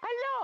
Halo!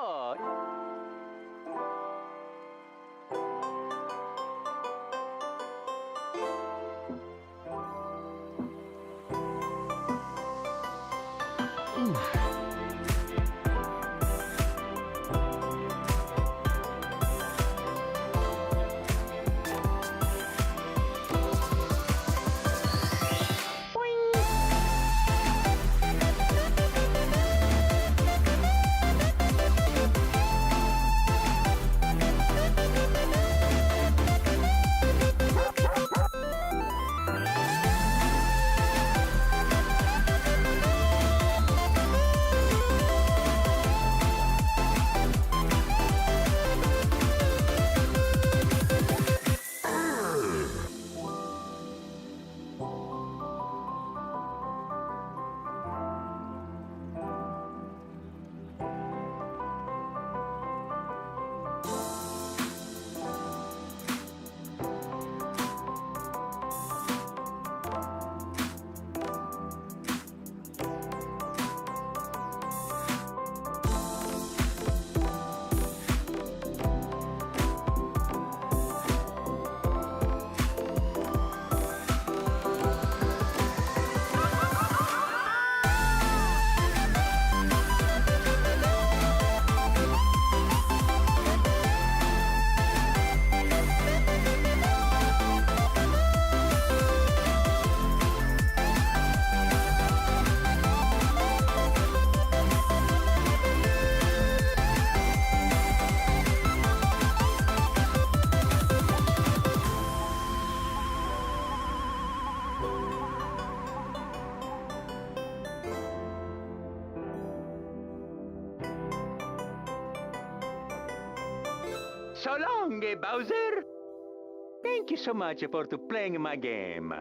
So long, Bowser! Thank you so much for playing my game.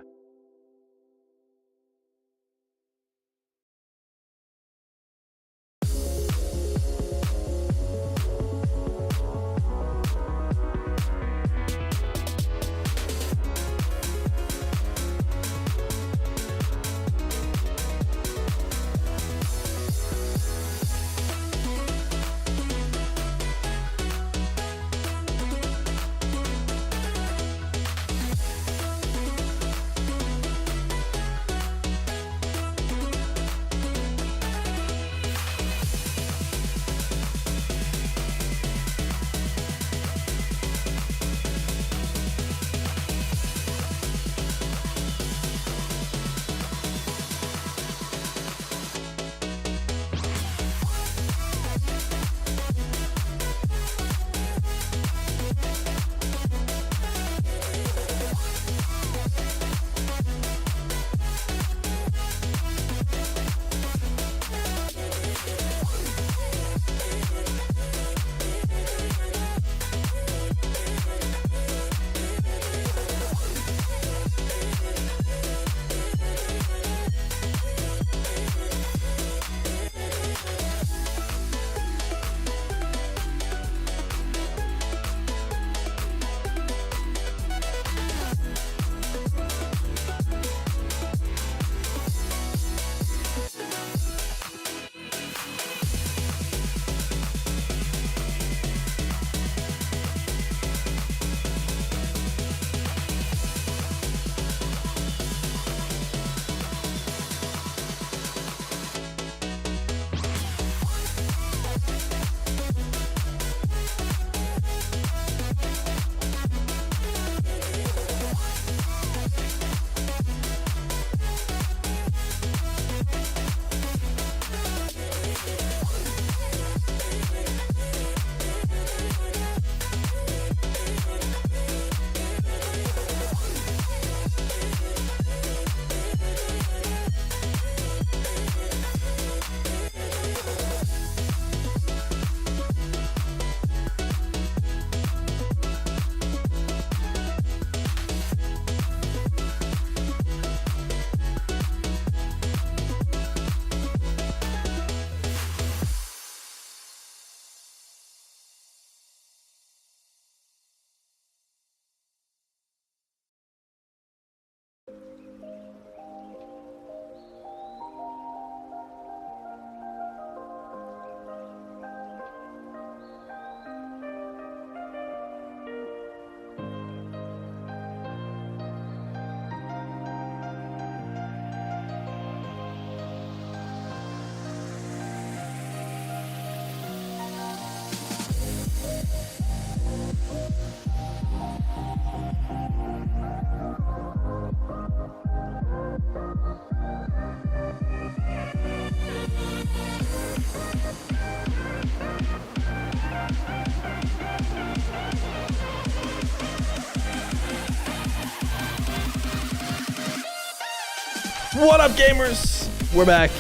What up, gamers? We're back.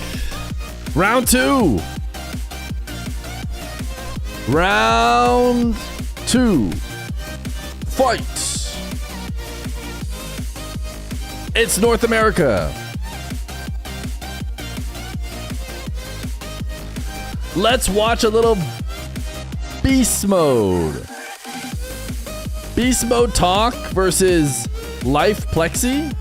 Round 2. Round 2. Fight. It's North America. Let's watch a little Beast Mode. Beast Mode Talk versus Life Plexi.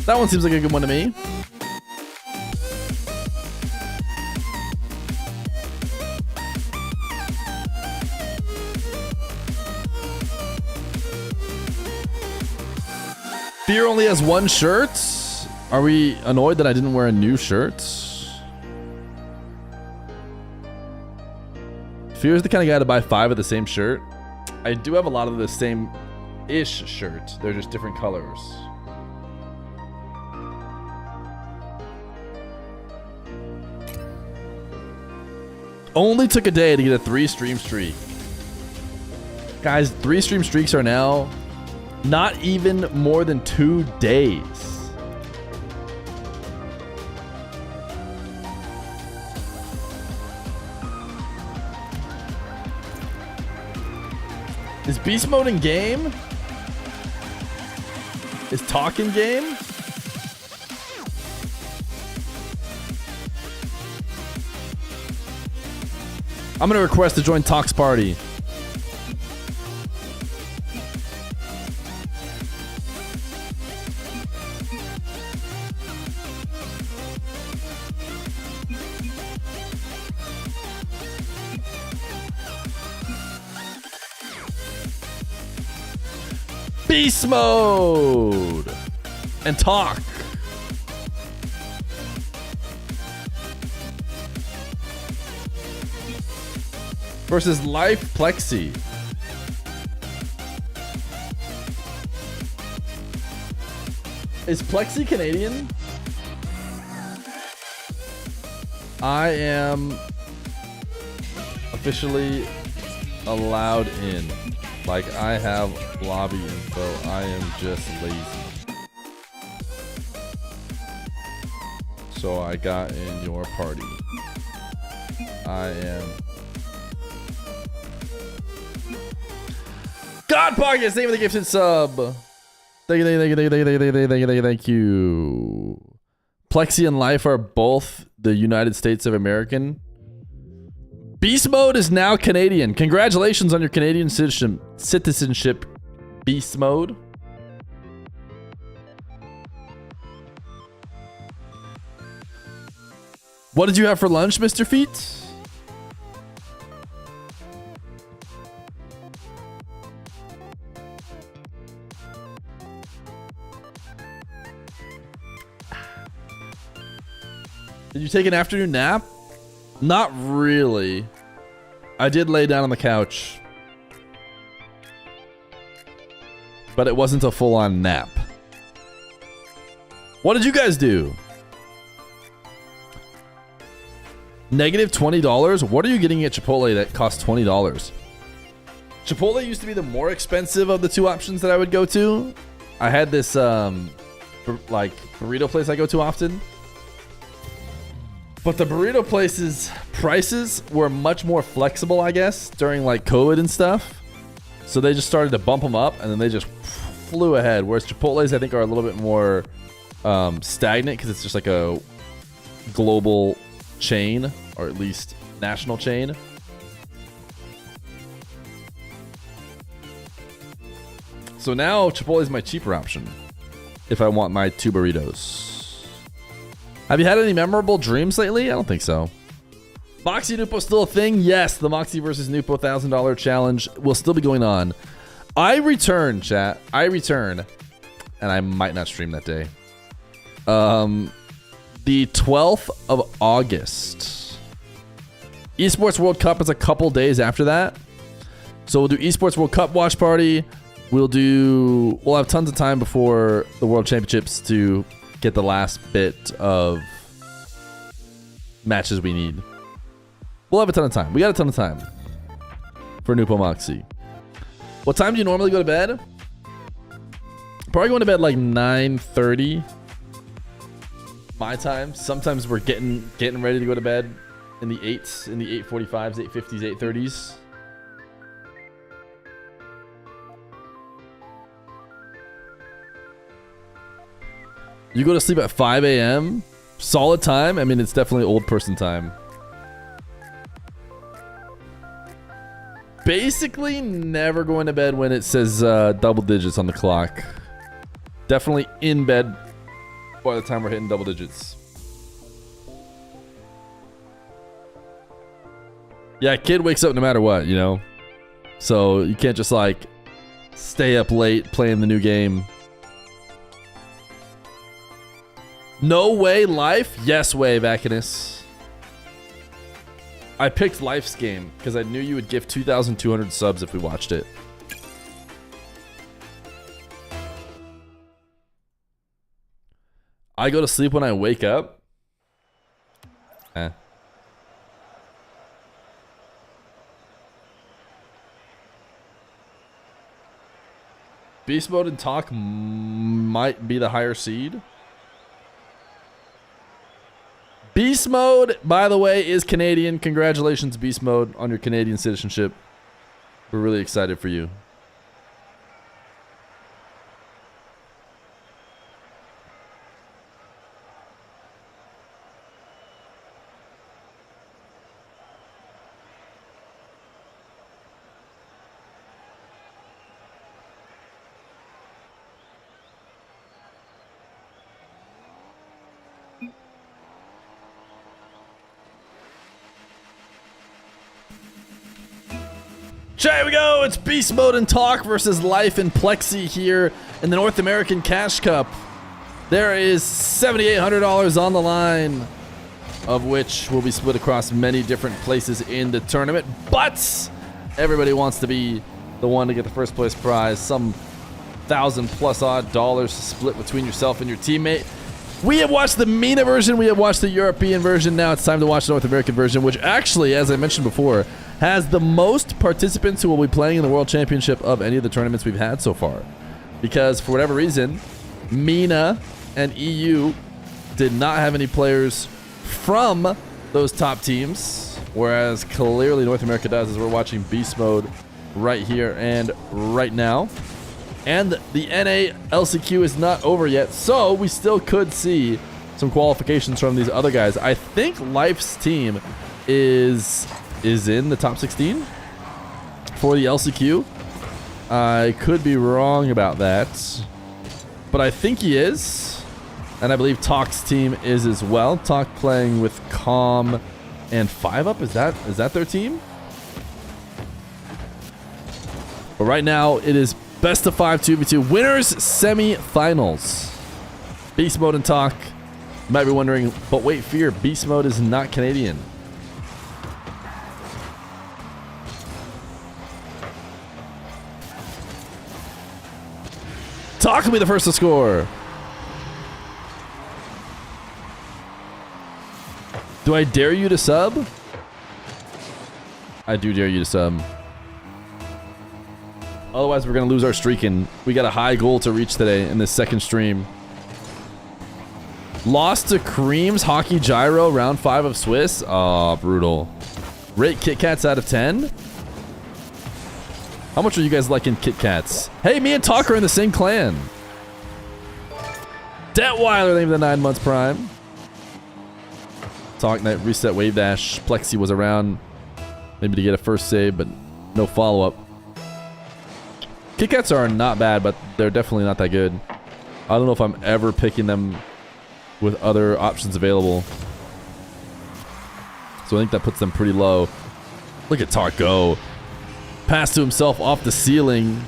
That one seems like a good one to me. Feer only has one shirt. Are we annoyed that I didn't wear a new shirt? Feer's the kind of guy to buy 5 of the same shirt. I do have a lot of the same-ish shirt. They're just different colors. Only took a day to get a 3-stream streak. Guys, 3-stream streaks are now not even more than 2 days. Is beast mode in game? Is talk in game? I'm gonna request to join Talk's party. Beast mode and talk. Versus Life Plexi. Is Plexi Canadian? I am officially allowed in. Like, I have lobby info. I am just lazy. So I got in your party. I am... God Pockets, name of the gifted sub. Thank you. Plexi and Life are both the United States of American. Beast Mode is now Canadian. Congratulations on your Canadian citizenship, Beast Mode. What did you have for lunch, Mr. Feet? Did you take an afternoon nap? Not really. I did lay down on the couch. But it wasn't a full-on nap. What did you guys do? Negative $20? What are you getting at Chipotle that costs $20? Chipotle used to be the more expensive of the two options that I would go to. I had this like burrito place I go to often. But the burrito place's prices were much more flexible, I guess, during like COVID and stuff. So they just started to bump them up and then they just flew ahead. Whereas Chipotle's, I think, are a little bit more stagnant because it's just like a global chain, or at least national chain. So now Chipotle is my cheaper option if I want my 2 burritos. Have you had any memorable dreams lately? I don't think so. Moxie Nupo still a thing? Yes, the Moxie versus Nupo $1,000 challenge will still be going on. I return, chat. I return. And I might not stream that day. The 12th of August. Esports World Cup is a couple days after that. So we'll do Esports World Cup watch party. We'll have tons of time before the World Championships to get the last bit of matches we need. We'll have a ton of time. We got a ton of time for Nupo Moxie. What time do you normally go to bed? Probably going to bed like 9:30 my time. Sometimes we're getting ready to go to bed in the 8s, in the 8:45s, 8:50s, 8:30s. You go to sleep at 5 a.m. Solid time. I mean, it's definitely old person time. Basically never going to bed when it says double digits on the clock. Definitely in bed by the time we're hitting double digits. Yeah, kid wakes up no matter what, you know? So you can't just like stay up late playing the new game. No way, Life? Yes way, Vacanus. I picked Life's game because I knew you would give 2,200 subs if we watched it. I go to sleep when I wake up. Beast Mode and Talk might be the higher seed. Beast Mode, by the way, is Canadian. Congratulations, Beast Mode, on your Canadian citizenship. We're really excited for you. Here we go. It's Beast Mode and Talk versus Life and Plexi here in the North American Cash Cup. There is $7,800 on the line, of which will be split across many different places in the tournament. But everybody wants to be the one to get the first place prize. Some $1,000+ odd dollars to split between yourself and your teammate. We have watched the MENA version. We have watched the European version. Now it's time to watch the North American version, which actually, as I mentioned before, has the most participants who will be playing in the World Championship of any of the tournaments we've had so far. Because for whatever reason, MENA and EU did not have any players from those top teams, whereas clearly North America does, as we're watching Beast Mode right here and right now. And the NA LCQ is not over yet, so we still could see some qualifications from these other guys. I think Life's team is in the top 16 for the LCQ. I could be wrong about that, but I think he is. And I believe Talk's team is as well. Talk playing with Calm and 5UP. Is that their team? But right now it is best of 5 2v2 winners semi-finals. Beast Mode and Talk. You might be wondering, but wait, Fear, Beast Mode is not Canadian. Talk will be the first to score. Do I dare you to sub? I do dare you to sub. Otherwise, we're going to lose our streak, and we got a high goal to reach today in this second stream. Lost to Cream's Hockey Gyro, round 5 of Swiss. Oh, brutal. Rate Kit Kats out of 10. How much are you guys liking Kit Kats? Hey, me and Talk are in the same clan. Detweiler, thank you for the 9 months prime. Talk Night, Reset, Wave Dash. Plexi was around maybe to get a first save, but no follow-up. Kit Kats are not bad, but they're definitely not that good. I don't know if I'm ever picking them with other options available. So I think that puts them pretty low. Look at Talk go. Pass to himself off the ceiling.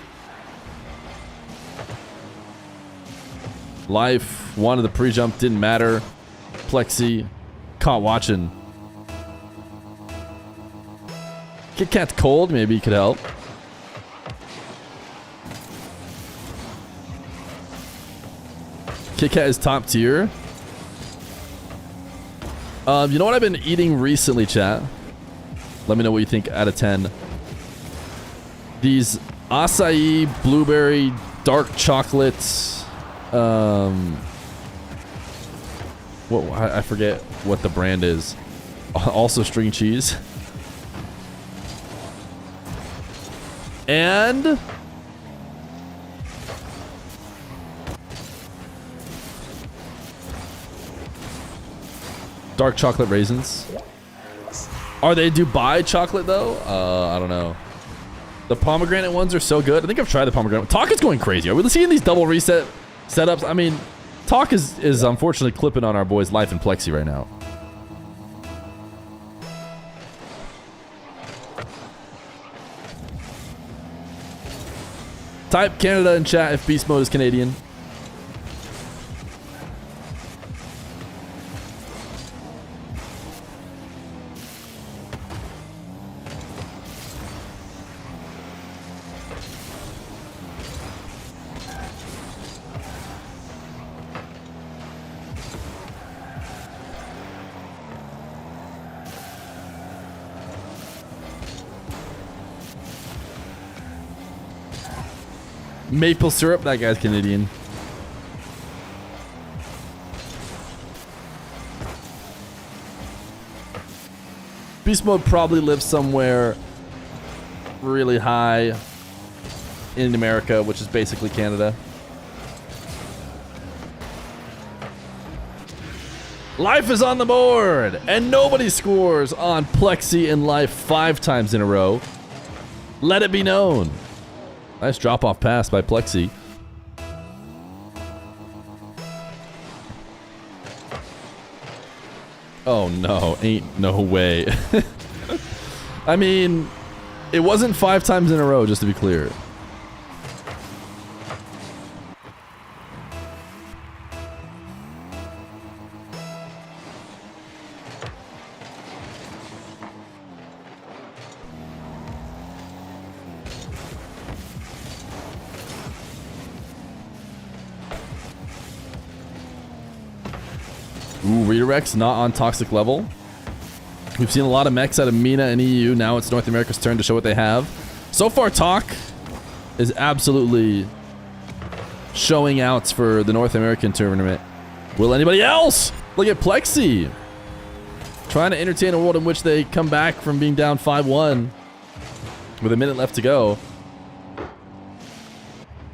Life wanted the pre-jump, didn't matter. Plexi caught watching. Kit Kat's cold, maybe he could help. Kit Kat is top tier. You know what I've been eating recently, chat? Let me know what you think out of 10. These acai blueberry dark chocolate. I forget what the brand is. Also string cheese. And dark chocolate raisins. Are they Dubai chocolate though? I don't know. The pomegranate ones are so good. I think I've tried the pomegranate. Talk is going crazy. Are we seeing these double reset setups? I mean, Talk is unfortunately clipping on our boy's life in Plexi right now. Type Canada in chat if beast mode is Canadian. Maple syrup, that guy's Canadian. Beast mode probably lives somewhere really high in America, which is basically Canada. Life is on the board, and nobody scores on Plexi in Life 5 times in a row. Let it be known. Nice drop-off pass by Plexi. Oh no, ain't no way. I mean, it wasn't 5 times in a row, just to be clear. Ooh, redirects not on toxic level. We've seen a lot of mechs out of MENA and EU. Now it's North America's turn to show what they have. So far, Talk is absolutely showing outs for the North American tournament. Will anybody else? Look at Plexi. Trying to entertain a world in which they come back from being down 5-1 with a minute left to go.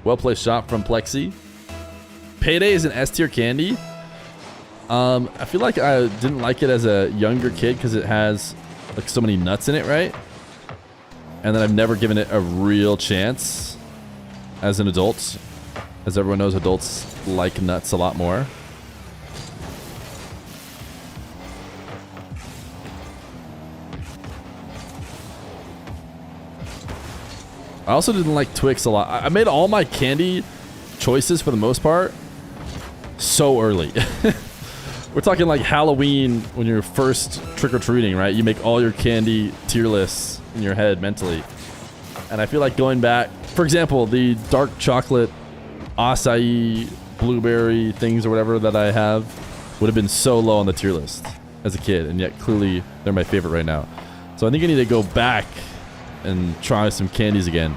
Well-placed shot from Plexi. Payday is an S-tier candy. I feel like I didn't like it as a younger kid because it has like so many nuts in it, right? And then I've never given it a real chance as an adult. As everyone knows, adults like nuts a lot more. I also didn't like Twix a lot. I made all my candy choices for the most part so early. We're talking like Halloween when you're first trick-or-treating, right? You make all your candy tier lists in your head mentally. And I feel like going back, for example, the dark chocolate acai blueberry things or whatever that I have would have been so low on the tier list as a kid, and yet clearly they're my favorite right now. So I think I need to go back and try some candies again.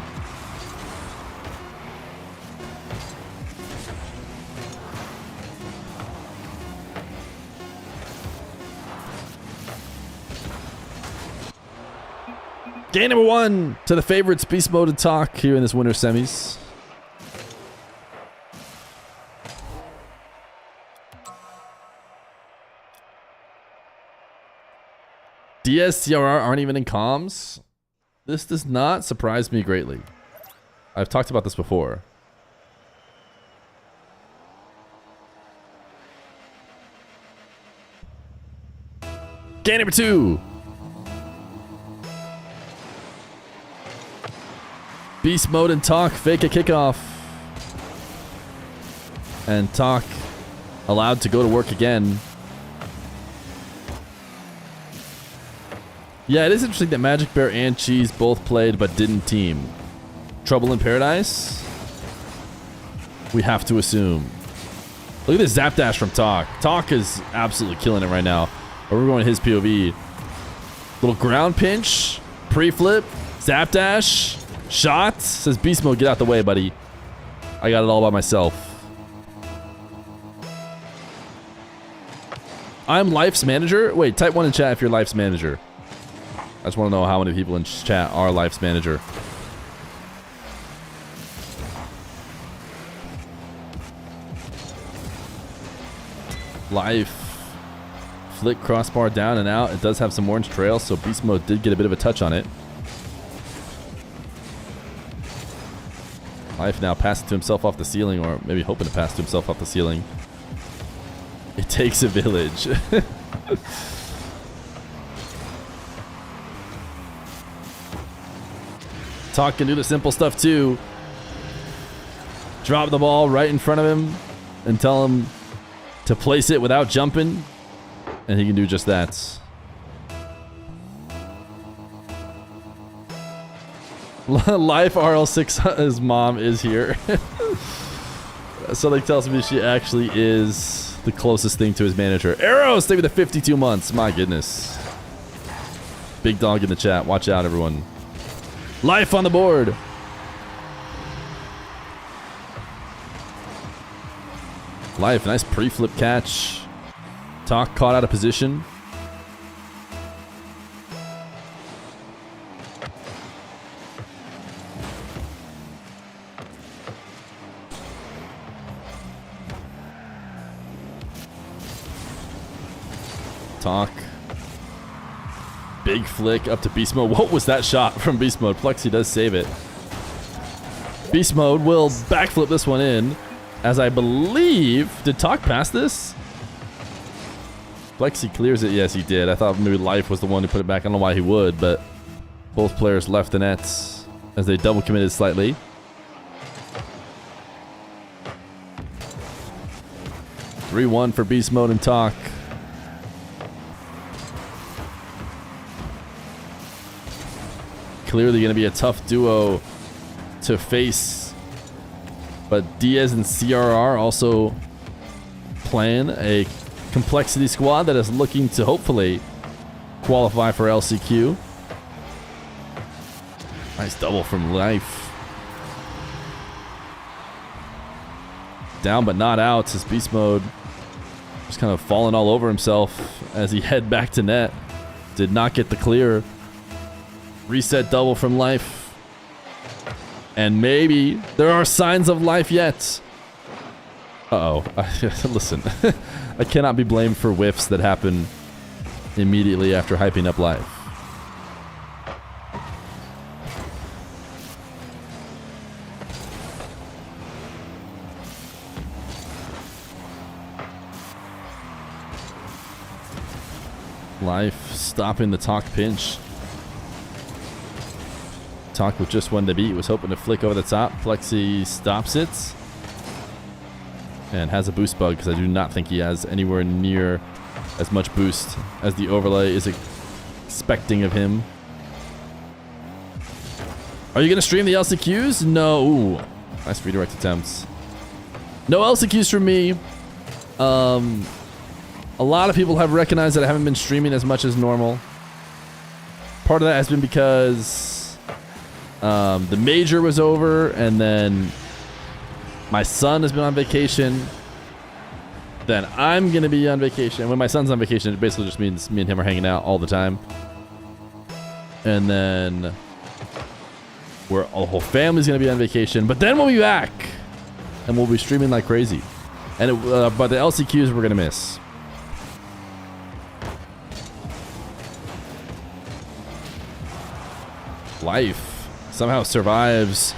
Game number 1 to the favorites, Beast Mode and Talk here in this winter semis. DSCRR aren't even in comms. This does not surprise me greatly. I've talked about this before. Game number 2. Beast Mode and Talk fake a kickoff. And Talk allowed to go to work again. Yeah, it is interesting that Magic Bear and Cheese both played but didn't team. Trouble in Paradise? We have to assume. Look at this Zap Dash from Talk. Talk is absolutely killing it right now. We're going to his POV. Little ground pinch. Pre-flip. Zap Dash. Shot. Says Beast Mode, get out the way, buddy. I got it all by myself. I'm Life's manager? Wait, type 1 in chat if you're Life's manager. I just want to know how many people in chat are Life's manager. Life. Flick crossbar down and out. It does have some orange trails, so Beast Mode did get a bit of a touch on it. Life now passing to himself off the ceiling, or maybe hoping to pass to himself off the ceiling. It takes a village. Talk can do the simple stuff too. Drop the ball right in front of him and tell him to place it without jumping, and he can do just that. Life RL6's mom is here. Something tells me she actually is the closest thing to his manager. Arrow, stay with the 52 months. My goodness. Big dog in the chat. Watch out, everyone. Life on the board. Life, nice pre-flip catch. Talk caught out of position. Talk. Big flick up to Beast Mode. What was that shot from Beast Mode? Plexi does save it. Beast Mode will backflip this one in, as I believe... Did Talk pass this? Plexi clears it. Yes, he did. I thought maybe Life was the one who put it back. I don't know why he would, but both players left the nets as they double committed slightly. (3-1) for Beast Mode and Talk. Clearly going to be a tough duo to face. But Diaz and CRR also playing a complexity squad that is looking to hopefully qualify for LCQ. Nice double from Life. Down but not out as Beast Mode just kind of falling all over himself as he head back to net. Did not get the clear. Reset double from Life. And maybe there are signs of life yet. Uh-oh. Listen. I cannot be blamed for whiffs that happen immediately after hyping up Life. Life stopping the Talk pinch. Talk with just one to beat, was hoping to flick over the top. Plexi stops it and has a boost bug because I do not think he has anywhere near as much boost as the overlay is expecting of him. Are you going to stream the LCQs? No. Ooh, nice redirect attempts. No LCQs from me. A lot of people have recognized that I haven't been streaming as much as normal. Part of that has been because the major was over, and then my son has been on vacation. Then I'm going to be on vacation. When my son's on vacation, it basically just means me and him are hanging out all the time. And then the whole family's going to be on vacation. But then we'll be back, and we'll be streaming like crazy. And but the LCQs we're going to miss. Life somehow survives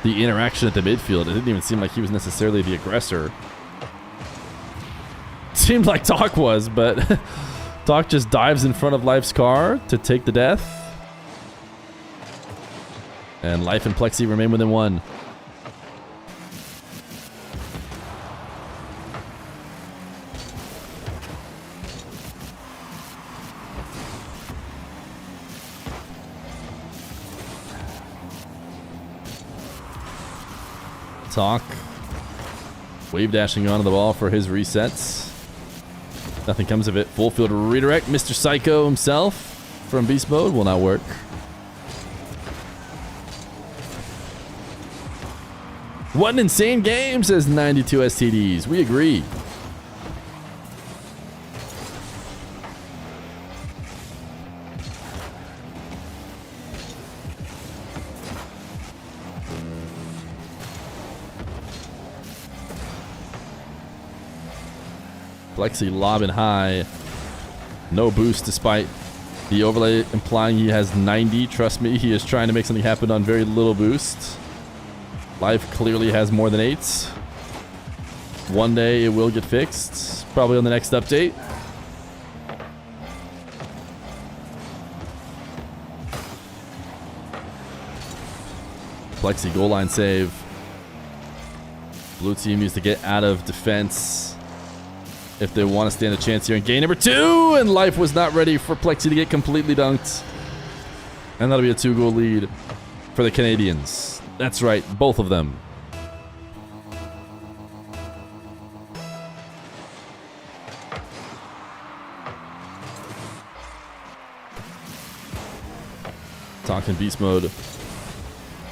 the interaction at the midfield. It didn't even seem like he was necessarily the aggressor. Seemed like Talk was, but Talk just dives in front of Life's car to take the death. And Life and Plexi remain within one. Talk. Wave dashing onto the ball for his resets. Nothing comes of it. Full field redirect. Mr. Psycho himself from Beast Mode will not work. What an insane game, says 92 STDs. We agree. Plexi lobbing high. No boost despite the overlay implying he has 90. Trust me, he is trying to make something happen on very little boost. Life clearly has more than 8s. One day it will get fixed. Probably on the next update. Plexi goal line save. Blue team needs to get out of defense if they want to stand a chance here in game number 2. And Life was not ready for Plexi to get completely dunked. And that'll be a 2-goal lead for the Canadians. That's right, both of them. Talking beast mode.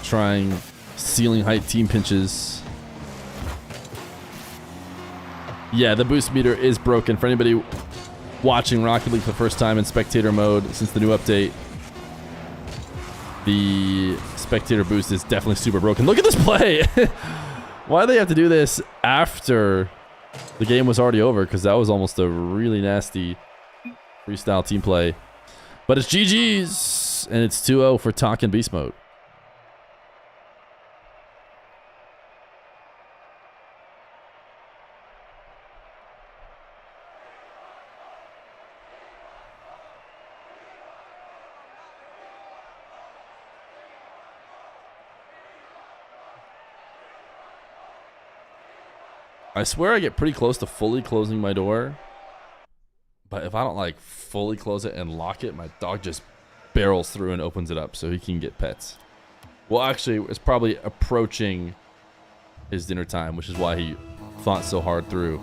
Trying ceiling height team pinches. Yeah, the boost meter is broken. For anybody watching Rocket League for the first time in spectator mode since the new update, the spectator boost is definitely super broken. Look at this play. Why do they have to do this after the game was already over? Because that was almost a really nasty freestyle team play. But it's GG's, and it's 2-0 for Talk and Beast Mode. I swear I get pretty close to fully closing my door, but if I don't like fully close it and lock it, my dog just barrels through and opens it up so he can get pets. Well, actually, it's probably approaching his dinner time, which is why he fought so hard through.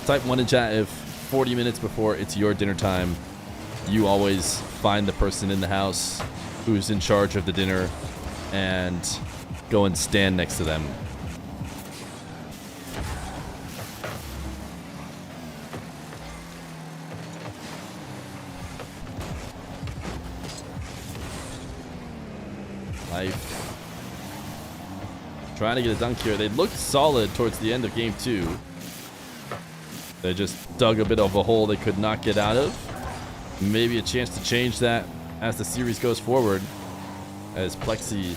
Type 1 in chat if 40 minutes before it's your dinner time, you always find the person in the house who's in charge of the dinner and go and stand next to them. Life. Trying to get a dunk here. They looked solid towards the end of game 2. They just dug a bit of a hole they could not get out of. Maybe a chance to change that as the series goes forward. As Plexi,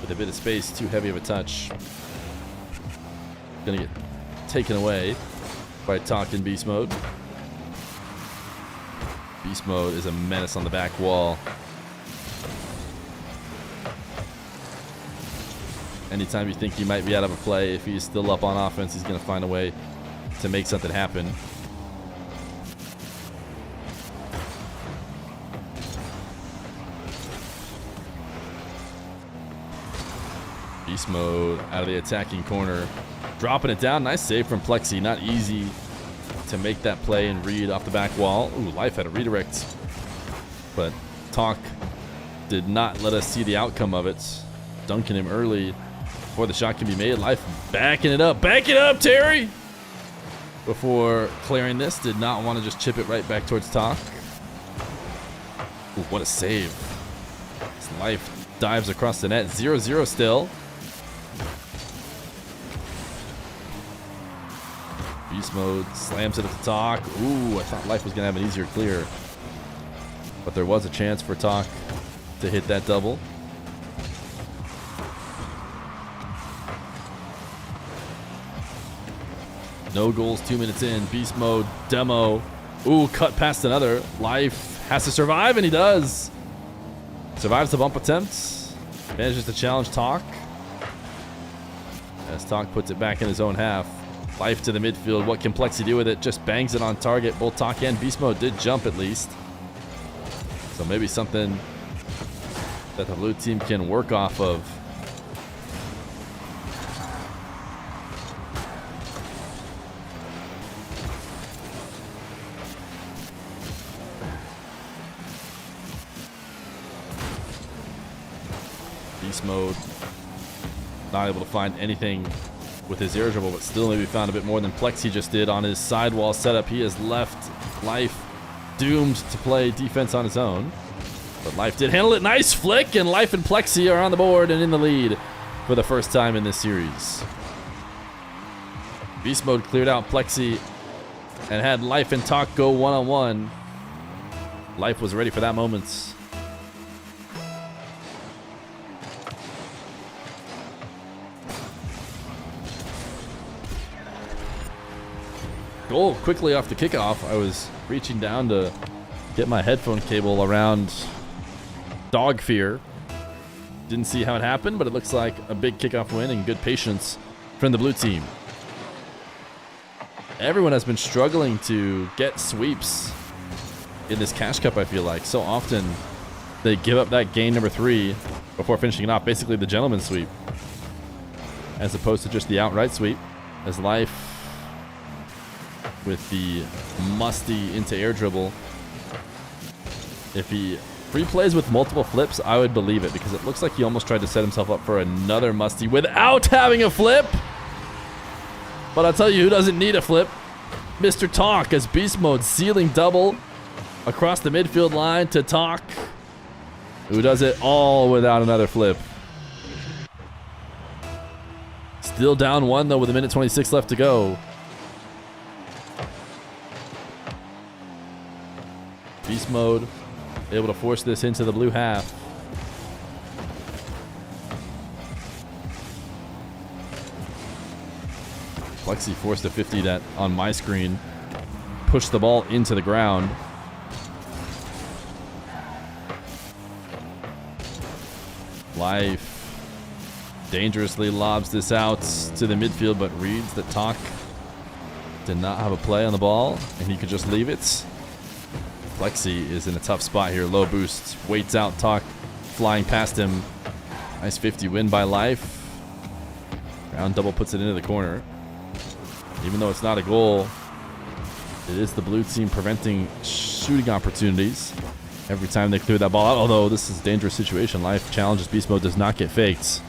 with a bit of space, too heavy of a touch, gonna get taken away by Talk in Beast Mode. Beast Mode is a menace on the back wall. Anytime you think he might be out of a play, if he's still up on offense, he's gonna find a way to make something happen. Beast Mode out of the attacking corner, dropping it down. Nice save from Plexi. Not easy to make that play and read off the back wall. Ooh, Life had a redirect, but Talk did not let us see the outcome of it, dunking him early before the shot can be made. Life backing it up. Back it up, Terry! Before clearing this, did not want to just chip it right back towards Talk. Ooh, what a save. His Life dives across the net. 0-0 still. Beast Mode slams it at the Talk. Ooh, I thought Life was going to have an easier clear. But there was a chance for Talk to hit that double. No goals 2 minutes in. Beast Mode demo. Ooh, cut past another. Life has to survive, and he does. Survives the bump attempt. Manages to challenge Talk. As Talk puts it back in his own half. Life to the midfield. What can Plexi do with it? Just bangs it on target. Both Talk and Beast Mode did jump at least. So maybe something that the blue team can work off of. Beast mode. Not able to find anything with his air dribble, but still maybe found a bit more than Plexi just did on his sidewall setup. He has left Life doomed to play defense on his own. But Life did handle it. Nice flick, and Life and Plexi are on the board and in the lead for the first time in this series. Beast mode cleared out Plexi and had Life and Talk go one-on-one. Life was ready for that moment. Goal quickly off the kickoff. I was reaching down to get my headphone cable around Dog Feer. Didn't see how it happened, but it looks like a big kickoff win and good patience from the blue team. Everyone has been struggling to get sweeps in this Cash Cup, I feel like. So often they give up that game number 3 before finishing it off. Basically the gentleman's sweep, as opposed to just the outright sweep. As Life with the musty into air dribble. If he free plays with multiple flips, I would believe it, because it looks like he almost tried to set himself up for another musty without having a flip. But I'll tell you who doesn't need a flip. Mr. Talk, as Beast mode ceiling double across the midfield line to Talk, who does it all without another flip. Still down 1 though with 1:26 left to go. Beast mode able to force this into the blue half. Plexi forced a 50 that on my screen pushed the ball into the ground. Life dangerously lobs this out to the midfield, but reads that Talk did not have a play on the ball and he could just leave it. Plexi is in a tough spot here. Low boost, waits out Talk, flying past him. Nice 50 win by Life. Ground double puts it into the corner. Even though it's not a goal, it is the blue team preventing shooting opportunities every time they clear that ball out. Although this is a dangerous situation. Life challenges Beast mode, does not get faked.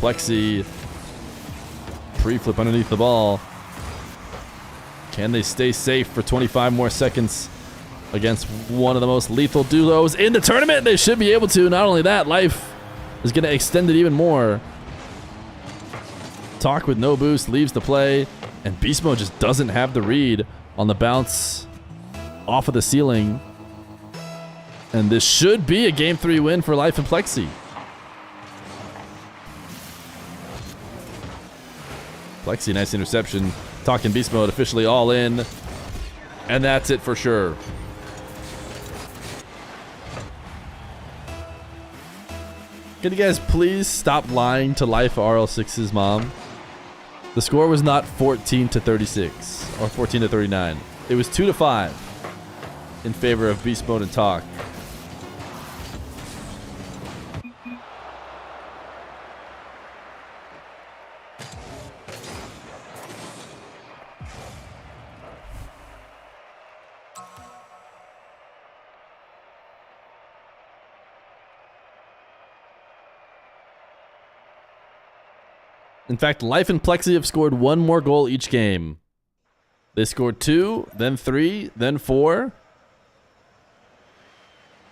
Plexi pre-flip underneath the ball. Can they stay safe for 25 more seconds against one of the most lethal duos in the tournament? They should be able to. Not only that, Life is going to extend it even more. Talk with no boost leaves the play, and Beast mode just doesn't have the read on the bounce off of the ceiling. And this should be a Game 3 win for Life and Plexi. Plexi, nice interception. Talk and Beast mode officially all in. And that's it for sure. Can you guys please stop lying to Life RL6's mom? The score was not 14-36 or 14-39. It was 2-5 in favor of Beast mode and Talk. In fact, Life and Plexi have scored 1 more goal each game. They scored 2, then 3, then 4.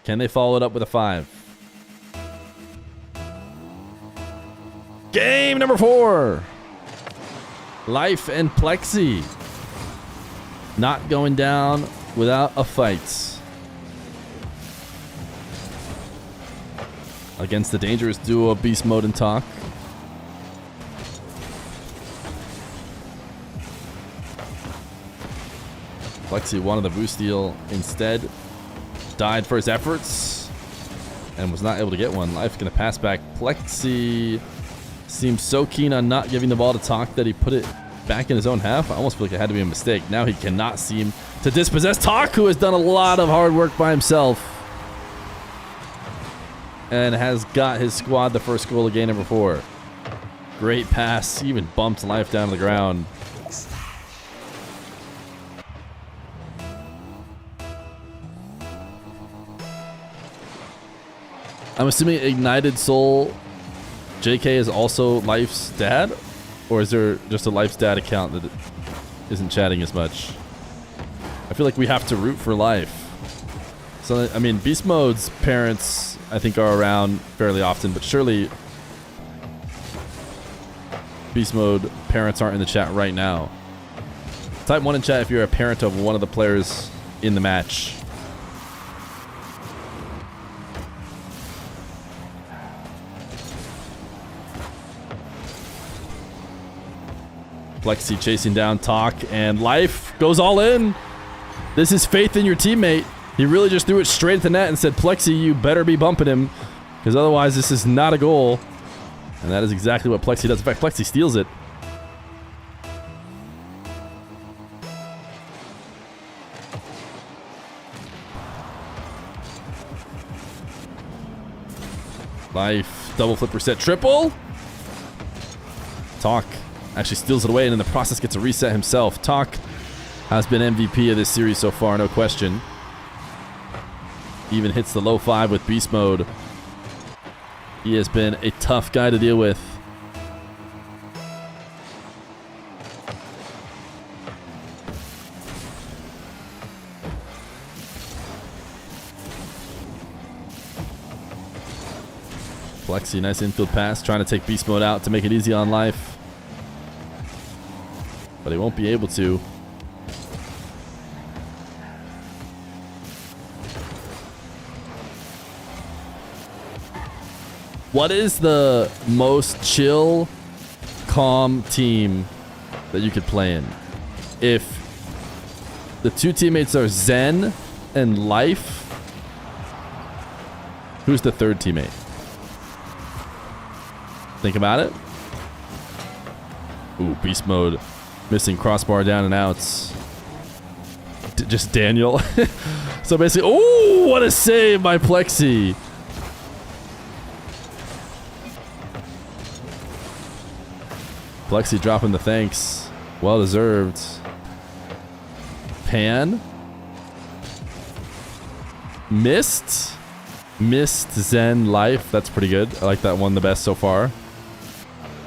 Can they follow it up with a 5? Game number 4. Life and Plexi not going down without a fight against the dangerous duo of Beast mode and Talk. Plexi wanted the boost steal instead. Died for his efforts and was not able to get one. Life going to pass back. Plexi seems so keen on not giving the ball to Talk that he put it back in his own half. I almost feel like it had to be a mistake. Now he cannot seem to dispossess Talk, who has done a lot of hard work by himself and has got his squad the first goal of game number 4. Great pass. He even bumped Life down to the ground. I'm assuming Ignited Soul JK is also Life's dad? Or is there just a Life's dad account that isn't chatting as much? I feel like we have to root for Life. So, I mean, Beast Mode's parents, I think, are around fairly often, but surely Beast Mode parents aren't in the chat right now. Type 1 in chat if you're a parent of one of the players in the match. Plexi chasing down Talk, and Life goes all in. This is faith in your teammate. He really just threw it straight at the net and said, Plexi, you better be bumping him, because otherwise this is not a goal. And that is exactly what Plexi does. In fact, Plexi steals it. Life, double flip reset, triple. Talk actually steals it away and in the process gets a reset himself. Talk has been MVP of this series so far, no question. Even hits the low 5 with Beast Mode. He has been a tough guy to deal with. Plexi, nice infield pass, trying to take Beast Mode out to make it easy on Life. But he won't be able to. What is the most chill, calm team that you could play in? If the two teammates are Zen and Life, who's the third teammate? Think about it. Ooh, Beast Mode. Missing crossbar down and outs. Just Daniel. So basically, oh, what a save by Plexi. Plexi dropping the thanks. Well deserved. Pan. Missed. Missed Zen Life. That's pretty good. I like that one the best so far.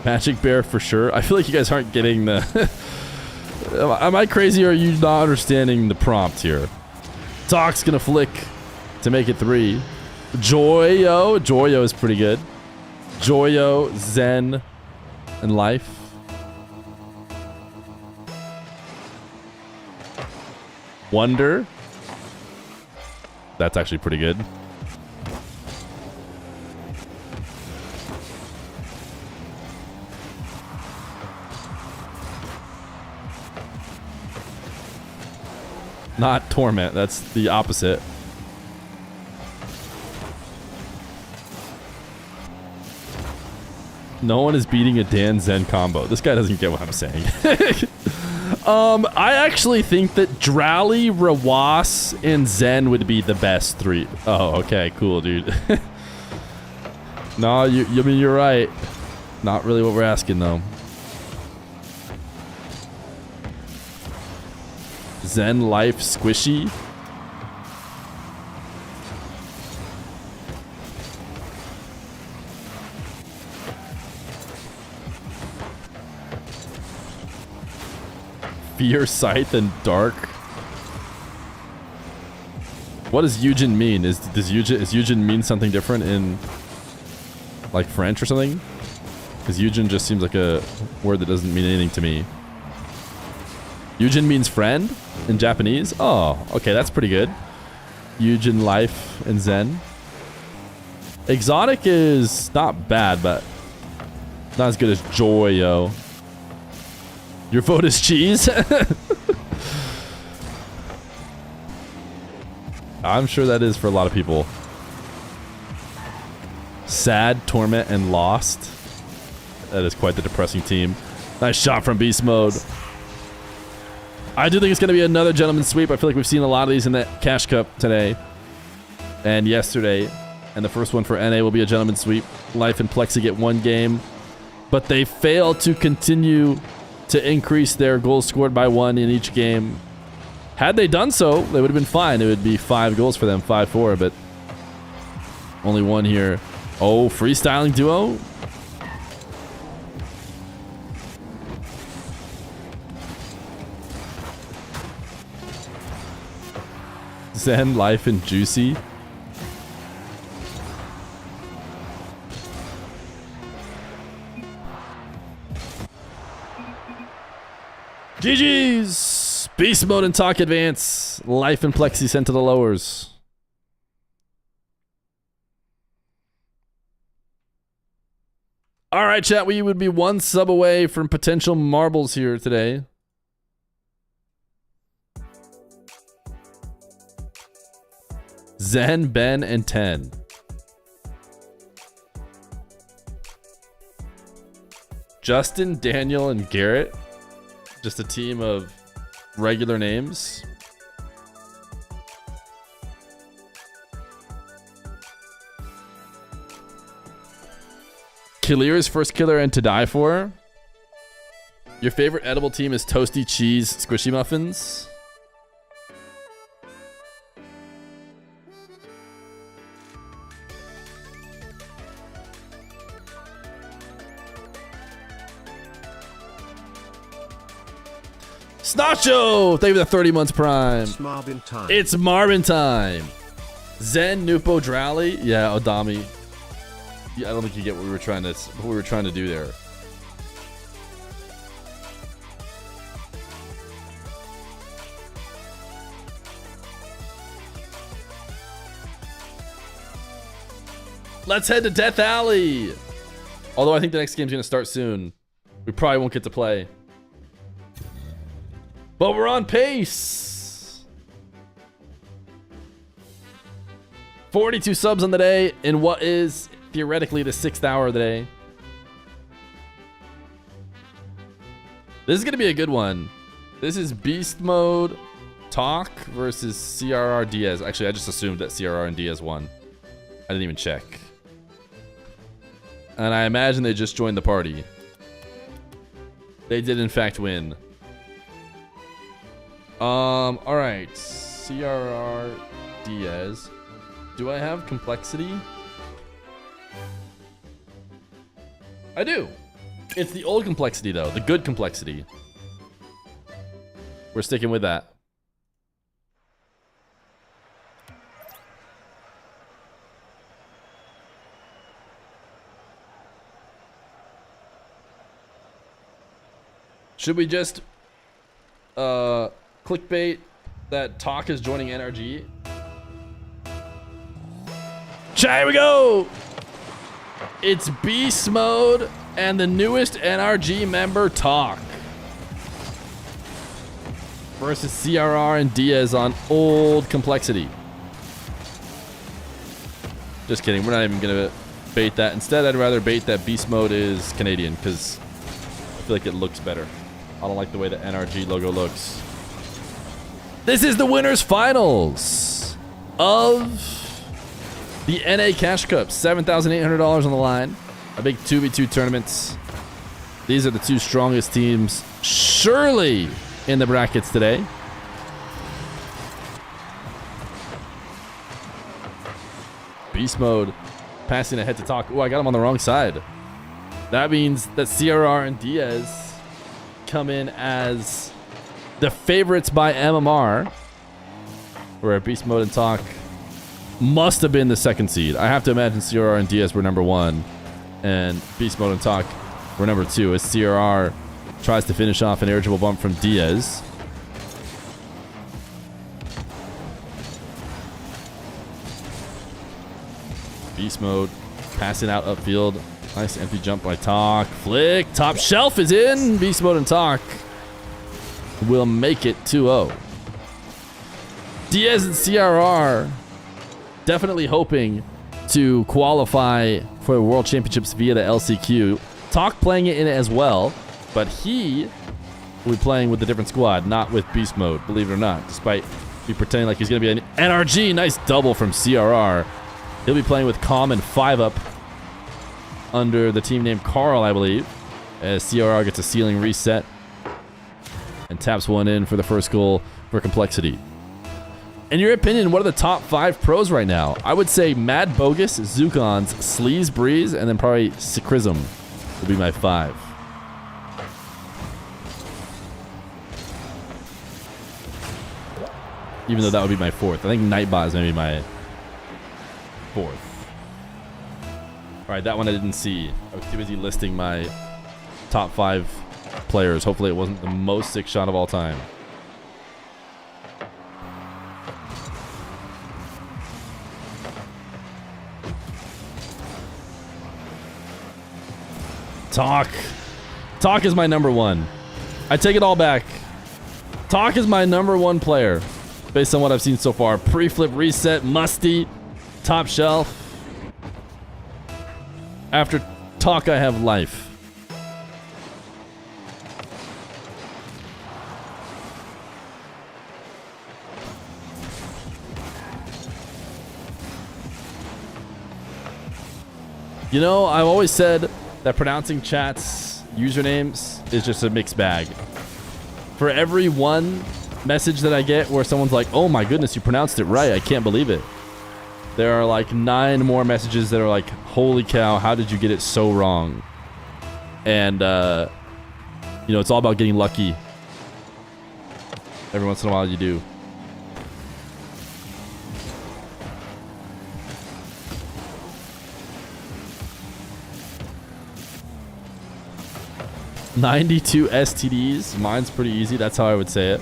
Magic Bear for sure. I feel like you guys aren't getting the... Am I crazy or are you not understanding the prompt here? Talk's gonna flick to make it 3. Joyo. Joyo is pretty good. Joyo, Zen, and Life. Wonder. That's actually pretty good. Not Torment, that's the opposite. No one is beating a Dan Zen combo. This guy doesn't get what I'm saying. I actually think that Drally, Rawas, and Zen would be the best 3. Oh, okay, cool, dude. No, I mean, you're right. Not really what we're asking, though. Zen Life Squishy. Fear, Scythe, and Dark. What does Eugen mean? Is Eugen mean something different in like French or something? Because Eugen just seems like a word that doesn't mean anything to me. Eugen means friend in Japanese? Oh, okay, that's pretty good. Eugen, Life, and Zen. Exotic is not bad, but not as good as Joyo. Your vote is cheese? I'm sure that is for a lot of people. Sad, Torment, and Lost. That is quite the depressing team. Nice shot from Beast Mode. I do think it's going to be another gentleman's sweep. I feel like we've seen a lot of these in the Cash Cup today and yesterday. And the first one for NA will be a gentleman's sweep. Life and Plexi get 1 game. But they fail to continue to increase their goals scored by 1 in each game. Had they done so, they would have been fine. It would be 5 goals for them, 5-4. But Only one here. Oh, freestyling duo. Zen, Life, and Juicy. GG's! Beast Mode and Talk Advance. Life and Plexi sent to the lowers. All right, chat. We would be one sub away from potential marbles here today. Zen, Ben, and 10. Justin, Daniel, and Garrett. Just a team of regular names. Killer's first killer and to die for. Your favorite edible team is Toasty Cheese Squishy Muffins. Snacho! Thank you for the 30 months prime. It's Marvin time. It's Marvin time. Zen, Nupo, Drowley. Yeah, Odami. Yeah, I don't think you get what we were trying to do there. Let's head to Death Alley. Although I think the next game's gonna start soon. We probably won't get to play. But we're on pace. 42 subs on the day in what is theoretically the 6th hour of the day. This is going to be a good one. This is Beast Mode Talk versus CRR Diaz. Actually, I just assumed that CRR and Diaz won. I didn't even check. And I imagine they just joined the party. They did in fact win. All right, CRR Diaz. Do I have complexity? I do. It's the old complexity though, the good complexity. We're sticking with that. Should we just clickbait that Talk is joining NRG? Here we go! It's Beast Mode and the newest NRG member Talk versus CRR and Diaz on old complexity. Just kidding, we're not even gonna bait that. Instead, I'd rather bait that Beast Mode is Canadian because I feel like it looks better. I don't like the way the NRG logo looks. This is the winners finals of the NA Cash Cup. $7,800 on the line. A big 2v2 tournaments. These are the two strongest teams surely in the brackets today. Beast Mode passing ahead to Talk. Oh, I got him on the wrong side. That means that CRR and Diaz come in as the favorites by MMR, where Beast Mode and Talk must have been the second seed. I have to imagine CRR and Diaz were number 1 and Beast Mode and Talk were number 2 as CRR tries to finish off an irritable bump from Diaz. Beast Mode passing out upfield. Nice empty jump by Talk. Flick. Top shelf is in. Beast Mode and Talk will make it 2-0. Diaz and CRR definitely hoping to qualify for the World Championships via the LCQ. Talk playing it in it as well, but he will be playing with a different squad, not with Beast Mode, believe it or not, despite me pretending like he's going to be an NRG. Nice double from CRR. He'll be playing with Calm and 5-Up under the team name Carl, I believe, as CRR gets a ceiling reset and taps one in for the first goal for complexity. In your opinion, what are the top 5 pros right now? I would say Mad Bogus, Zukons, Sleaze Breeze, and then probably Sikrism would be my 5. Even though that would be my 4th. I think Nightbot is maybe my 4th. Alright, that one I didn't see. I was too busy listing my top 5 players. Hopefully it wasn't the most sick shot of all time. Talk is my number 1. I take it all back. Talk is my number 1 player based on what I've seen so far. Pre-flip, reset, musty, top shelf. After Talk, I have life. You know, I've always said that pronouncing chat's usernames is just a mixed bag. For every one message that I get where someone's like, oh my goodness, you pronounced it right, I can't believe it, there are like 9 more messages that are like, holy cow, how did you get it so wrong? And, you know, it's all about getting lucky. Every once in a while you do. $92 STDs. Mine's pretty easy. That's how I would say it.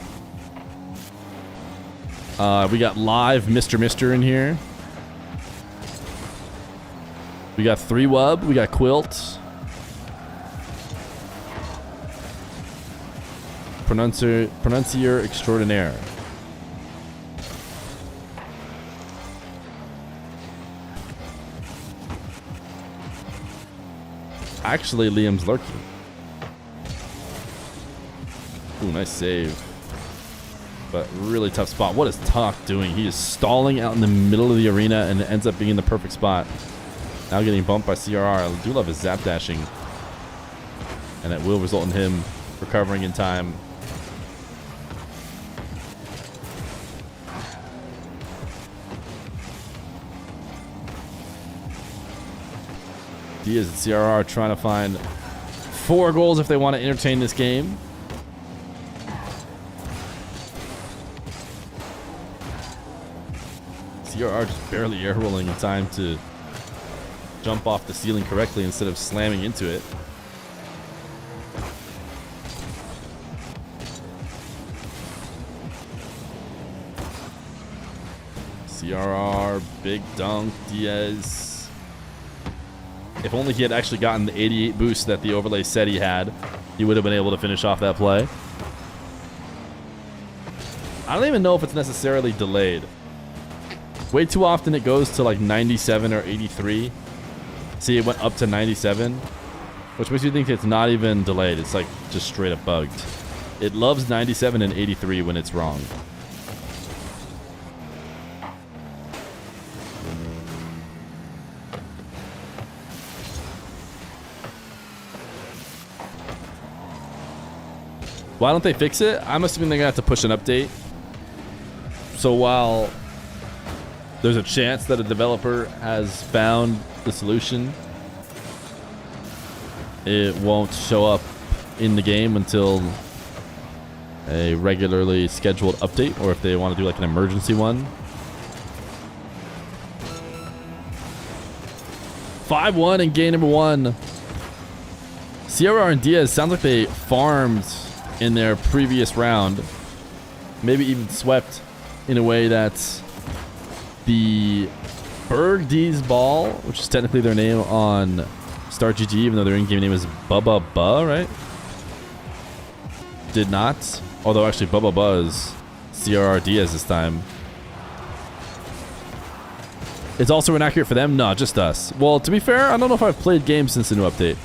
We got live Mr. in here. We got 3Wub. We got Quilt. Pronuncier extraordinaire. Actually, Liam's lurking. Ooh, nice save. But really tough spot. What is Talk doing? He is stalling out in the middle of the arena and it ends up being in the perfect spot. Now getting bumped by CRR. I do love his zap dashing. And that will result in him recovering in time. Diaz and CRR trying to find 4 goals if they want to entertain this game. CRR just barely air rolling in time to jump off the ceiling correctly instead of slamming into it. CRR, big dunk, Diaz. If only he had actually gotten the 88 boost that the overlay said he had, he would have been able to finish off that play. I don't even know if it's necessarily delayed. Way too often it goes to like 97 or 83. See, it went up to 97, which makes you think it's not even delayed. It's like just straight up bugged. It loves 97 and 83 when it's wrong. Why don't they fix it? I'm assuming they're gonna have to push an update. So while there's a chance that a developer has found the solution, it won't show up in the game until a regularly scheduled update, or if they want to do like an emergency one. 5-1 in game number 1. CRR and Diaz sounds like they farmed in their previous round, maybe even swept in a way that's the Berg D's Ball, which is technically their name on StarGG, even though their in-game name is Bubba Ba, right? Did not. Although actually Bubba Ba is CRR Diaz this time. It's also inaccurate for them? No, just us. Well, to be fair, I don't know if I've played games since the new update.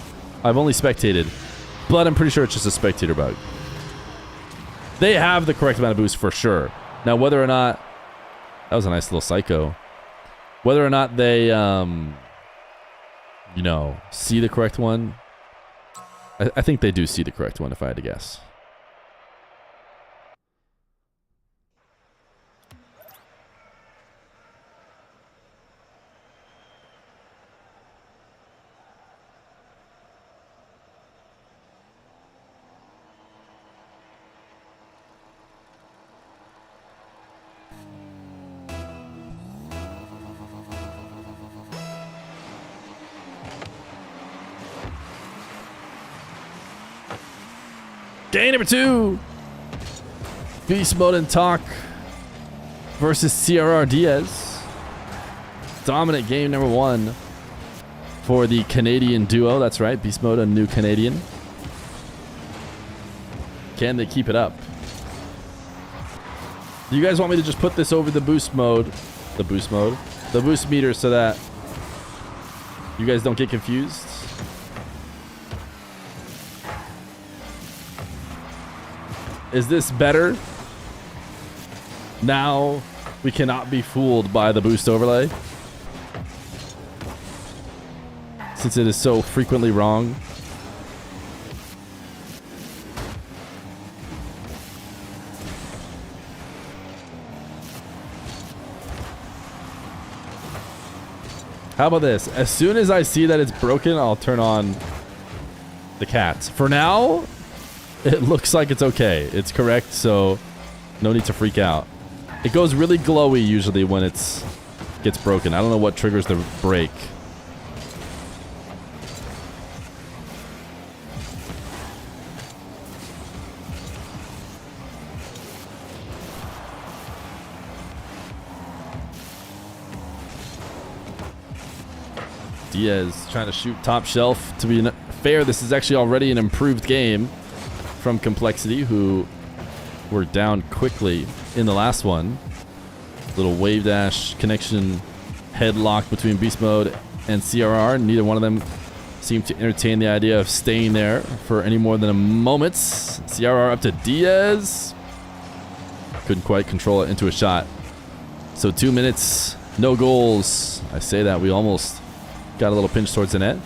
I've only spectated, but I'm pretty sure it's just a spectator bug. They have the correct amount of boost for sure. Now, whether or not... That was a nice little psycho. Whether or not they, you know, see the correct one. I think they do see the correct one, if I had to guess. Game number 2. Beast Mode and Talk versus CRR Diaz. Dominant game number 1 for the Canadian duo. That's right, Beast Mode and New Canadian. Can they keep it up? Do you guys want me to just put this over the boost mode? The boost meter, so that you guys don't get confused? Is this better? Now we cannot be fooled by the boost overlay, since it is so frequently wrong. How about this? As soon as I see that it's broken, I'll turn on the cats. For now, it looks like it's okay. It's correct, so no need to freak out. It goes really glowy usually when it gets broken. I don't know what triggers the break. Diaz trying to shoot top shelf. To be fair, this is actually already an improved game from Complexity, who were down quickly in the last one. Little wave dash connection headlock between Beast Mode and CRR. Neither one of them seemed to entertain the idea of staying there for any more than a moment. CRR up to Diaz. Couldn't quite control it into a shot. So 2 minutes, no goals. I say that, we almost got a little pinch towards the net.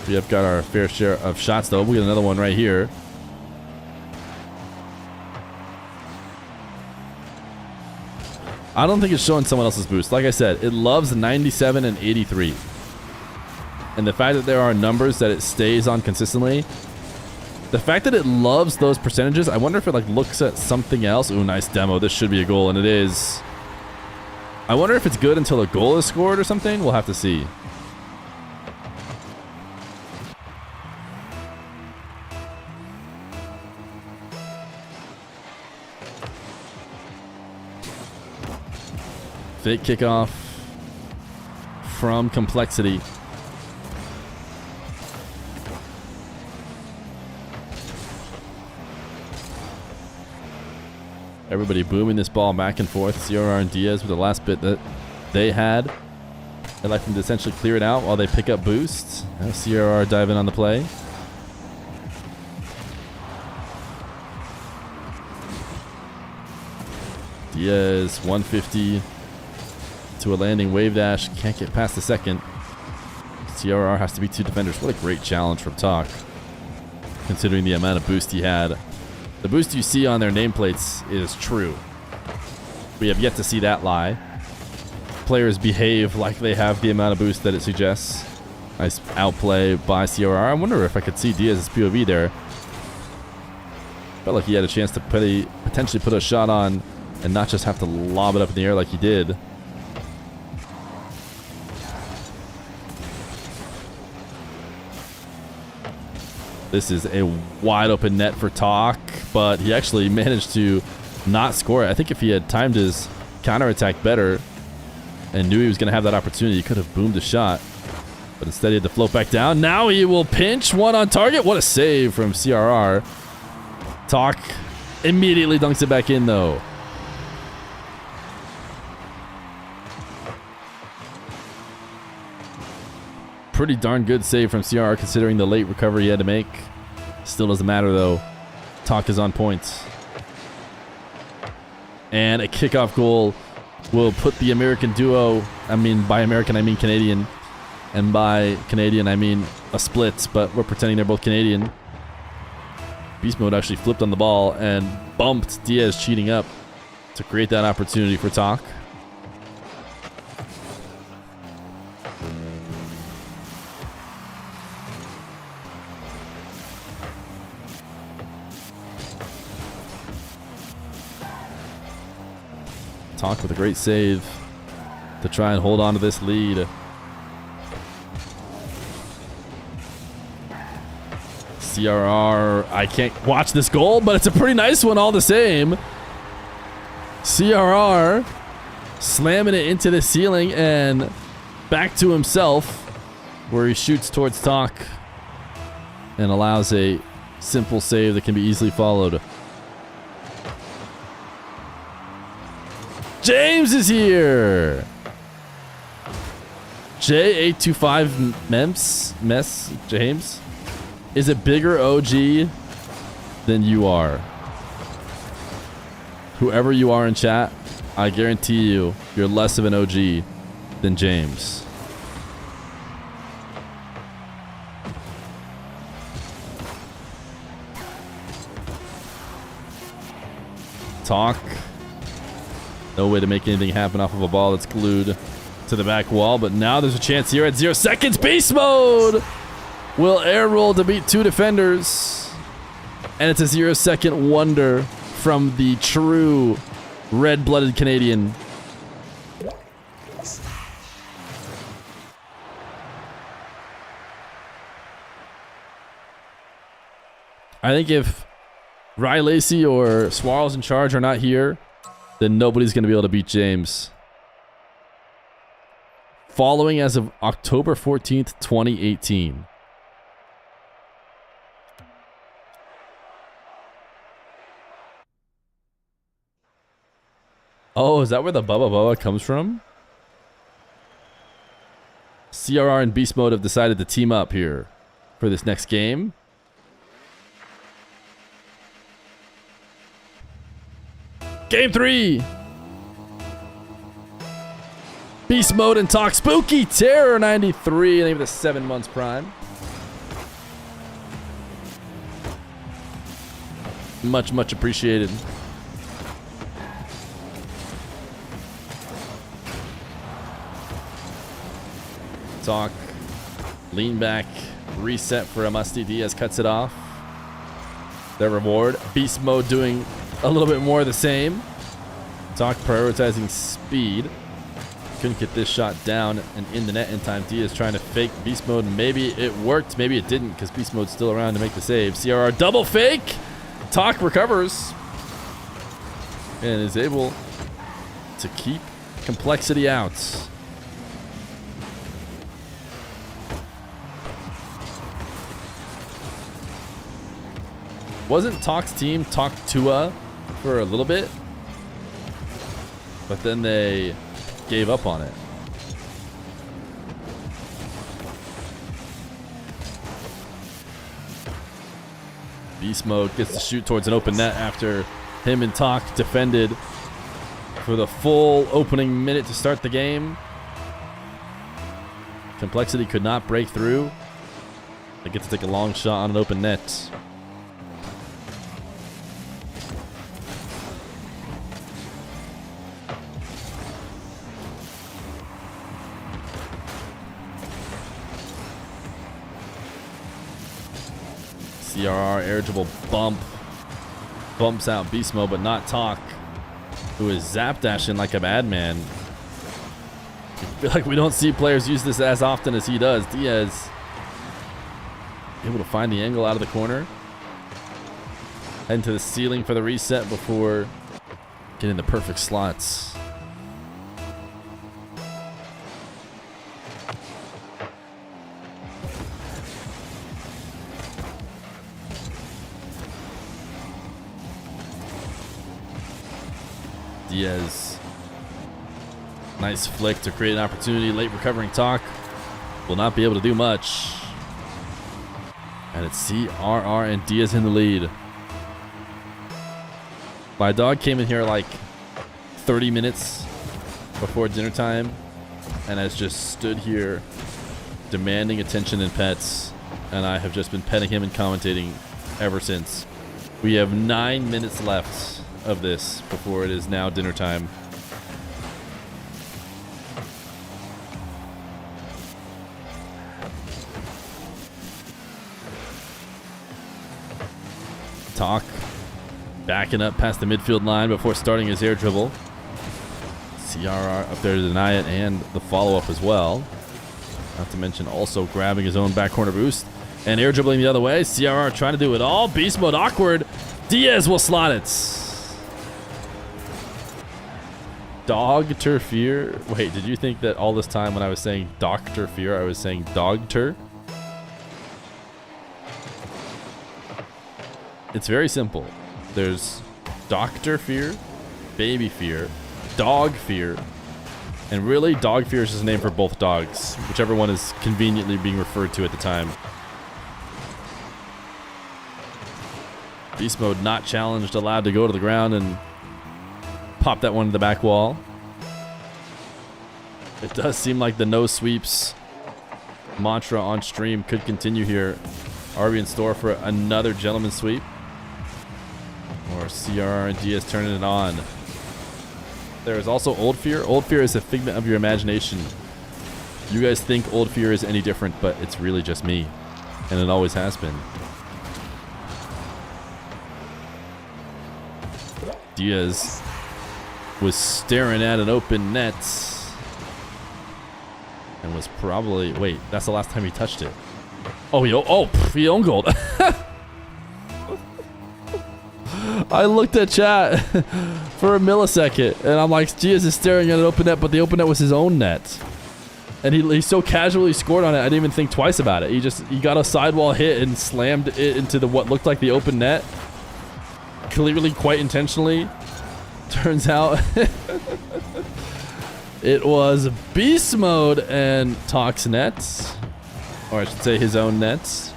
We have got our fair share of shots, though. We got another one right here. I don't think it's showing someone else's boost. Like I said, it loves 97 and 83. And the fact that there are numbers that it stays on consistently, the fact that it loves those percentages, I wonder if it like looks at something else. Ooh, nice demo. This should be a goal, and it is. I wonder if it's good until a goal is scored or something. We'll have to see. Fake kickoff from Complexity. Everybody booming this ball back and forth. CRR and Diaz with the last bit that they had. I'd like them to essentially clear it out while they pick up boosts. CRR diving on the play. Diaz 150 to a landing wave dash. Can't get past the second. CRR has to beat 2 defenders. What a great challenge from Talk, considering the amount of boost he had. The boost you see on their nameplates is true. We have yet to see that lie. Players behave like they have the amount of boost that it suggests. Nice outplay by CRR. I wonder if I could see Diaz's POV there. Felt like he had a chance to potentially put a shot on and not just have to lob it up in the air like he did. This is a wide open net for Talk, but he actually managed to not score it. I think if he had timed his counterattack better and knew he was going to have that opportunity, he could have boomed a shot. But instead he had to float back down. Now he will pinch one on target. What a save from CRR. Talk immediately dunks it back in, though. Pretty darn good save from CRR considering the late recovery he had to make. Still doesn't matter, though. Talk is on point. And a kickoff goal will put the American duo, I mean, by American I mean Canadian, and by Canadian I mean a split, but we're pretending they're both Canadian. Beast Mode actually flipped on the ball and bumped Diaz cheating up to create that opportunity for Talk. Talk with a great save to try and hold on to this lead. CRR, I can't watch this goal, but it's a pretty nice one all the same. CRR slamming it into the ceiling and back to himself, where he shoots towards Talk and allows a simple save that can be easily followed. James is here. J825 Mess James is a bigger OG than you are. Whoever you are in chat, I guarantee you're less of an OG than James. Talk. No way to make anything happen off of a ball that's glued to the back wall, but now there's a chance here at 0 seconds. Beast mode will air roll to beat 2 defenders. And it's a 0-second wonder from the true red-blooded Canadian. I think if Rye Lacey or Swarls in charge are not here, then nobody's going to be able to beat James. Following as of October 14th, 2018. Oh, is that where the Bubba Bubba comes from? CRR and Beast Mode have decided to team up here for this next game. Game 3. Beast Mode and Talk. Spooky Terror 93. Name of the 7 months prime. Much, much appreciated. Talk. Lean back. Reset for a musty. Diaz cuts it off. Their reward. Beast Mode doing a little bit more of the same. Talk prioritizing speed. Couldn't get this shot down and in the net in time. Diaz trying to fake Beast Mode. Maybe it worked. Maybe it didn't because Beast Mode's still around to make the save. CRR double fake. Talk recovers. And is able to keep complexity out. Wasn't Talk's team Talk Tua for a little bit? But then they gave up on it. Beast Mode gets to shoot towards an open net after him and Talk defended for the full opening minute to start the game. Complexity could not break through. They get to take a long shot on an open net. CRR air dribble bump. Bumps out Beast Mode, but not Talk, who is zap dashing like a madman. I feel like we don't see players use this as often as he does. Diaz able to find the angle out of the corner. Heading to the ceiling for the reset before getting the perfect slots. Diaz. Nice flick to create an opportunity. Late recovering Talk will not be able to do much. And it's CRR and Diaz in the lead. My dog came in here like 30 minutes before dinner time and has just stood here demanding attention and pets. And I have just been petting him and commentating ever since. We have 9 minutes left of this before it is now dinner time. Talk backing up past the midfield line before starting his air dribble. CRR up there to deny it and the follow-up as well. Not to mention also grabbing his own back corner boost. And air dribbling the other way. CRR trying to do it all. Beast mode awkward. Diaz will slot it. Dr. Feer. Wait, did you think that all this time when I was saying Dr. Feer, I was saying Dogter? It's very simple. There's Dr. Feer, Baby Feer, Dog Feer, and really Dog Feer is just a name for both dogs, whichever one is conveniently being referred to at the time. Beast mode not challenged, allowed to go to the ground and pop that one to the back wall. It does seem like the no sweeps mantra on stream could continue here. Are we in store for another gentleman sweep? Or CRR and Diaz turning it on? There is also Old Fear. Old Fear is a figment of your imagination. You guys think Old Fear is any different, but it's really just me. And it always has been. Diaz was staring at an open net and was probably... Wait, that's the last time he touched it. Oh, he own gold. I looked at chat for a millisecond, and I'm like, Diaz is staring at an open net, but the open net was his own net. And he so casually scored on it, I didn't even think twice about it. He got a sidewall hit and slammed it into what looked like the open net. Clearly quite intentionally. Turns out it was beast mode and Talk's nets. Or I should say his own nets.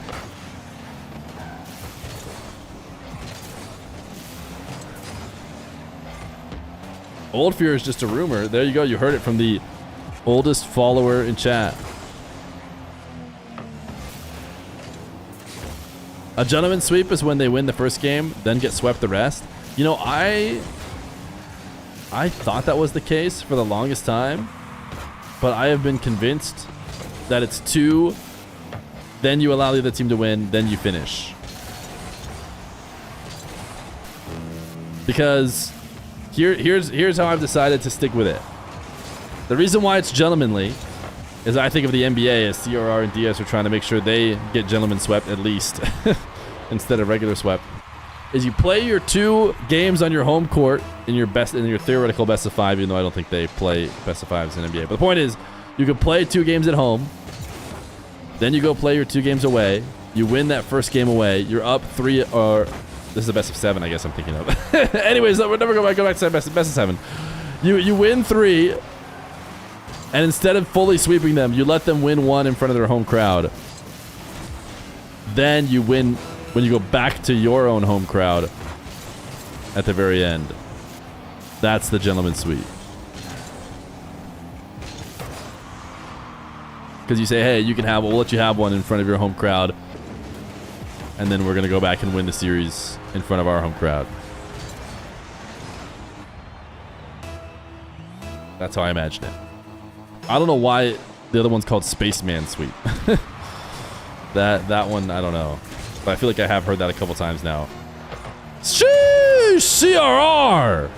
Old Fear is just a rumor. There you go. You heard it from the oldest follower in chat. A gentleman sweep is when they win the first game, then get swept the rest. You know, I thought that was the case for the longest time, but I have been convinced that it's 2, then you allow the other team to win, then you finish. Because here's how I've decided to stick with it. The reason why it's gentlemanly is I think of the NBA as CRR and Diaz are trying to make sure they get gentlemen swept at least instead of regular swept. Is you play your 2 games on your home court in your theoretical best of 5, even though I don't think they play best of 5s in NBA. But the point is, you can play 2 games at home, then you go play your 2 games away. You win that first game away. You're up 3, or this is the best of 7, I guess I'm thinking of. Anyways, we're never going to go back to best of 7. You win 3, and instead of fully sweeping them, you let them win 1 in front of their home crowd. Then you win when you go back to your own home crowd at the very end. That's the gentleman sweep. Because you say, hey, we'll let you have one in front of your home crowd, and then we're going to go back and win the series in front of our home crowd. That's how I imagine it. I don't know why the other one's called Spaceman Sweep. That one, I don't know. But I feel like I have heard that a couple times now. Sheesh, CRR!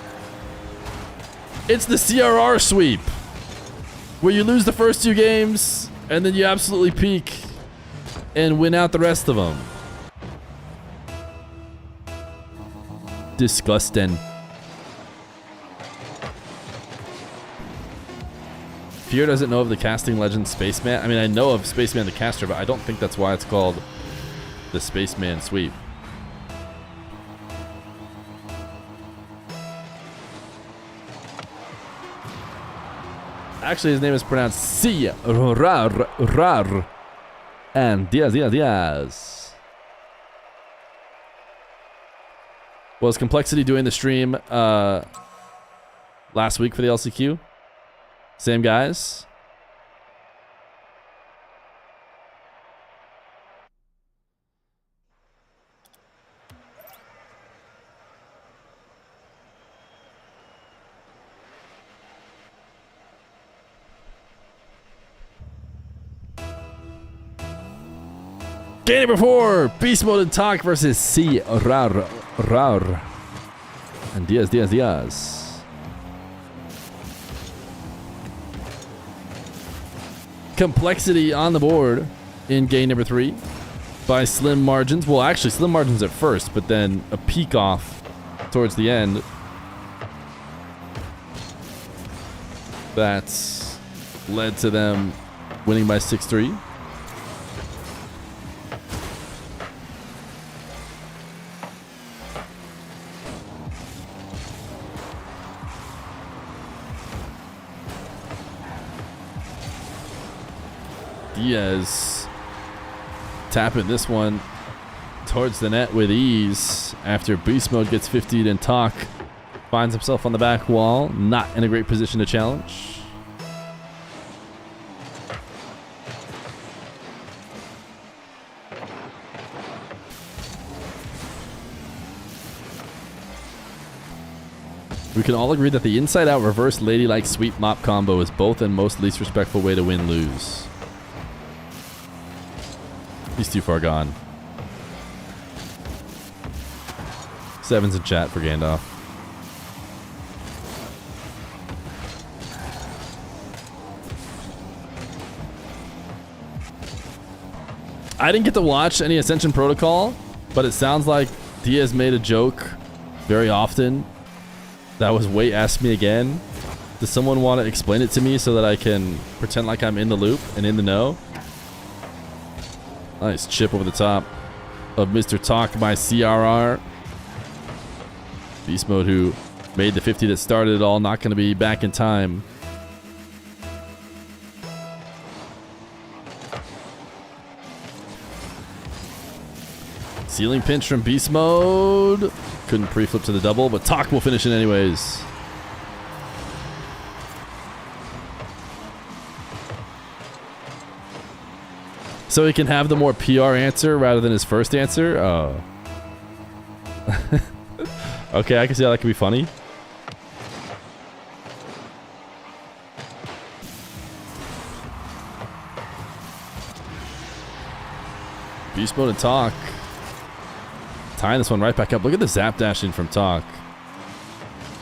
It's the CRR sweep. Where you lose the first 2 games, and then you absolutely peak and win out the rest of them. Disgusting. Fear doesn't know of the casting legend Spaceman. I mean, I know of Spaceman the caster, but I don't think that's why it's called the Spaceman Sweep. Actually, his name is pronounced CRR. And Diaz. Was Complexity doing the stream last week for the LCQ? Same guys? Game number 4, Beast Mode and Talk versus CRR. And Diaz. Complexity on the board in game number 3. by slim margins. Well, actually, slim margins at first, but then a peak off towards the end. That's led to them winning by 6-3. Diaz tapping this one towards the net with ease after Beast Mode gets 50'd and Talk finds himself on the back wall, not in a great position to challenge. We can all agree that the inside-out reverse ladylike sweep mop combo is both and most least respectful way to win-lose. He's too far gone. 7's in chat for Gandalf. I didn't get to watch any Ascension Protocol, but it sounds like Diaz made a joke very often that was, wait, ask me again. Does someone want to explain it to me so that I can pretend like I'm in the loop and in the know? Nice chip over the top of Mr. Talk by CRR. Beast Mode, who made the 50 that started it all, not going to be back in time. Ceiling pinch from Beast Mode. Couldn't pre-flip to the double, but Talk will finish it anyways. So he can have the more PR answer rather than his first answer? Oh. Okay, I can see how that could be funny. Beast Mode and Talk tying this one right back up. Look at the zap dashing from Talk.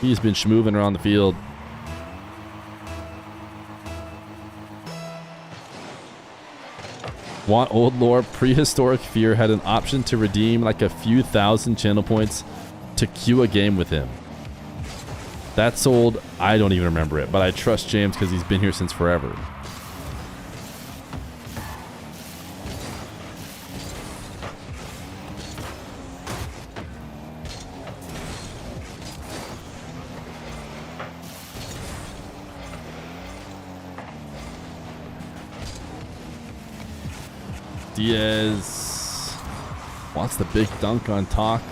He's been schmooving around the field. Want old lore? Prehistoric Fear had an option to redeem like a few thousand channel points to queue a game with him. That sold, I don't even remember it, but I trust James because he's been here since forever. Diaz wants the big dunk on Talk.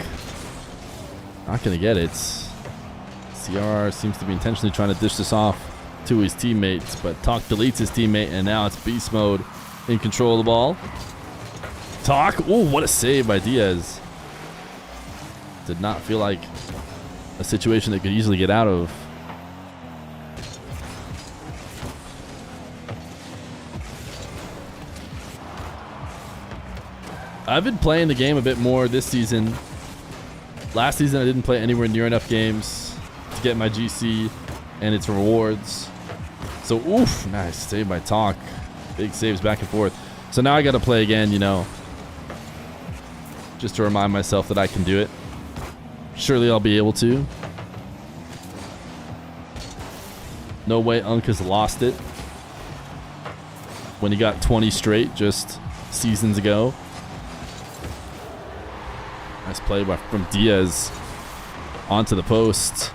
Not going to get it. CR seems to be intentionally trying to dish this off to his teammates, but Talk deletes his teammate, and now it's Beast Mode in control of the ball. Talk, ooh, what a save by Diaz. Did not feel like a situation that could easily get out of. I've been playing the game a bit more this season. Last season I didn't play anywhere near enough games to get my GC and its rewards. So, oof, nice save by Talk. Big saves back and forth. So now I got to play again, you know, just to remind myself that I can do it. Surely I'll be able to. No way Unk has lost it when he got 20 straight just seasons ago. Nice play from Diaz onto the post.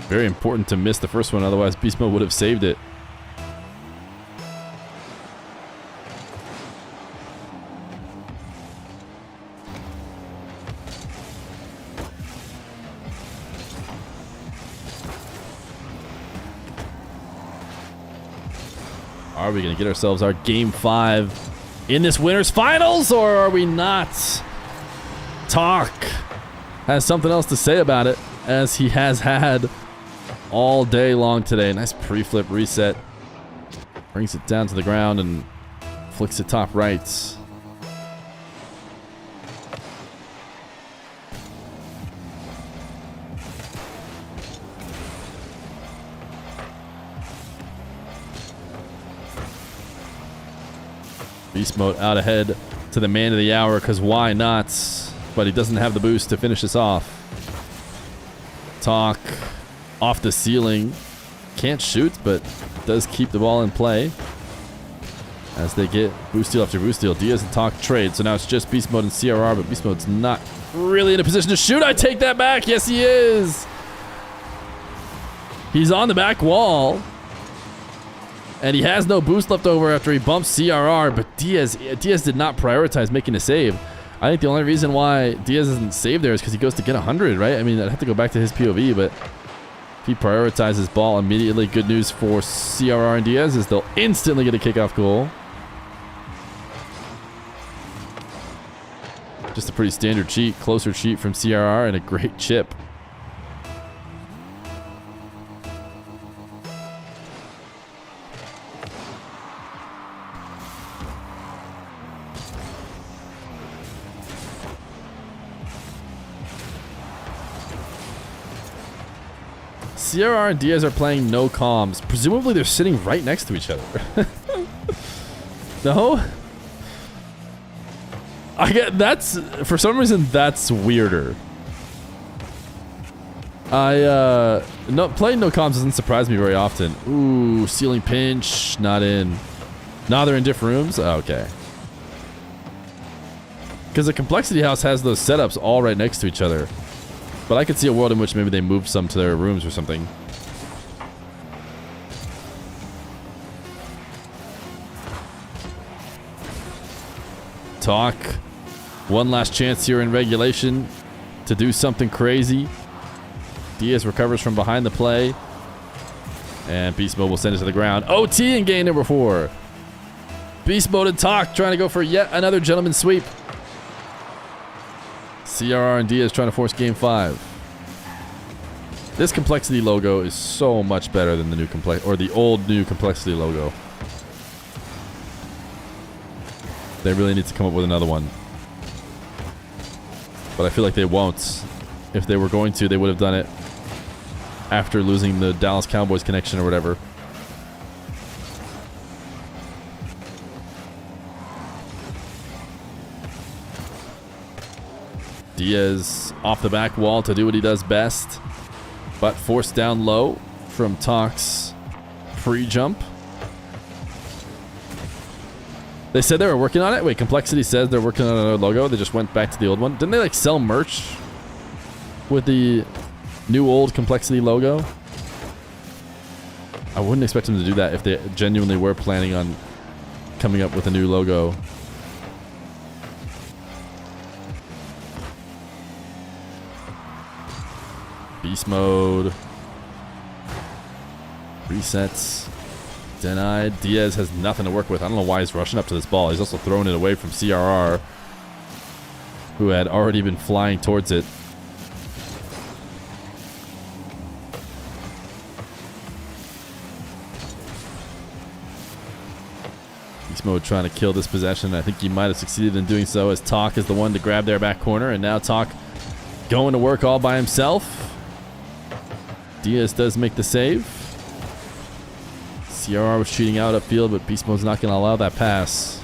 Very important to miss the first one, otherwise Beast Mode would have saved it. Are we going to get ourselves our Game 5 in this winner's finals, or are we not? Talk has something else to say about it, as he has had all day long today. Nice pre-flip reset. Brings it down to the ground and flicks it top right. Beast Mode out ahead to the man of the hour, because why not? But he doesn't have the boost to finish this off. Talk off the ceiling. Can't shoot, but does keep the ball in play. As they get boost steal after boost steal. Diaz and Talk trade. So now it's just Beast Mode and CRR, but Beast Mode's not really in a position to shoot. I take that back. Yes, he is. He's on the back wall. And he has no boost left over after he bumps CRR, but Diaz did not prioritize making a save. I think the only reason why Diaz doesn't save there is because he goes to get 100, right? I mean, I'd have to go back to his POV, but if he prioritizes ball immediately, good news for CRR and Diaz is they'll instantly get a kickoff goal. Just a pretty standard cheat, closer cheat from CRR, and a great chip. CRR and Diaz are playing no comms. Presumably they're sitting right next to each other. No? I get that's for some reason that's weirder. Playing no comms doesn't surprise me very often. Ooh, ceiling pinch, not in. Now they're in different rooms? Okay. Because the Complexity House has those setups all right next to each other. But I could see a world in which maybe they moved some to their rooms or something. Talk. One last chance here in regulation to do something crazy. Diaz recovers from behind the play. And Beast Mode will send it to the ground. OT in game number 4. Beast Mode and Talk trying to go for yet another gentleman's sweep. CRR and Diaz trying to force game 5. This Complexity logo is so much better than the new the old new Complexity logo. They really need to come up with another one. But I feel like they won't. If they were going to, they would have done it after losing the Dallas Cowboys connection or whatever. Diaz off the back wall to do what he does best, but forced down low from Talk's pre-jump. They said they were working on it. Wait, Complexity says they're working on another logo. They just went back to the old one. Didn't they like sell merch with the new old Complexity logo? I wouldn't expect them to do that if they genuinely were planning on coming up with a new logo. Beast Mode. Resets. Denied. Diaz has nothing to work with. I don't know why he's rushing up to this ball. He's also throwing it away from CRR, who had already been flying towards it. Beast Mode trying to kill this possession. I think he might have succeeded in doing so, as Talk is the one to grab their back corner, and now Talk going to work all by himself. Diaz does make the save. CRR was cheating out upfield, but Beast Mode's not going to allow that pass.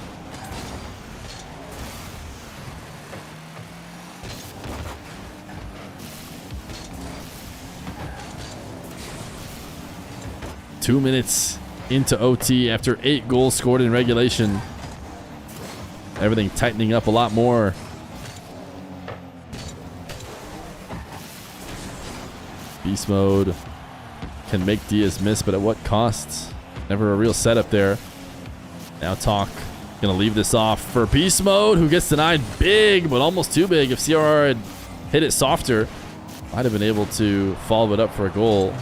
Two minutes into OT after 8 goals scored in regulation. Everything tightening up a lot more. Beast Mode can make Diaz miss, but at what cost? Never a real setup there. Now Talk gonna leave this off for Beast Mode, who gets denied big, but almost too big. If CRR had hit it softer, might have been able to follow it up for a goal.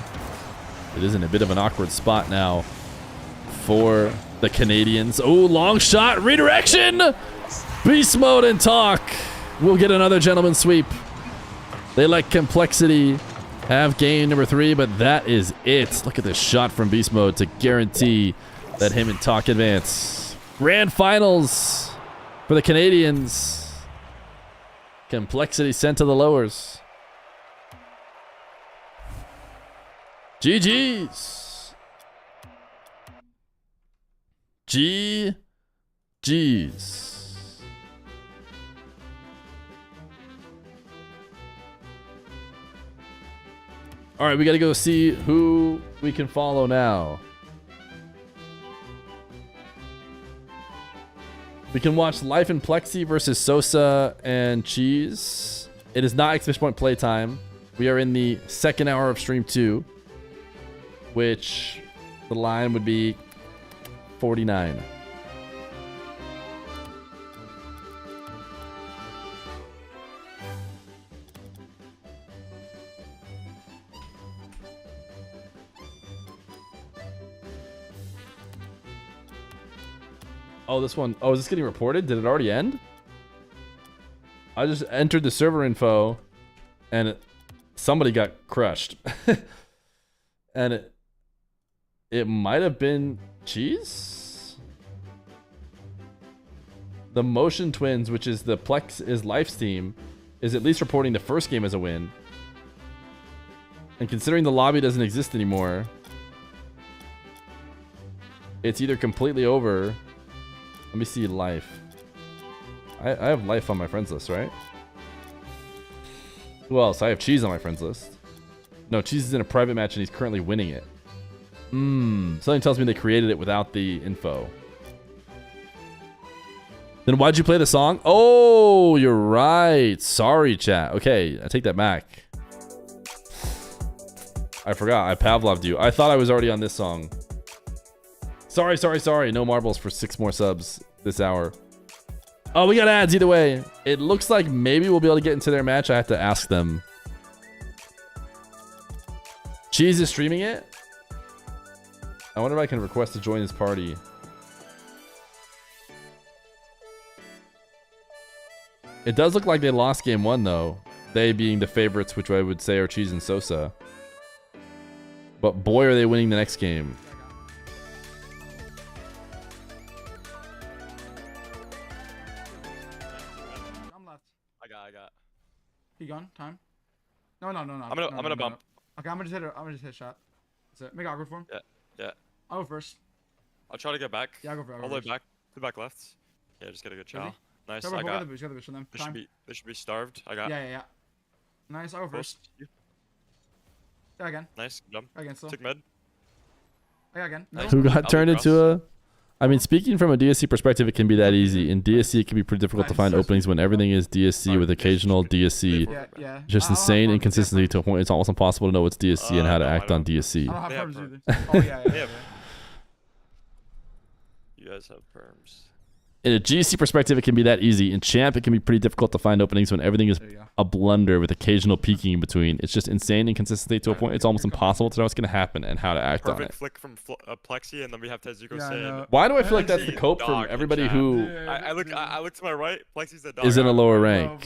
It is in a bit of an awkward spot now for the Canadians. Oh, long shot, redirection! Beast Mode and Talk will get another gentleman's sweep. They let Complexity have game number 3, but that is it. Look at this shot from Beast Mode to guarantee that him and Talk advance. Grand Finals for the Canadians. Complexity sent to the lowers. GG's. GG's. Jeez. All right, we got to go see who we can follow now. We can watch Life in Plexi versus Sosa and Cheese. It is not exclamation point playtime. We are in the second hour of stream 2, which the line would be 49. Oh, this one. Oh, is this getting reported? Did it already end? I just entered the server info and somebody got crushed. And it might have been Cheese? The Motion Twins, which is the Plex is Life's team, is at least reporting the first game as a win. And considering the lobby doesn't exist anymore, it's either completely over. Let me see Life. I have Life on my friends list, right? Who else? I have Cheese on my friends list. No, Cheese is in a private match and he's currently winning it. Something tells me they created it without the info. Then why'd you play the song? Oh, you're right. Sorry, chat. Okay, I take that back. I forgot. I Pavloved you. I thought I was already on this song. Sorry. No marbles for 6 more subs this hour. Oh, we got ads either way. It looks like maybe we'll be able to get into their match. I have to ask them. Cheese is streaming it? I wonder if I can request to join his party. It does look like they lost game 1 though. They being the favorites, which I would say are Cheese and Sosa. But boy, are they winning the next game. I got. He gone? Time? No. I'm gonna bump. Okay, I'm gonna just hit a shot. That's it. Make awkward for him. Yeah. I'll go first. I'll try to get back. Yeah, I'll go first. All the way back. To back left. Yeah, just get a good chow. Nice. Go I got. the boost on them. Time. They should be starved. I got. Yeah. Nice. I'll go first. Yeah, again. Nice. Jump. Again, still. Took med. Yeah, again. Nice. Who got turned into a... I mean, speaking from a DSC perspective, it can be that easy. In DSC, it can be pretty difficult to find openings when everything is DSC with occasional DSC. Yeah. Just insane inconsistency to a point it's almost impossible to know what's DSC and how to act on DSC. I don't have perms either. Oh, yeah. You guys have perms. In a GC perspective, it can be that easy. In Champ, it can be pretty difficult to find openings when everything is a blunder with occasional peeking in between. It's just insane inconsistency to a point it's almost impossible to know what's going to happen and how to act on it. Perfect flick from Plexi, and then we have Tezuko saying... Why do I feel like that's the cope from everybody who... I look to my right, Plexi's the dog. Is in a lower rank.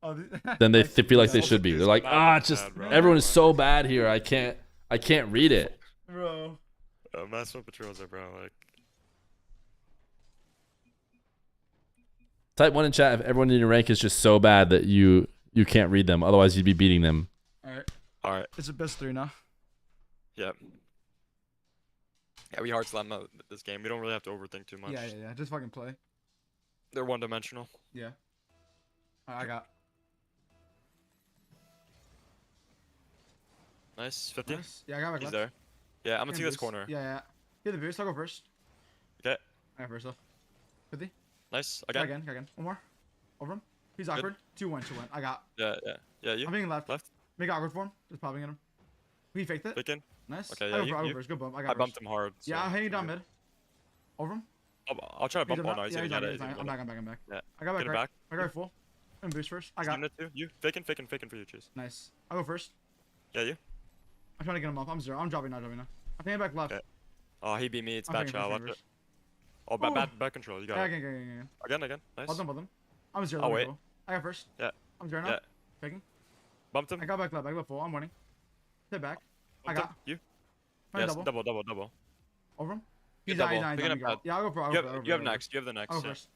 Bro. Then they feel like they should be. They're like, it's just... Everyone is so bad here. I can't read it. Bro. Master Patrols are, bro. Like... Type 1 in chat if everyone in your rank is just so bad that you can't read them. Otherwise, you'd be beating them. All right. It's a best 3 now. Yep. Yeah, we hard slam out this game. We don't really have to overthink too much. Yeah. Just fucking play. They're one-dimensional. Yeah. I got. Nice. 50. Nice. Yeah, I got my He's there. Yeah, I'm gonna take this corner. Yeah. Get the boost. I'll go first. Okay. I got first though. 50. Nice. Again. One more. Over him. He's awkward. 2-1. I got. Yeah, you. I'm being left. Left. Make awkward for him. Just popping at him. He faked it. Faking. Nice. Okay, I yeah, go you. first. Good bump. I bumped him hard. So Yeah, I'm hanging down mid. Over him. I'll try to bump one. No, he's Yeah, gonna get it. I'm back. Yeah. I got back. Get it Right. back. I got full. I'm boost first. I got. It too. You faking for you, Cheese. Nice. I'll go first. Yeah, you. I'm trying to get him up. I'm 0. I'm dropping now. I'm hanging back left. Okay. Oh, he beat me. It's I'm bad taking shot. first Watch fingers. it. Oh, bad control. You got it. Again. Nice. Hold them. I'm 0. Oh, wait. I got first. Yeah. I'm 0 now. Yeah. Faking. Bumped him. I got back left full. I'm winning. Hit back. I Bumped got. him. You. Yes, Double. Over him. Good He's double. down. Pick it up, Pat. Yeah, I'll go pro. You have next. You have the next. I'll go Yeah. first.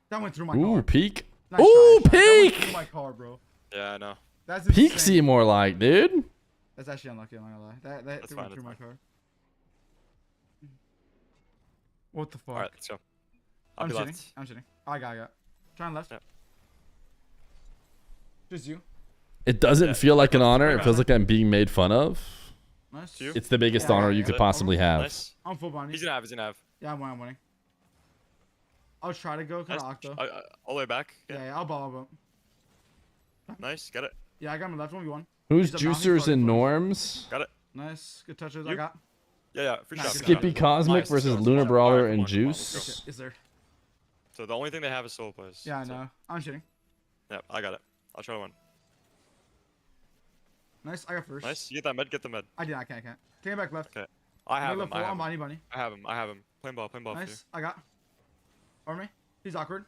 That went through my Ooh, car. peek. Nice Ooh, try. That went peek. through my car, bro. Yeah, I know. That's Peek insane. seem more like, dude. That's actually unlucky. I'm not gonna lie. That That's went fine, through that's my fine. car. What the fuck? Alright, let's go. I'll I'm be shitting. left. I'm shitting. I got. Trying left. Yep. Just you. It doesn't feel like an honor. It feels like I'm being made fun of. Nice. You? It's the biggest Yeah, honor yeah, you yeah. could possibly have. Nice. I'm full bounty. He's gonna have. He's gonna have. Yeah, I'm winning. I'll try to go kind Nice. of octo. All the way back. Yeah, I'll ball. Nice. Get it. Yeah, I got my left one. V1. Who's He's a bounty juicers for and it. norms? Got it. Nice. Good touches. I You? got. Yeah. Free Nice. shot. Skippy Cosmic Nice. versus Let's go. Lunar Alright, Brawler come and on, come on, let's Juice. go. Is there? So the only thing they have is solo plays. Yeah, I so- know. I'm shitting. Yeah, I got it. I'll try to win. Nice. I got first. Nice. You get that med. Get the med. I can't. Take it back left. Okay. I have him. Left I full. have I'm him. bunny. I have him. I have him. Playing ball. Playing ball for you. Nice. I got. Over me. He's awkward.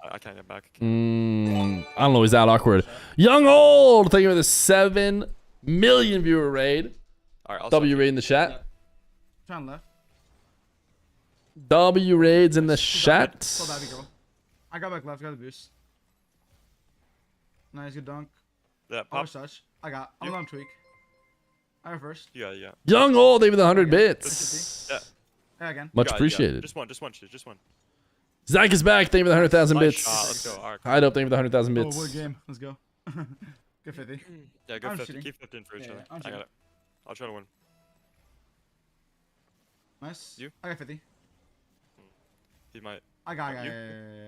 I can't get back. I don't know. He's that awkward. Young Old, thank you for the 7 million viewer raid. Alright, I'll W stop. raid in the chat. Trying left. W raids in the He's awkward. chat. So bad we go. I got back left. Got the boost. Nice. Good dunk. Yeah, Power pop. touch. I got. I'm gonna tweak. I got first. Yeah, yeah. Young Old, thank you for the 100 Okay. bits. Yeah. Yeah, again. Much You got it. appreciated. Just one. Shoot. Just one. Zach is back. Thank you for the 100,000 Nice bits. shot. Let's go. Alright. I don't thank you for the 100,000 Oh, bits. what game? Let's go. Good 50. Yeah, go I'm 50. shooting. Keep 15 for each Yeah, other. yeah, I'm I got shooting. it. I'll try to win. Nice. You? I got 50. He might. I got. You?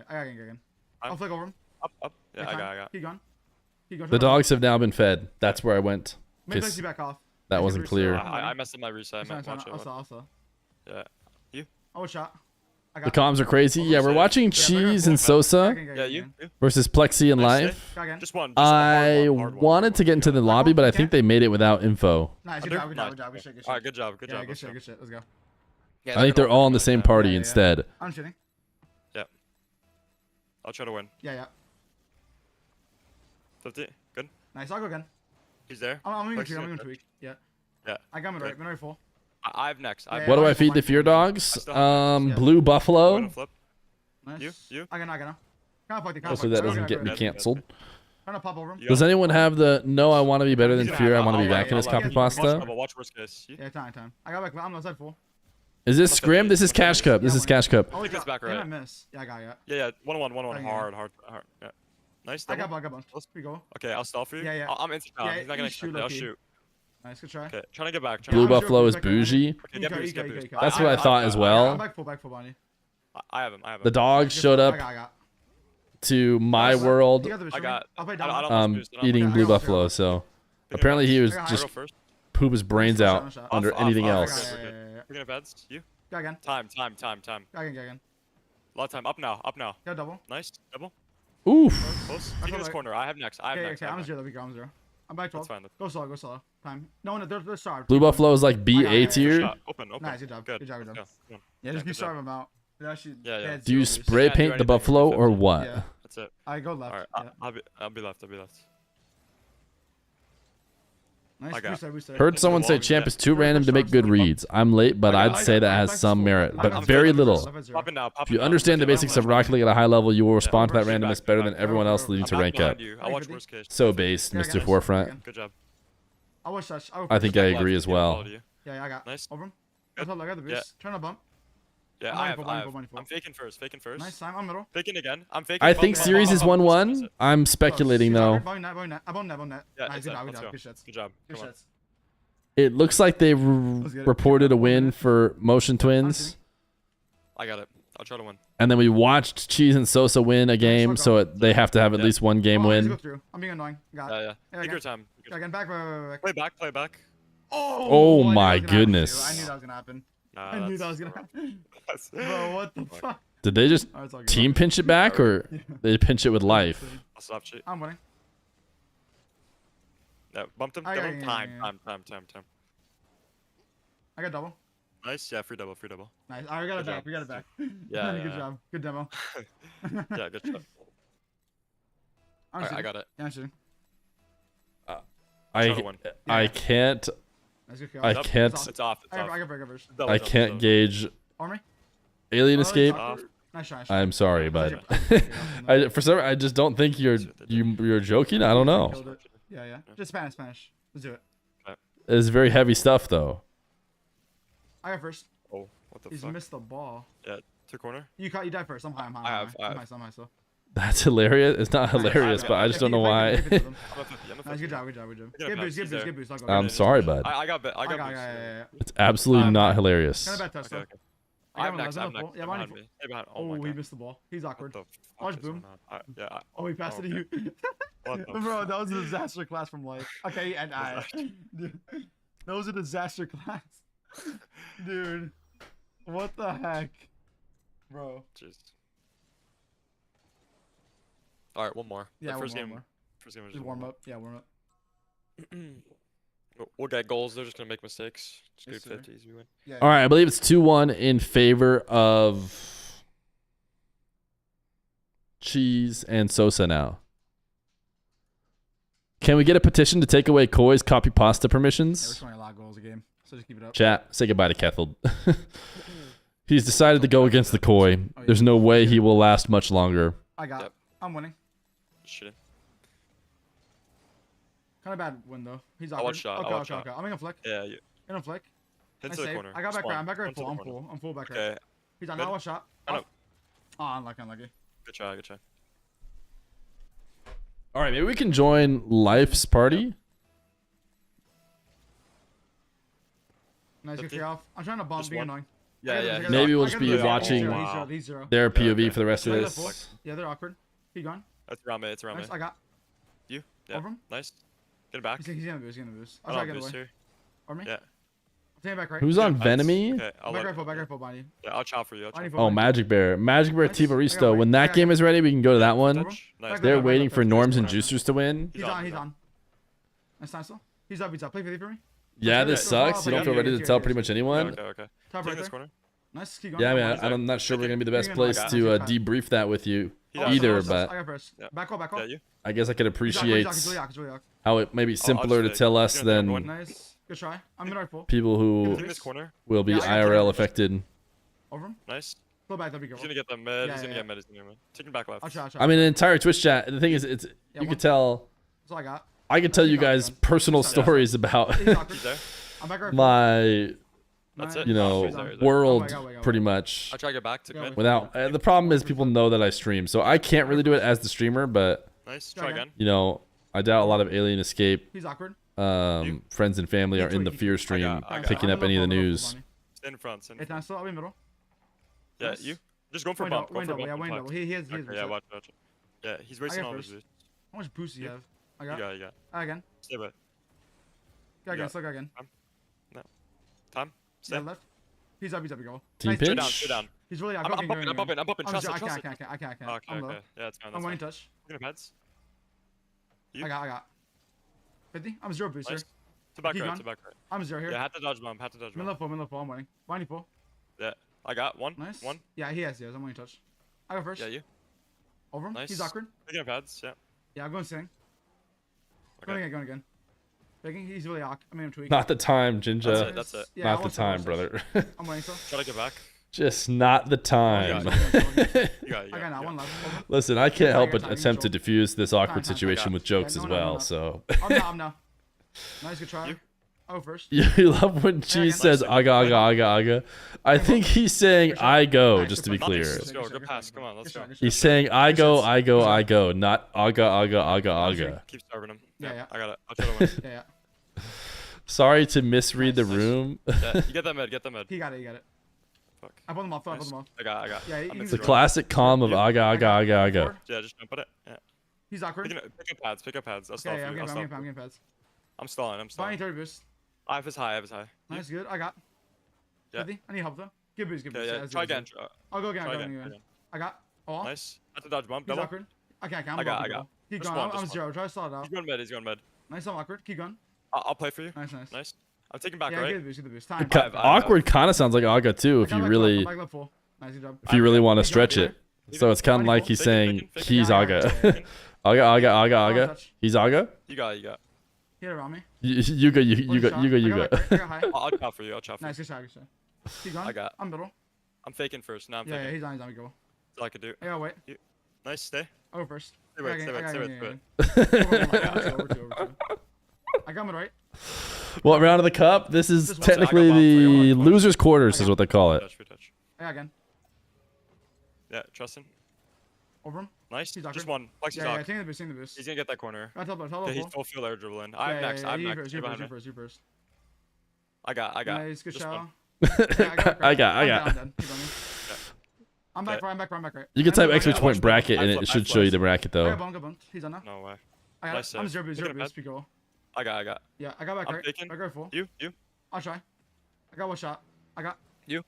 I got again. I'll I'm- flick over him. Up. Yeah, Take I time. got. Keep going. Keep going. The dogs have now been fed. That's where I went. Maybe Kiss. you back off. That Nice, wasn't good clear. reset. I messed up my reset. I It's meant fine, watch it's it. fine. I'll stop. Yeah. You? Oh, shot. I The got. comms are crazy. Yeah, we're watching Yeah, Cheese they're and gonna- Sosa Yeah, you? versus Plexi and Nice Life. Go again. Just one. I wanted to get into the lobby, but I think they made it without info. Nice. Good Under? job. Good Nice. job. Good job. Good shit. Good shit. Alright, good job. Good Yeah, job. good Let's shit. go. Good shit. Let's go. Yeah, I think they're all in the same party Yeah, yeah. instead. I'm shitting. I'll try to win. Yeah. 50. Good. Nice. I'll go again. He's there. I'm gonna Plexi tweak. I'm and gonna Touch. tweak. Yeah. Yeah. I got my Good. right full. I have next. Yeah, What do yeah, I feed the fine. Fear dogs? still have Yeah. Blue Go Buffalo. and flip. Nice. You? I got. Kind of fucked. Hopefully that doesn't get me Good. canceled. Trying to pop over him. You Does got it. anyone have the no, I want to be better than He's gonna Fear, I have- want to be I'll back let- in his I'll let copy you- pasta? Watch worst case. You? Yeah, time. I got back. I'm on the side full. Is this Must have Scrim? been- This is must have Cash been- Cup. This Yeah, is Cash Cup. Oh, Think it's back I right. miss. Yeah, I got it. Yeah. 1-1. Okay. Hard. Yeah. Nice. I Double. got one. Here we go. Okay, I'll stall for you. Yeah. I'm instant down. Yeah, He's not you gonna shoot, expect it. I'll low-key. shoot. Nice. Good try. Okay, trying to get back. Blue I'm Buffalo sure is back there, man. bougie. Okay, get boost, get boost. That's what I thought as well. I'm back full bunny. I have him. The dogs showed I up got. to my Nice. world You got the boost, I got- I'll play I down. don't boost, I don't eating boost. Blue I got Buffalo, so apparently he was I got just Go first. poop his brains out under Off, anything off. else. Okay. We're gonna beds. You? Go again. Time. Go again. A lot of time. Up now. Go double. Nice. Double. Oof. Close. I Take feel this like- corner. I have next. I have Okay, next. okay. I have I'm next. 0. I'm 0. I'm back 12. That's fine. Go solo. Time. No, they're starved. Blue Buffalo is like B I got A it. tier. Shot. Open. Nice, good job. Good. Good job. Let's go. Come on. Yeah, just good keep job. starving them out. They actually, Yeah, they yeah. had Do you zero boost. spray Can't do paint the anything buffalo with or 50. what? Yeah. That's it. I go left. All right. Yeah. I'll be left. Nice. I got- Boost there. Heard someone say Champ is too random to make good reads. I'm late, but I'd say that has some merit, but very little. Pop it now. If you understand the basics of Rocket League at a high level, you will respond to that randomness better than everyone else leading to rank up. I'll watch worst case. So based, Yeah, I Mr. got it. Forefront. Good job. I was touch. I think I agree as well. Yeah, I got. Nice. Over him. Good. I got the boost. Yeah. Turn a bump. Yeah, I'm I mindful, have. mindful. I'm faking first. Nice time. I'm middle. Faking again. I'm faking. I bump, think bump, series bump, is bump, bump, 1-1. bump. I'm speculating though. Bone net. I'm on net. Yeah, Nice. it's Good it. job. Let's go. Good shits. Good job. Good Come on. shits. It looks like they Let's get it. reported a win for Motion Twins, I got it. I'll try to win. and then we watched Cheese and Sosa win a game, so they have to have at Yeah. least one game Oh, let's go win. through. I'm being annoying. Got it. Yeah. Yeah, Take again. your time. Yeah, again. Back. Play back. Oh I knew my that was gonna happen, goodness. too. I knew that was gonna happen. Nah, I knew that's- that was gonna happen. that's- Bro, what the fuck? Did they just Oh, it's all good. team pinch it back, or they pinch it with life? I'll stop cheat. I'm winning. Yeah, bumped him. I Double. got- Time. I got double. Nice. Yeah, free double. Nice. I got it Good back. job. We got it back. Yeah, Good yeah. job. Good demo. Yeah, good job. I'm Alright, I shooting. got it. Yeah, I'm shooting. Try to win. I can't Nice, good kill. I Nope, can't It's off. It's I off. got break overs. Double, I double, can't double. gauge Army? Alien Oh, Escape. Off. Nice try. I'm sorry, but I for some I just don't think you're joking. I don't know. Killed it. Yeah. Just Spanish. Let's do it. It's very heavy stuff though. I got first. Oh, What the He's fuck? missed the ball. Yeah, two corner. You die first. I'm high. I'm high. I I'm have- high. I I'm have. high. I'm high. So. That's hilarious. It's not hilarious, but I just don't know why. I'm at 50. I'm at 50. Nice, good job. Good job. Good job. Get a Get pass, boost. Get he's boost. there. Get boost. I'll go. I'm sorry, bud. I got bit. I got boost. Yeah. It's absolutely not hilarious. Kind of bad touch Okay, though. okay. I got I'm him next. left. I'm next. Yeah, behind behind me. Hey, behind. Oh Oh, my he god. missed the ball. He's What awkward. the fuck Watch is boom. going on? Yeah. Oh, he passed it to okay. you. What the Bro, fuck? that was a disaster class from life. Okay, and Dude, that was a disaster class. Dude, what the heck? Bro. Jeez. Alright, one more. Yeah, The first one game. more. First game was Just warm up. Yeah, warm up. We'll get goals. They're just gonna make mistakes. Just Yes, do sir. 50s. We win. Yeah. All right, I believe it's 2-1 in favor of Cheese and Sosa now. Can we get a petition to take away Koi's copy pasta Yeah, we're permissions? scoring a lot of goals a game, so just keep it up. Chat, say goodbye to Kethel. He's decided to go against the Koi. Oh, yeah. There's no way he will last much longer. I got. Yep. I'm winning. Shit. Kind of bad win though. He's I'll awkward. watch shot, Okay, I'll watch okay. shot. I'm gonna flick. Yeah, you Gonna flick. hit Nice to the save. corner. I got back Spawn. right. I'm back right Run to full. the I'm corner. full. I'm full back right. Okay. He's on Good. now. One shot. I know. Oh, unlucky, unlucky. Good try. Good try. All right, maybe we can join Life's party. Nice, good 50. free off. I'm trying to bump, Just being one. annoying. Yeah, yeah. I Maybe got we'll the- just I got be the- watching He's Wow. zero. He's zero. their Yeah, POV okay. for the rest of I got the this. full. Yeah, they're awkward. He gone. That's around me. It's around me. Nice. I got. You. Yeah. Over him. Nice. Get it back. He's gonna boost. He's gonna boost. I'll I try to don't get boost away. here. Or me. Yeah. I'm taking back right. Who's on Nice. Venomy? Okay. I'll Back let- right full. Back right full, body. Yeah, I'll chop for you. I'll chop. Body for full. Oh, Magic Bear. Magic Bear Nice. I got Tivaristo. white. When I that got game white. is ready, we can go to that one. Touch. Nice. They're Back, waiting back, for back, Norms and back. Juicers to win. He's He's on, on. he's He's on. on. Nice time still. He's up. He's up. Play for me. Yeah, this Yeah, sucks. You don't yeah, feel yeah, ready yeah, to tell yeah, pretty yeah. much anyone. Okay. Okay. Top Take right this there. corner. Nice. Keep going. Yeah, Come man, on. I'm not sure we're going to be the best Keep place going. to I got it. debrief that with you He's on. either, Nice, nice, but I got first. Yeah. Back off. Back off. Yeah, you. I guess I could He's appreciate really young. how it may be simpler to just tell take- us you're gonna throw than one. Nice. Good try. I'm in right full. people who Take this corner. will be Yeah, I got IRL you. affected. Over him. Nice. Pull back. That'd be He's good. gonna get the mid. Yeah, He's gonna yeah, get mid. He's gonna get mid. Taking back left. I'll try. I mean, an entire Twitch chat. The thing is, it's Yeah, you one. could tell. That's all I got. I could tell you Keep going, guys man. personal Keep going. stories about He's awkward. He's there. I'm back right full. my, That's Nice. it. you know, He's there, he's there. world Oh my God, oh my God. pretty much. I'll try to get back to Go mid. with- Without the problem is people know that I stream, so I can't really do it as the streamer. But Nice. Try Try again. again. you know, I doubt a lot of Alien Escape He's awkward. friends and family are in the He- Feer stream I got- picking up any of the news. Stay in front. Stay in Hey, front. time still. I'll be middle. Yeah, Nice. you. Just going for a Window, bump. Going window. for a Yeah, bump. window. Impact. He has. Okay, yeah, watch it. Yeah, he's wasting all his first. boost. How much boost do you have? I You got. got it, you got it. Again. Stay by. Go again. got- Still go again. Time. Stay. Yeah, left. He's up. He's up. You go. Team Nice. Stay pitch. down. Stay down. He's really. I'm bumping. I'm bumping. I'm bumping. Trust it. I Trust it. can't. I can't. Okay, I'm low. okay. Yeah, it's fine. I'm That's winning fine. touch. You're gonna pads. You? I got. 50. I'm zero booster. Nice. To back He right. gone? To back right. I'm zero here. Yeah, had to dodge bomb. Had to dodge Middle bomb. full. I'm winning. Windy full. Yeah, I got one. Nice. One. Yeah, he has. I'm winning touch. I go first. Yeah, you. Over him. Nice. He's awkward. Taking pads. Yeah. Yeah, I'm going sitting. Okay. Going again. Begging. He's really awkward. I mean, I'm tweaking. Not the time, That's Jinja. it. That's it. Yeah, Not I the want time, some, brother. I'm winning still. Try to get back. Just not the time. You got it. You got I it. got now. One left. Over. Listen, I can't help Good but time, attempt to control. diffuse this awkward Time. situation with jokes Yeah, as no, no, well. no. So I'm now. Nice, good try. You? Oh, first. you love when Cheese again. says aga aga aga aga. I think he's saying I go, Nice, just to good be play. clear. Let's go. Good pass. Come on. Let's go. He's saying I go, I go, I go, not aga aga aga aga. Keep starving him. Yeah. I got it. I'll try to win. Yeah. Sorry to misread the Nice. room. Yeah, you get that mid. Get that mid. He got it. He got it. Fuck. I put him off. I put Nice. him off. I got. Yeah, I'm he's in The a zero. classic calm of aga aga aga aga. Forward. Yeah, just jump at it. Yeah. He's awkward. Pick up pads. Pick up pads. I'll stall Okay, for I'm you. I'll getting stall. pads. I'm stalling. I'm Buying stalling. 30 boost. I have his high. I have his high. You? Nice, good. I got. Yeah. 50. I need help though. Give boost. Yeah, yeah. That's Try it, again. that's it. I'll go again. Try I'll go again. again. I got. Oh. Nice. Had to dodge bump. He's Double. awkward. I can't. I'm I got. low. Keep Just going. one, I'm just zero. Try to stall it out. He's going mid. He's going mid. Nice. I'm awkward. Keep going. I'll play for you. Nice. Nice. I'm taking back Yeah, right. get the boost. Get the boost. Time. I've- Awkward kind of sounds like aga too, if I got you back really, left, back left full. Nice, good job. if you really want to Keep stretch going. it. So it's kind of like he's saying Faking. he's Yeah, aga. yeah, Aga aga aga Oh, aga. touch. He's aga. You got. You got. Hit around me. You go. You go. Shot. You go. You I go. got back right. I got high. I'll chop for you. I'll chop for you. Nice, good shot, good shot. Keep going. I got. I'm middle. I'm faking first. Now I'm Yeah, faking. he's on, we go. That's all I could do. I gotta wait. Nice. Stay. Over first. Stay right. Stay right. Stay right. Stay right. Over two. I got him right. What round of the cup? This is Just one technically second. the One. losers' quarters, is what they call it. Touch, free touch. I got again. Yeah, trust him. Over him. Nice. He's Just awkward. one. Plexi's Yeah, off. taking the boost, taking the boost. He's gonna get that corner. Right, top left, top Okay, he's left. full field air dribbling. Yeah, I'm next. yeah, I'm you next. first, You're you behind me. first, you first. I got. Nice, good Just shot. one. I got. I'm dead. Keep going. I'm back, Okay. right, I'm back, right. You can type exclamation watch point me. bracket and I it fl- should I show you the flash. bracket I though. got bunked. He's on now. No way. I got, Nice I'm save. zero boost, Taking a pad. speak go. I got. Yeah, I got back I'm right. taking. I go full. You. I'll try. I got one shot. I got. You.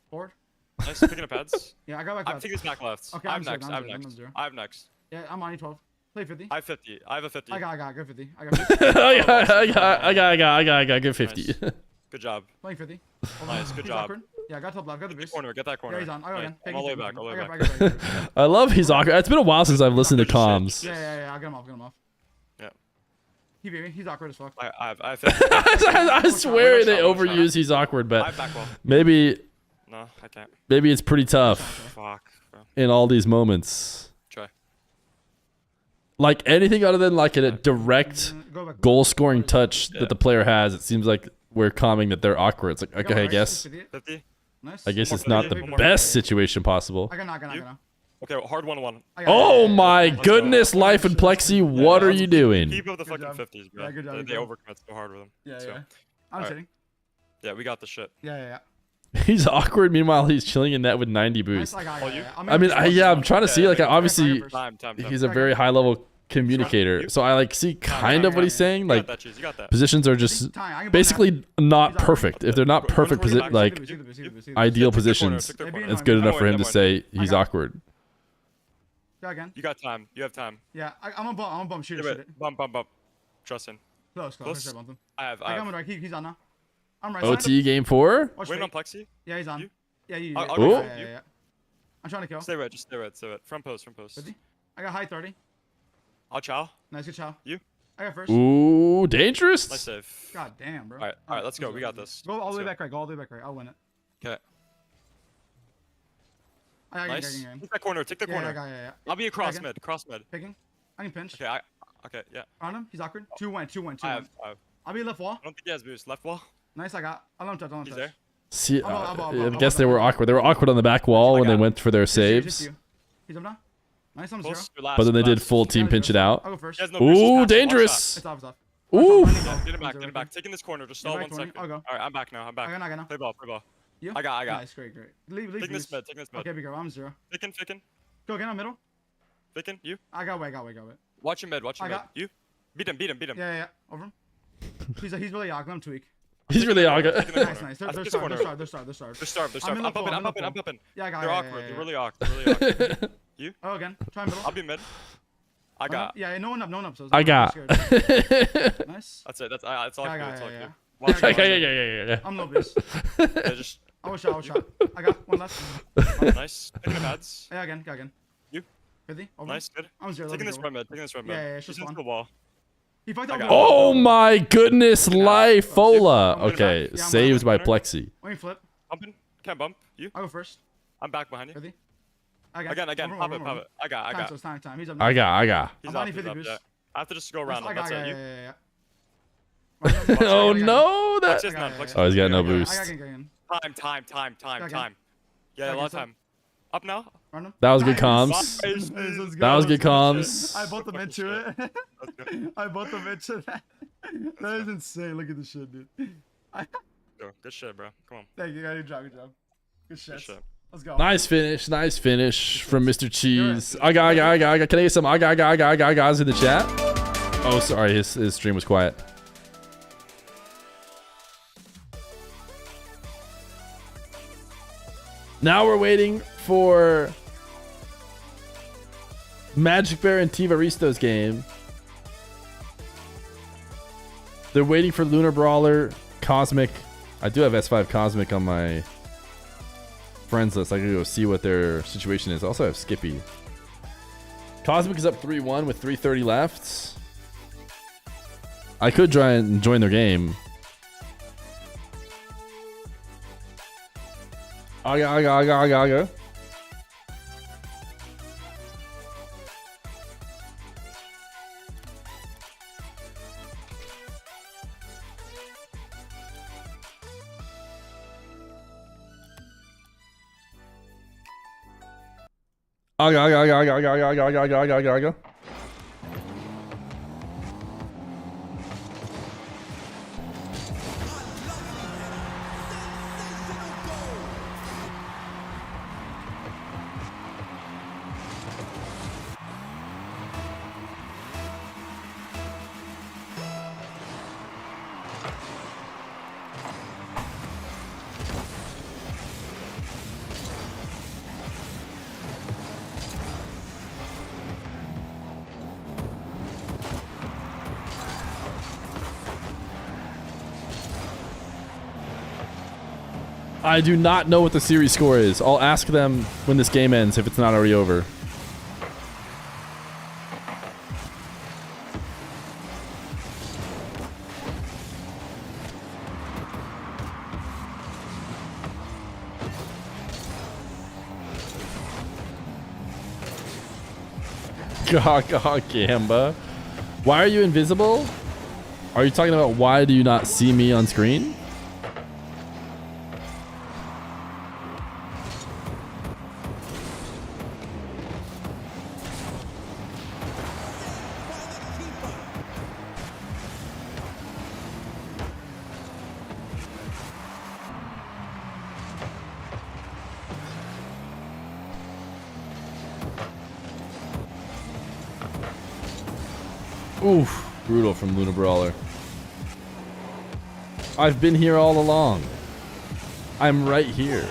Forward. Nice. Picking up pads. Yeah, I got back I'm left. taking this back left. Okay, I'm I'm zero, next. I'm I'm zero, I'm next. zero. I'm next. Yeah, I'm on you 12. Play 50. I have 50. I have a 50. I got, go 50. I got 50. I got good 50. Nice. Good job. Playing 50. Nice. Good He's job. awkward. Yeah, I got top left, got the Get boost. corner. Get that corner. Yeah, he's on. I go Nice. again. I'm all the way back. All the way I back. got. I love he's awkward. It's been a while since I've listened to comms. Yeah, I got him off. Yeah. He beat me. He's awkward as fuck. I have 50. I swear they One shot. overuse he's awkward, I but have back wall. maybe No, I can't. it's pretty tough Fuck, bro. in all these moments. Try. Like anything other than like a direct Go back. goal scoring touch Yeah. that the player has, it seems like we're calming that they're awkward. It's like, okay, I guess 50. Nice. I guess One it's more not fifty, the one more best 50. situation possible. I got. You? Okay, hard 1-1. Oh my go. goodness, Life and Plexi, what are you doing? Keep up the Good fucking job. 50s, bro. Yeah, good job, They good job. overcommit so hard with them. Yeah. So, I'm Alright. sitting. Yeah, we got the shit. Yeah. He's awkward. Meanwhile, he's chilling in net with 90 Nice. boost. I got. Oh, you? I mean, I'm trying to see. Like, obviously, Time. he's a very high level communicator. So I like see kind of what he's saying. You got Like, that, Cheese. You got that. positions are just basically not perfect. If they're not perfect, like ideal positions, Took their corner. it's good enough for him to Never say he's awkward. Go again. You got time. You have time. Yeah, I'm a bump. Shoot Do it. it. Bump. Trust in. Close. Close. I bumped him. I have. I got him right. He's on now. I'm right. OT game 4. Watch Wait fake. on Plexi. Yeah, he's on. You? Yeah, you. I'll go for you. Yeah. I'm trying to kill. Stay red. Just stay red. Front post. 50. I got high 30. I'll chow. Nice, good chow. You? I got first. Ooh, dangerous. Nice save. God damn, bro. All right, let's go. We got this. Go all the way Let's back right. Go all the way back right. I'll win it. Okay. I got Nice. you. Take that corner. Take the corner. Yeah. I'll be a cross Again. mid. Picking. I can pinch. Okay. Okay. Yeah. On him. He's awkward. 2-1. I have. I'll be left wall. I don't think he has boost. Left wall. Nice, I got. I don't touch. He's there. See, I'll I guess they were awkward. They were awkward on the back wall when they went for their Just saves, you. He's up now. Nice, I'm 0. Close. Relax, but then they did relax. full team pinch it out. I'll go first. He has no boost, just Ooh, pass it. One dangerous. It's off. Ooh. shot. Get it back. Taking this corner. Just stall back 1 second. 20. I'll go. All right, I'm back now. I got now. Play ball. You? I got. Nice, great. Leave Taking this boost. mid. Okay, big girl. I'm 0. Ficking. Go again on middle. You. I got way. Watch him mid. I got- You. Beat him. Yeah. Over him. He's really awkward. I'm tweak. He's really awkward. Nice. I They're think starved. it's They're They're starved. starved. I'm in I'm the pool, pumping. Yeah, I got They're it. awkward. Yeah. They're really awkward. You. Oh, again. Try middle. I'll be mid. I got. Yeah, no one up. So I got. Nice. That's it. That's all I good. got It's all it, good. yeah. Watch Yeah, it. Yeah. I'm no boost. Yeah, just I was shot. I got one left. nice. Taking the pads. Yeah, again. You. 50. Over. Nice. Good. I'm 0. Taking this red mid. Yeah, it's She's just into one. the wall. He fucked I up. got Oh my goodness, Life Fola. I'm gonna Okay, back. Yeah, I'm saved by gonna- Plexi. Let me flip. Bumping. Can't bump. You. I'll go first. I'm back behind you. 50. Again. Pop it. I got. So it's time. He's up. I got. He's I'm up. on He's 50 up. boost. Yeah. I have to just go around him. I got. That's it. You. Yeah. Oh no, that. Flex is none. Oh, he's got no I boost. got again. Time. Yeah, a lot of time. Up now. Run him. That was good comms. Nice. That was good comms. I bought the mid to it. I bought the mid to that. That is insane. Look at this shit, dude. Good shit, bro. Come on. Thank you. Good job. Good shit. Good shit. Let's go. Nice finish from Mr. Cheese. I got. Can I get some? I got guys in the chat. Oh, sorry, his stream was quiet. Now we're waiting for Magic Bear and Tivaristo's game. They're waiting for Lunar Brawler, Cosmic. I do have S5 Cosmic on my friends list. I can go see what their situation is. I also have Skippy. Cosmic is up 3-1 with 3:30 left. I could try and join their game. I go. Aga, aga, aga, aga, aga, aga, aga, aga, aga, aga, aga. I do not know what the series score is. I'll ask them when this game ends if it's not already over. Gaga Gamba. Why are you invisible? Are you talking about why do you not see me on screen? Oof, brutal from Luna Brawler. I've been here all along. I'm right here.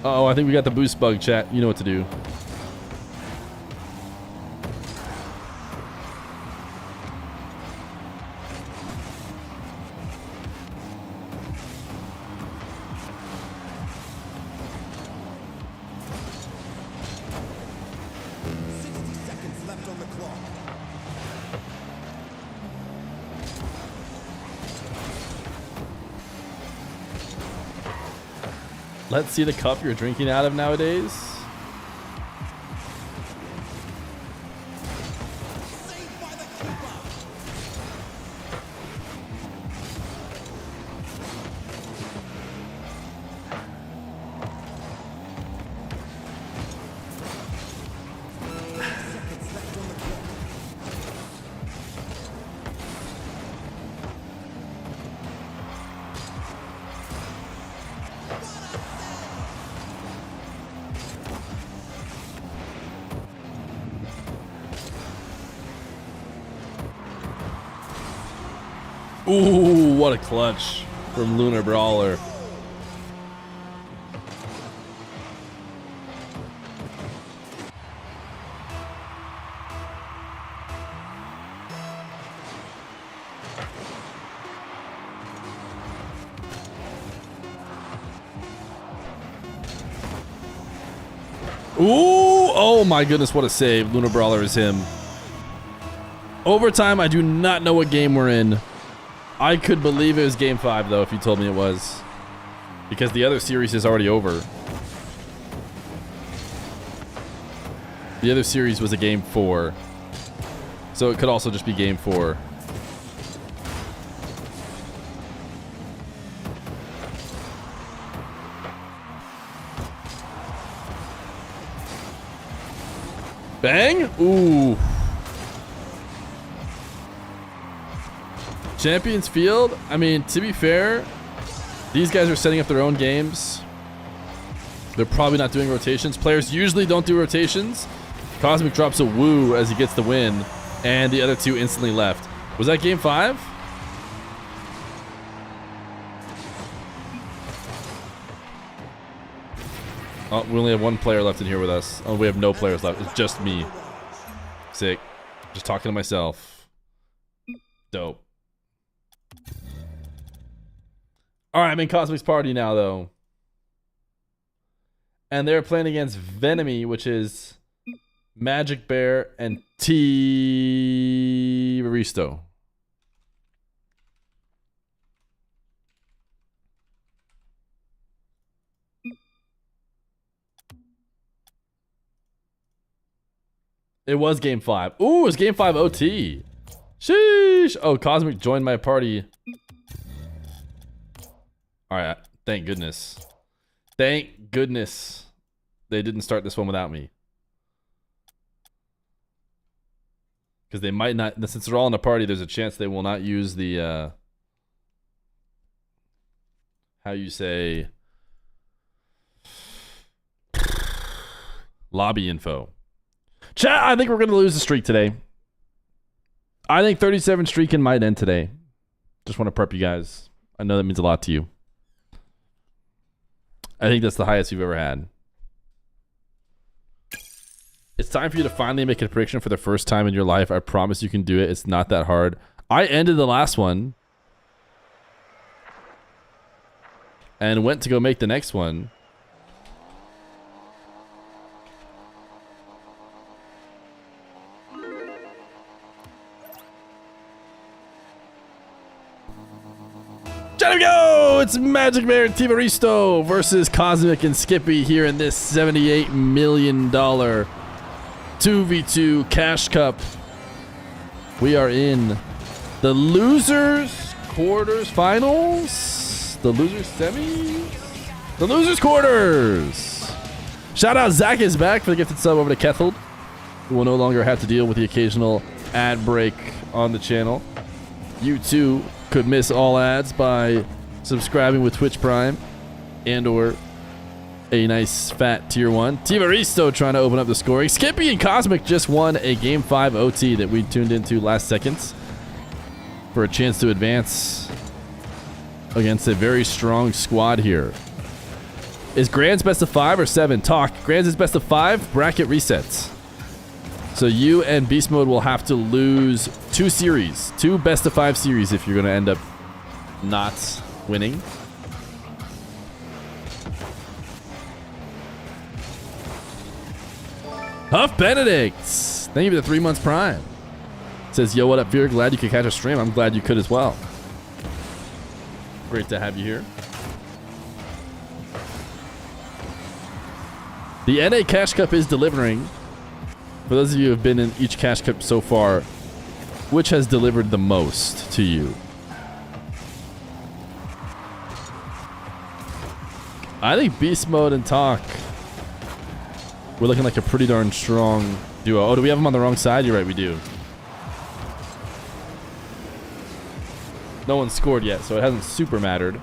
Uh-oh, I think we got the boost bug, chat. You know what to do. Let's see the cup you're drinking out of nowadays. Ooh, what a clutch from Lunar Brawler. Ooh, oh my goodness, what a save. Lunar Brawler is him. Overtime, I do not know what game we're in. I could believe it was game 5 though if you told me it was. Because the other series is already over. The other series was a game 4. So it could also just be game 4. Bang! Ooh. Champions Field? I mean, to be fair, these guys are setting up their own games. They're probably not doing rotations. Players usually don't do rotations. Cosmic drops a woo as he gets the win, and the other two instantly left. Was that game 5? Oh, we only have one player left in here with us. Oh, we have no players left. It's just me. Sick. Just talking to myself. Dope. Alright, I'm in Cosmic's party now, though. And they're playing against Venomy, which is Magic Bear and T. Baristo. It was game 5. Ooh, it was game 5 OT. Sheesh. Oh, Cosmic joined my party. All right. Thank goodness. Thank goodness. they didn't start this one without me. Because they might not, since they're all in a party, there's a chance they will not use the, how you say, lobby info. Chat, I think we're going to lose the streak today. I think 37 streaking might end today. Just want to prep you guys. I know that means a lot to you. I think that's the highest we've ever had. It's time for you to finally make a prediction for the first time in your life. I promise you can do it. It's not that hard. I ended the last one and went to go make the next one. There we go! It's Magic Bear and Tivaristo versus Cosmic and Skippy here in this $78 million 2v2 Cash Cup. We are in the losers quarters finals? The losers semis? The losers quarters! Shout out Zach is back for the gifted sub over to Kethled, who will no longer have to deal with the occasional ad break on the channel. You too could miss all ads by subscribing with Twitch Prime and or a nice fat tier 1. Tivaristo trying to open up the scoring. Skippy and Cosmic just won a game 5 OT that we tuned into last seconds for a chance to advance against a very strong squad here. Is Grand's best of 5 or 7? Talk. Grand's is best of 5. Bracket resets. So you and Beast Mode will have to lose 2 series. 2 best of 5 series if you're going to end up not winning. Huff Benedict, thank you for the 3 months prime. Says, yo, what up, Feer? Glad you could catch a stream. I'm glad you could as well. Great to have you here. The NA Cash Cup is delivering. For those of you who have been in each Cash Cup so far, which has delivered the most to you? I think Beast Mode and Talk, we're looking like a pretty darn strong duo. Oh, do we have them on the wrong side? You're right, we do. No one scored yet, so it hasn't super mattered.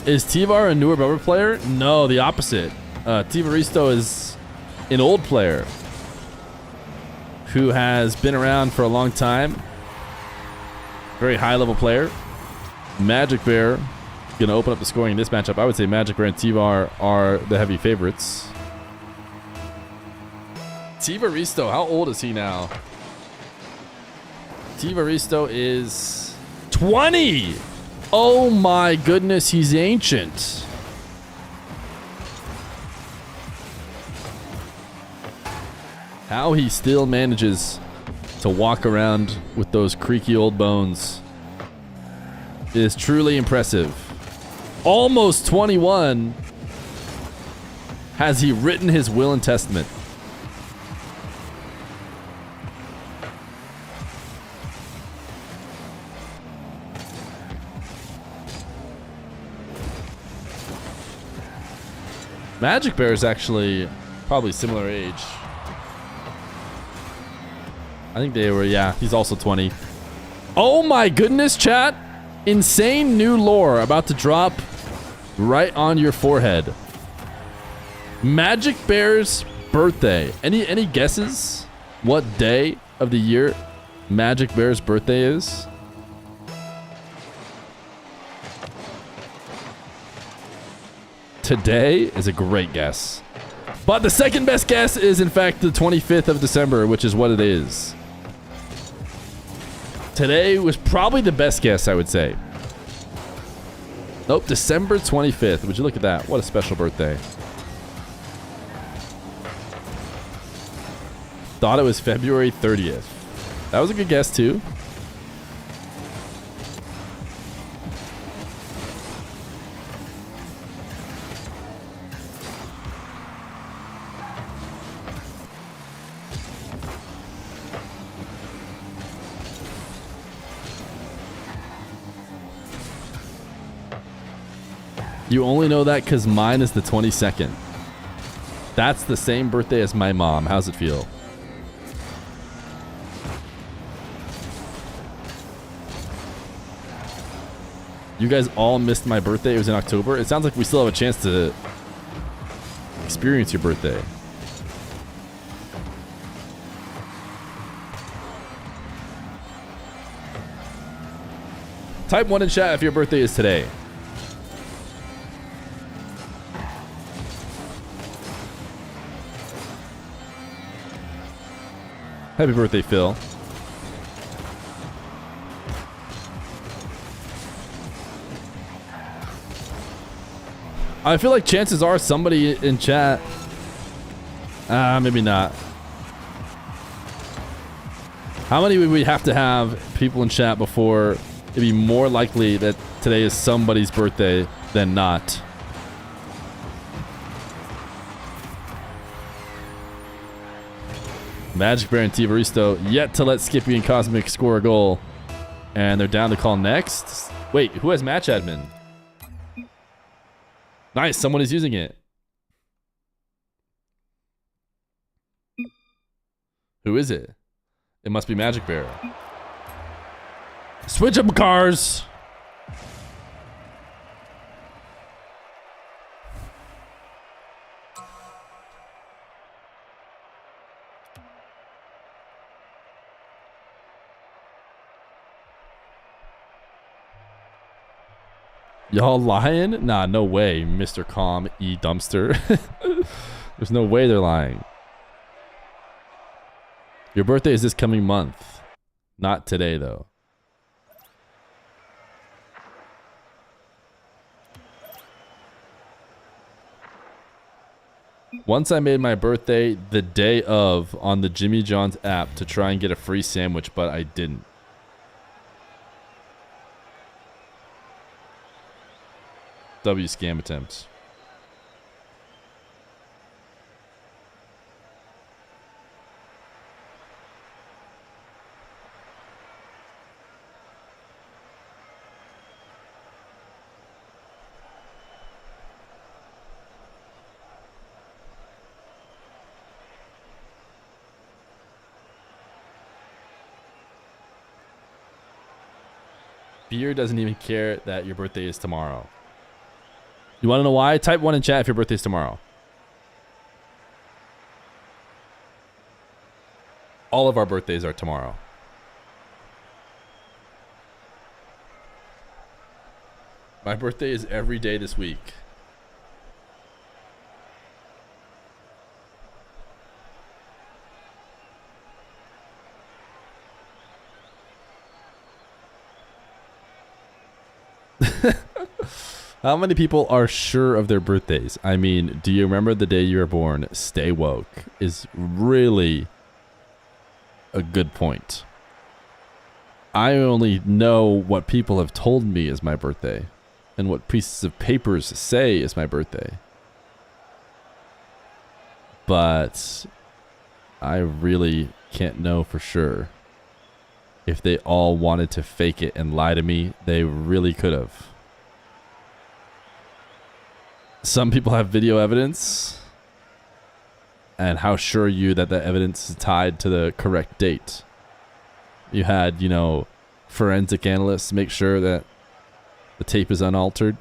Is Tivar a newer Bubba player? No, the opposite. Tivaristo is an old player who has been around for a long time. Very high level player. Magic Bear gonna open up the scoring in this matchup. I would say Magic Bear and Tivar are the heavy favorites. Tivaristo, how old is he now? Tivaristo is 20! Oh my goodness, he's ancient. How he still manages to walk around with those creaky old bones is truly impressive. Almost 21. Has he written his will and testament? Magic Bear is actually probably similar age. I think they were, yeah, he's also 20. Oh my goodness, chat. Insane new lore about to drop right on your forehead. Magic Bear's birthday. Any guesses what day of the year Magic Bear's birthday is? Today is a great guess. But the second best guess is in fact the 25th of December, which is what it is. Today was probably the best guess, I would say. Nope, December 25th. Would you look at that? What a special birthday. Thought it was February 30th. That was a good guess too. You only know that because mine is the 22nd. That's the same birthday as my mom. How's it feel? You guys all missed my birthday. It was in October. It sounds like we still have a chance to experience your birthday. Type 1 in chat if your birthday is today. Happy birthday, Phil. I feel like chances are somebody in chat. Maybe not. How many would we have to have people in chat before it'd be more likely that today is somebody's birthday than not? Magic Bear and Tivaristo yet to let Skippy and Cosmic score a goal. And they're down to call next. Wait, who has match admin? Nice, someone is using it. Who is it? It must be Magic Bear. Switch up cars. Y'all lying? Nah, no way, Mr. Calm E Dumpster. There's no way they're lying. Your birthday is this coming month. Not today, though. Once I made my birthday the day of on the Jimmy John's app to try and get a free sandwich, but I didn't. W scam attempts. Feer doesn't even care that your birthday is tomorrow. You want to know why? Type 1 in chat if your birthday's tomorrow. All of our birthdays are tomorrow. My birthday is every day this week. How many people are sure of their birthdays? I mean, do you remember the day you were born? Stay woke is really a good point. I only know what people have told me is my birthday and what pieces of papers say is my birthday. But I really can't know for sure. If they all wanted to fake it and lie to me, they really could have. Some people have video evidence. And how sure are you that that evidence is tied to the correct date? You had, you know, forensic analysts make sure that the tape is unaltered.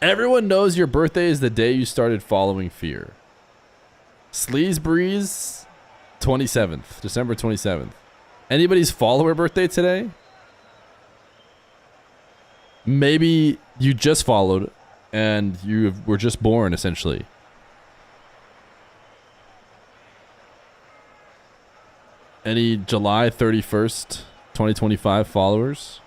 Everyone knows your birthday is the day you started following Fear. Sleaze Breeze, 27th, December 27th. Anybody's follower birthday today? Maybe you just followed and you were just born, essentially. Any July 31st, 2025 followers?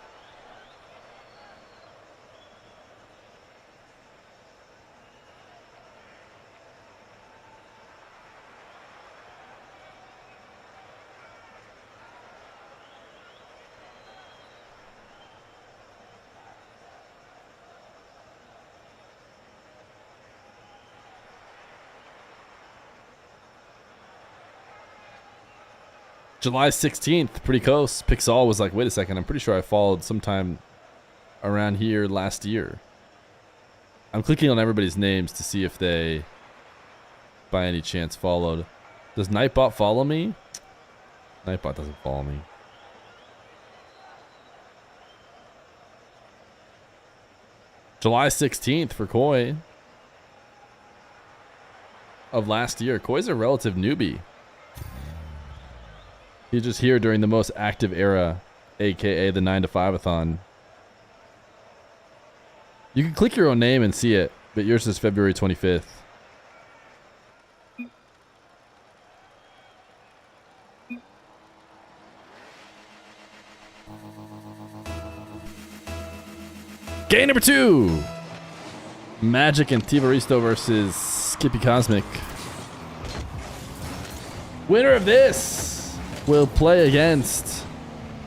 July 16th, pretty close. Pixel was like, wait a second, I'm pretty sure I followed sometime around here last year. I'm clicking on everybody's names to see if they, by any chance, followed. Does Nightbot follow me? Nightbot doesn't follow me. July 16th for Koi. Of last year. Koi's a relative newbie. He's just here during the most active era, aka the 9 to 5-a-thon. You can click your own name and see it, but yours is February 25th. Game number 2. Magic and Tivaristo versus Skippy Cosmic. Winner of this will play against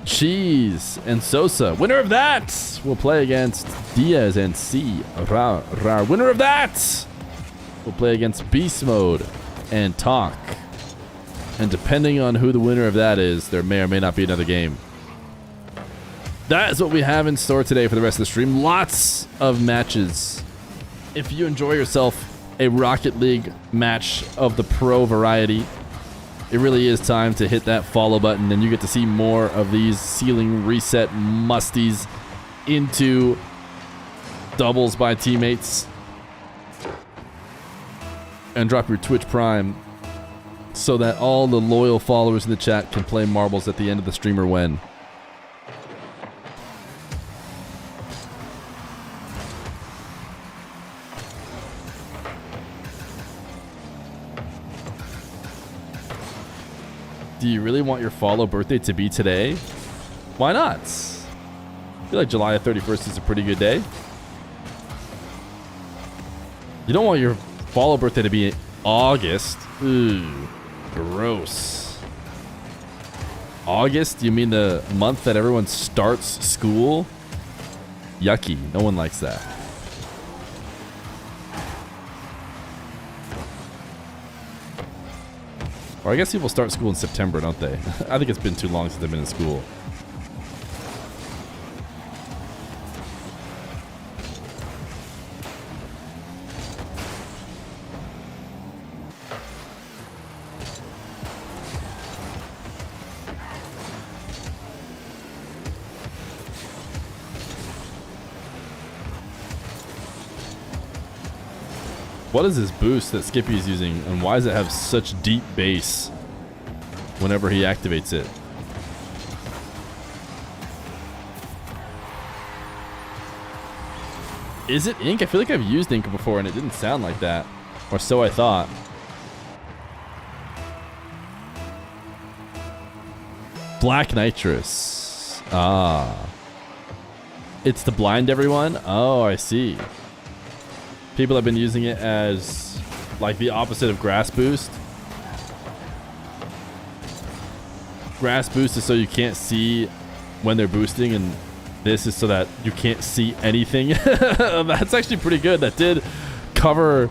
Cheese and Sosa. Winner of that will play against Diaz and C. Rar. Winner of that will play against Beast Mode and Talk. And depending on who the winner of that is, there may or may not be another game. That is what we have in store today for the rest of the stream. Lots of matches. If you enjoy yourself a Rocket League match of the pro variety, it really is time to hit that follow button, and you get to see more of these ceiling reset musties into doubles by teammates. And drop your Twitch Prime so that all the loyal followers in the chat can play marbles at the end of the stream or when. Do you really want your follow birthday to be today? Why not? I feel like July 31st is a pretty good day. You don't want your follow birthday to be in August. Ooh, gross. August? You mean the month that everyone starts school? Yucky. No one likes that. Or I guess people start school in September, don't they? I think it's been too long since they've been in school. What is this boost that Skippy is using, and why does it have such deep bass whenever he activates it? Is it ink? I feel like I've used ink before and it didn't sound like that. Or so I thought. Black nitrous. Ah. It's to blind everyone? Oh, I see. People have been using it as like the opposite of grass boost. Grass boost is so you can't see when they're boosting, and this is so that you can't see anything. That's actually pretty good. That did cover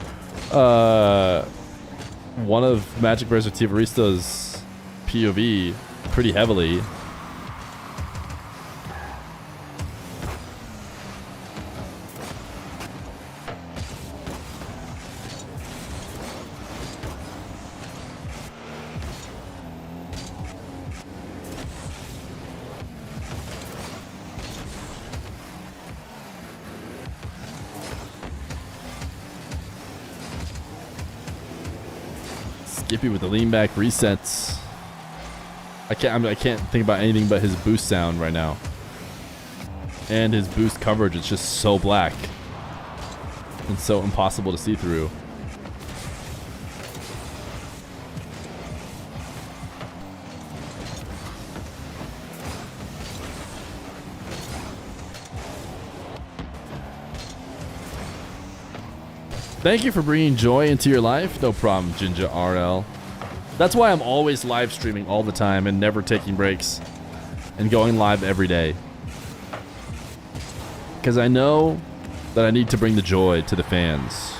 one of Magic vs. Tivaristo's POV pretty heavily. Skippy with the lean back resets. I can't think about anything but his boost sound right now. And his boost coverage is just so black and so impossible to see through. Thank you for bringing joy into your life. No problem, Jinja RL. That's why I'm always live streaming all the time and never taking breaks and going live every day. Because I know that I need to bring the joy to the fans.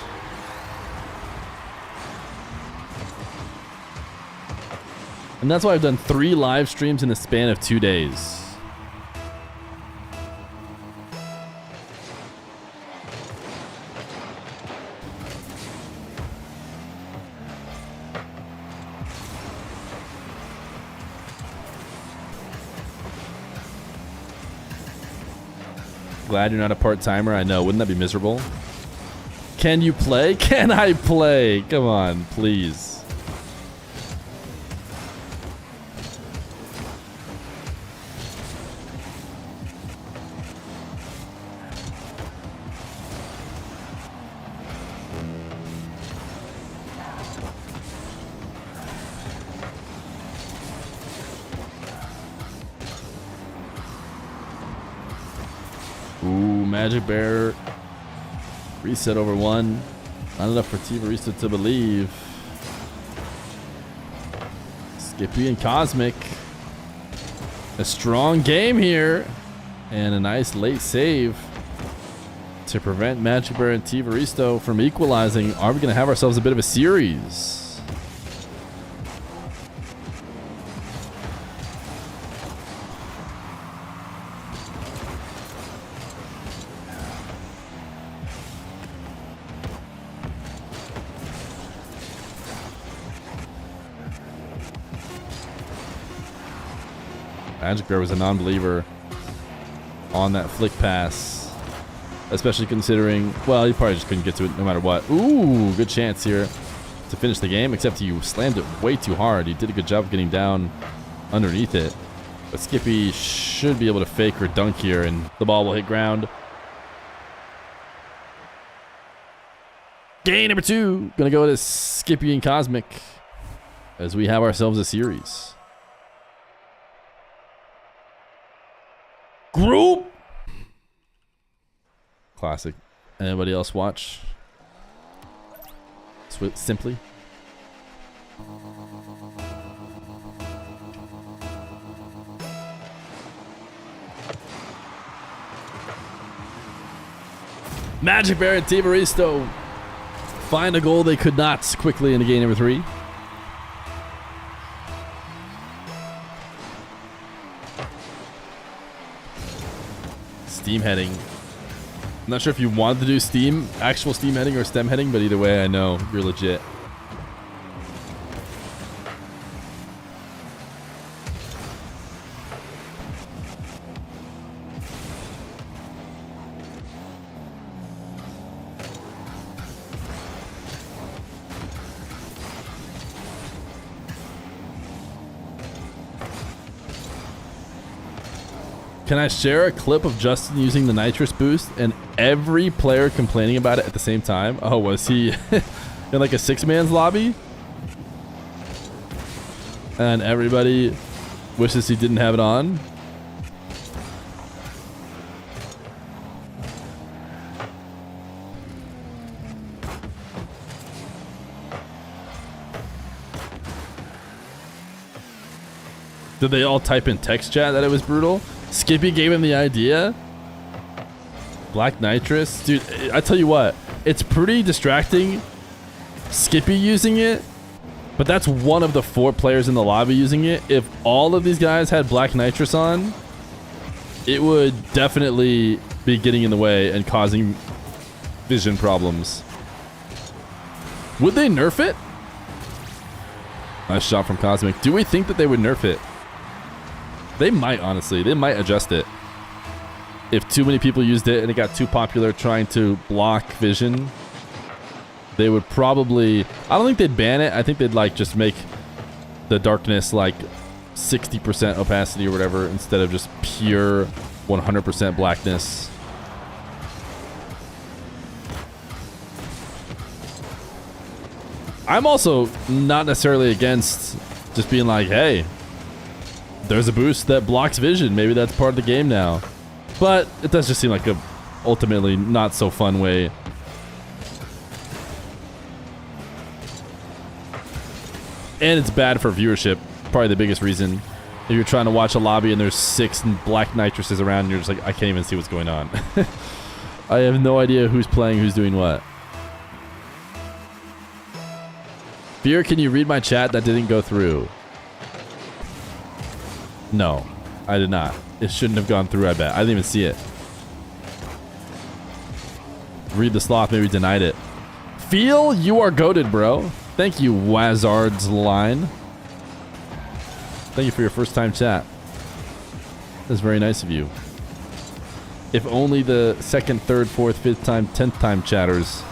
And that's why I've done 3 live streams in the span of 2 days. Glad you're not a part-timer. I know. Wouldn't that be miserable? Can you play? Can I play? Come on, please. Ooh, Magic Bear. Reset over 1. Not enough for T-Barista to believe. Skippy and Cosmic. A strong game here. And a nice late save to prevent Magic Bear and T-Barista from equalizing. Are we going to have ourselves a bit of a series? Magic Bear was a non-believer on that flick pass, especially considering, well, he probably just couldn't get to it no matter what. Ooh, good chance here to finish the game, except he slammed it way too hard. He did a good job of getting down underneath it. But Skippy should be able to fake or dunk here, and the ball will hit ground. Game number 2. Gonna go to Skippy and Cosmic as we have ourselves a series. Group. Classic. Anybody else watch? Simply. Magic Bear and T-Barista find a goal they could not quickly in game number 3. Steam heading. I'm not sure if you wanted to do steam, actual steam heading or stem heading, but either way, I know you're legit. Can I share a clip of Justin using the nitrous boost and every player complaining about it at the same time? Oh, was he in like a 6-man's lobby? And everybody wishes he didn't have it on? Did they all type in text chat that it was brutal? Skippy gave him the idea. Black nitrous. Dude, I tell you what, it's pretty distracting Skippy using it, but that's one of the 4 players in the lobby using it. If all of these guys had black nitrous on, it would definitely be getting in the way and causing vision problems. Would they nerf it? Nice shot from Cosmic. Do we think that they would nerf it? They might, honestly. They might adjust it. If too many people used it and it got too popular trying to block vision, they would probably... I don't think they'd ban it. I think they'd like just make the darkness like 60% opacity or whatever instead of just pure 100% blackness. I'm also not necessarily against just being like, hey, there's a boost that blocks vision. Maybe that's part of the game now. But it does just seem like a ultimately not so fun way. And it's bad for viewership. Probably the biggest reason. If you're trying to watch a lobby and there's 6 black nitruses around and you're just like, I can't even see what's going on. I have no idea who's playing, who's doing what. Feer, can you read my chat? That didn't go through. No, I did not. It shouldn't have gone through, I bet. I didn't even see it. Read the sloth, maybe denied it. Feel you are goated, bro. Thank you, Wazard's line. Thank you for your first time chat. That's very nice of you. If only the second, third, fourth, fifth time, 10th time chatters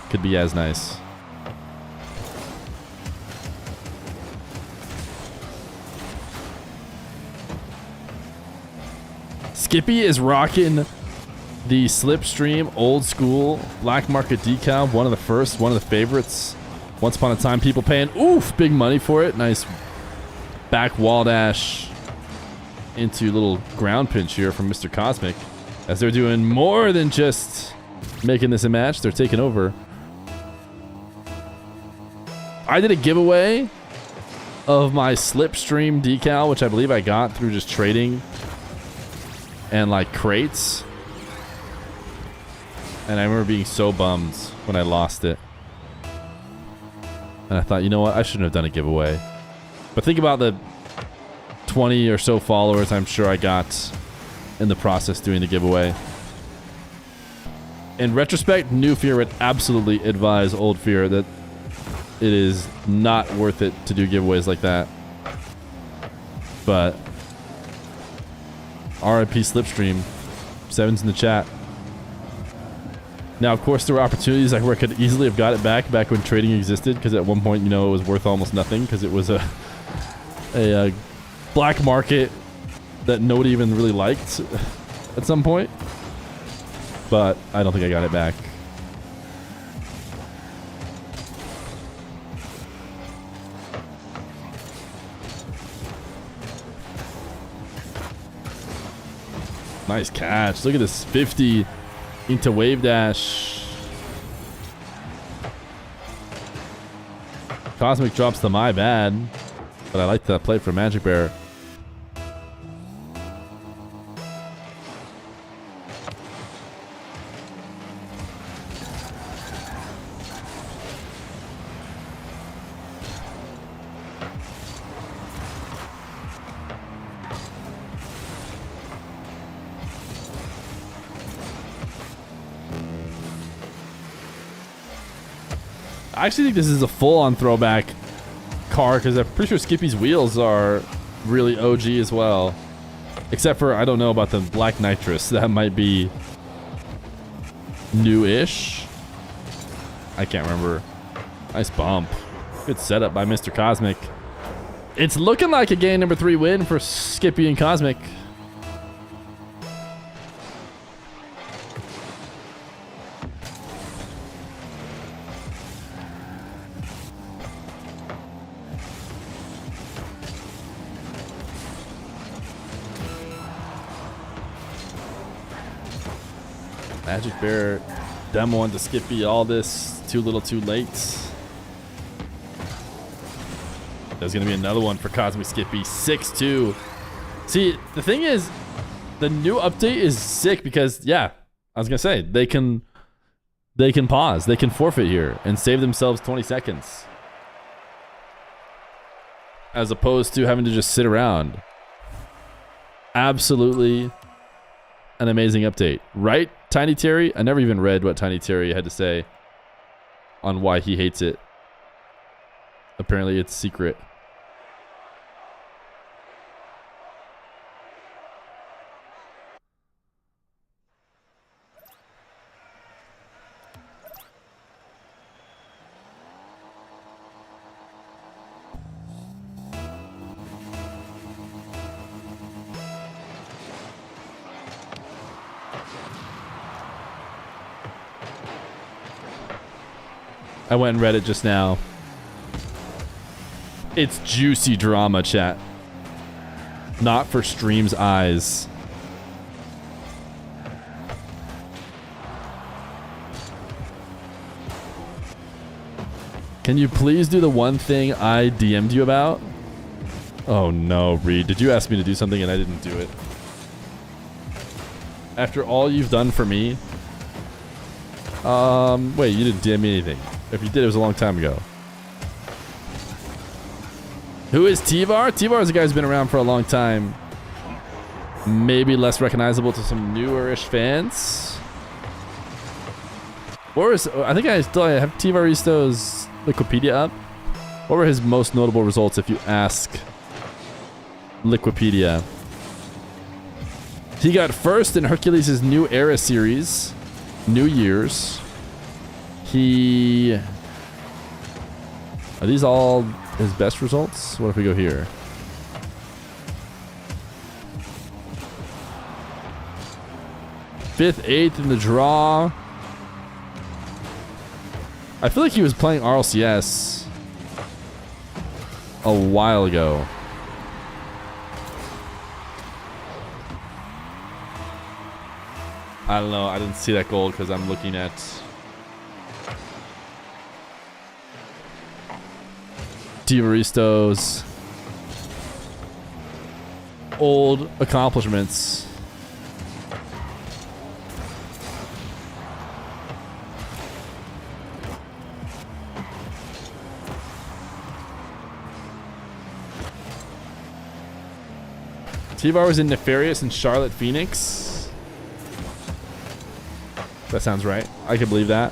could be as nice. Skippy is rocking the Slipstream old school black market decal. One of the first, one of the favorites. Once upon a time, people paying big money for it. Nice back wall dash into little ground pinch here from Mr. Cosmic. As they're doing more than just making this a match, they're taking over. I did a giveaway of my Slipstream decal, which I believe I got through just trading and like crates. And I remember being so bummed when I lost it. And I thought, you know what? I shouldn't have done a giveaway. But think about the 20 or so followers I'm sure I got in the process doing the giveaway. In retrospect, new Feer would absolutely advise old Feer that it is not worth it to do giveaways like that. But RIP Slipstream. 7's in the chat. Now, of course, there were opportunities like where I could easily have got it back when trading existed, because at one point, you know, it was worth almost nothing because it was a black market that nobody even really liked at some point. But I don't think I got it back. Nice catch. Look at this 50 into wave dash. Cosmic drops the my bad, but I like that play from Magic Bear. I actually think this is a full-on throwback car because I'm pretty sure Skippy's wheels are really OG as well. Except for, I don't know about the black nitrous. That might be new-ish. I can't remember. Nice bump. Good setup by Mr. Cosmic. It's looking like a game number 3 win for Skippy and Cosmic. Magic Bear demo into Skippy, all this too little too late. There's going to be another one for Cosmic Skippy, 6-2. See, the thing is, the new update is sick because, yeah, I was going to say, they can pause, they can forfeit here and save themselves 20 seconds. As opposed to having to just sit around. Absolutely an amazing update, right? Tiny Terry? I never even read what Tiny Terry had to say on why he hates it. Apparently it's secret. I went and read it just now. It's juicy drama, chat. Not for stream's eyes. Can you please do the one thing I DM'd you about? Oh no, Reed. Did you ask me to do something and I didn't do it? After all you've done for me? Wait, you didn't DM me anything. If you did, it was a long time ago. Who is T-Var? T-Var is a guy who's been around for a long time. maybe less recognizable to some newer-ish fans. Or is, I think I still have Tivaristo's Wikipedia up. What were his most notable results if you ask Liquipedia? He got first in Hercules' New Era series, New Year's. Are these all his best results? What if we go here? Fifth, eighth in the draw. I feel like he was playing RLCS a while ago. I don't know. I didn't see that gold because I'm looking at Tivaristo's old accomplishments. Tivar was in Nefarious and Charlotte Phoenix. That sounds right. I can believe that.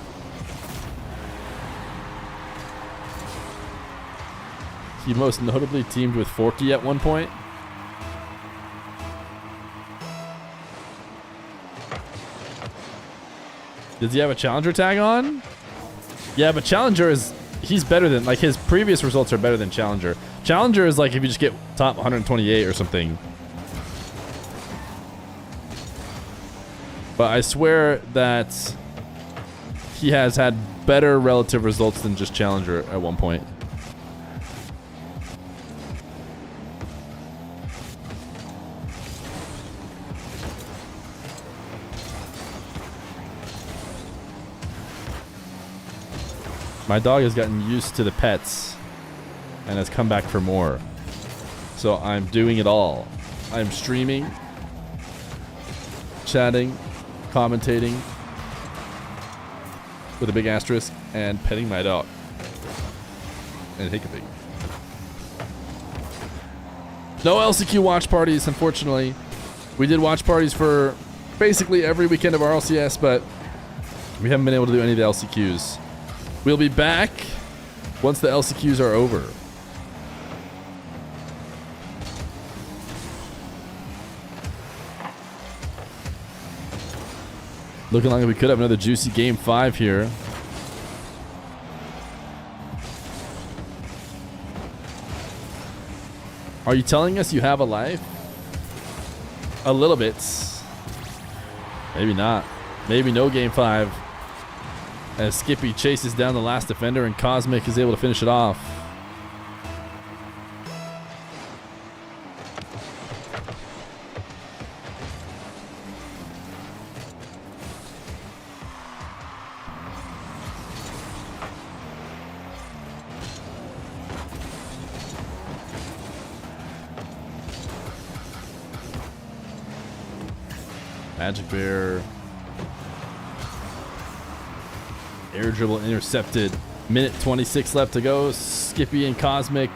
He most notably teamed with Forky at one point. Does he have a Challenger tag on? Yeah, but Challenger is... He's better than... Like, his previous results are better than Challenger. Challenger is like if you just get top 128 or something. But I swear that he has had better relative results than just Challenger at one point. My dog has gotten used to the pets and has come back for more. So I'm doing it all. I'm streaming, chatting, commentating with a big asterisk, and petting my dog and hiccuping. No LCQ watch parties, unfortunately. We did watch parties for basically every weekend of RLCS, but we haven't been able to do any of the LCQs. We'll be back once the LCQs are over. Looking like we could have another juicy game 5 here. Are you telling us you have a life? A little bit. Maybe not. Maybe no game 5. As Skippy chases down the last defender and Cosmic is able to finish it off. Magic Bear. Air dribble intercepted. Minute 26 left to go. Skippy and Cosmic.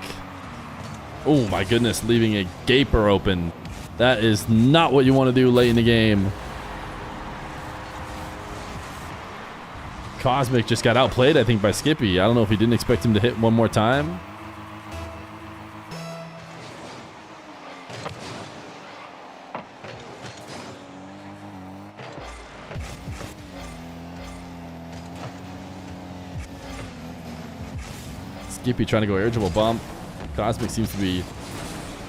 Oh my goodness, leaving a gaper open. That is not what you want to do late in the game. Cosmic just got outplayed, I think, by Skippy. I don't know if he didn't expect him to hit one more time. Skippy trying to go air dribble bump. Cosmic seems to be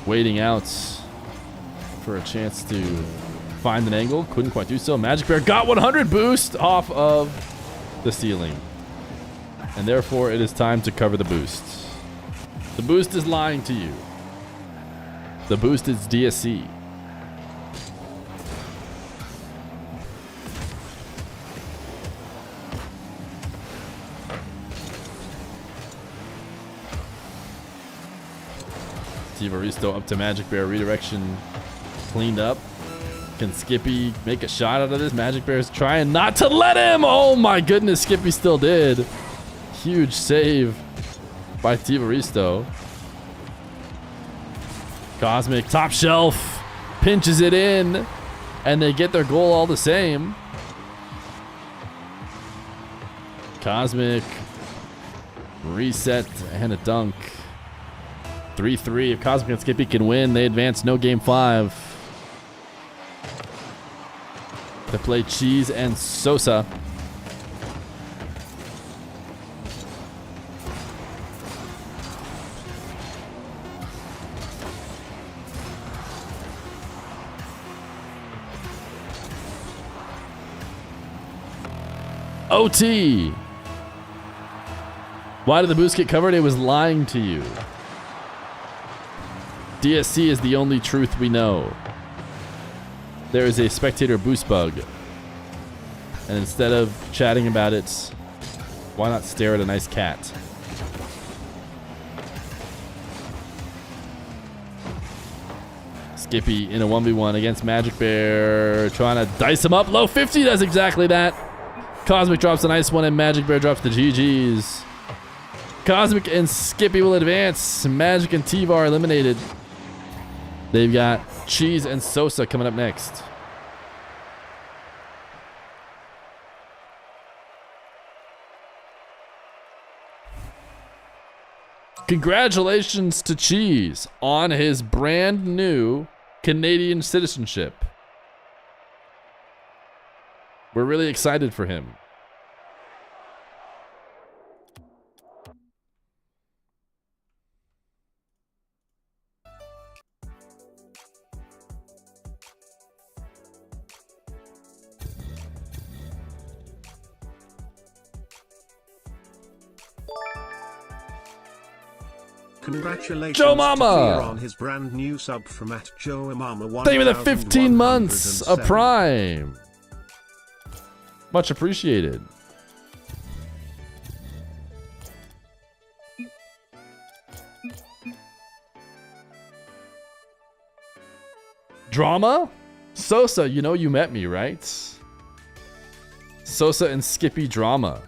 waiting out for a chance to find an angle. Couldn't quite do so. Magic Bear got 100 boost off of the ceiling. And therefore it is time to cover the boost. The boost is lying to you. The boost is DSC. Tivaristo up to Magic Bear. Redirection cleaned up. Can Skippy make a shot out of this? Magic Bear's trying not to let him. Oh my goodness, Skippy still did. Huge save by Tivaristo. Cosmic top shelf. pinches it in, and they get their goal all the same. Cosmic reset and a dunk. 3-3. If Cosmic and Skippy can win, they advance no game 5. They play Cheese and Sosa. OT. Why did the boost get covered? It was lying to you. DSC is the only truth we know. There is a spectator boost bug. And instead of chatting about it, why not stare at a nice cat? Skippy in a 1v1 against Magic Bear, trying to dice him up. Low 50 does exactly that. Cosmic drops a nice one, and Magic Bear drops the GGs. Cosmic and Skippy will advance. Magic and T-Var eliminated. They've got Cheese and Sosa coming up next. Congratulations to Cheese on his brand new Canadian citizenship. We're really excited for him. Congratulations Joe to Mama Feer on his brand new sub from @JoeMama. Thank you for the 15 months of Prime. Much appreciated. Drama? Sosa, you know you met me, right? Sosa and Skippy drama.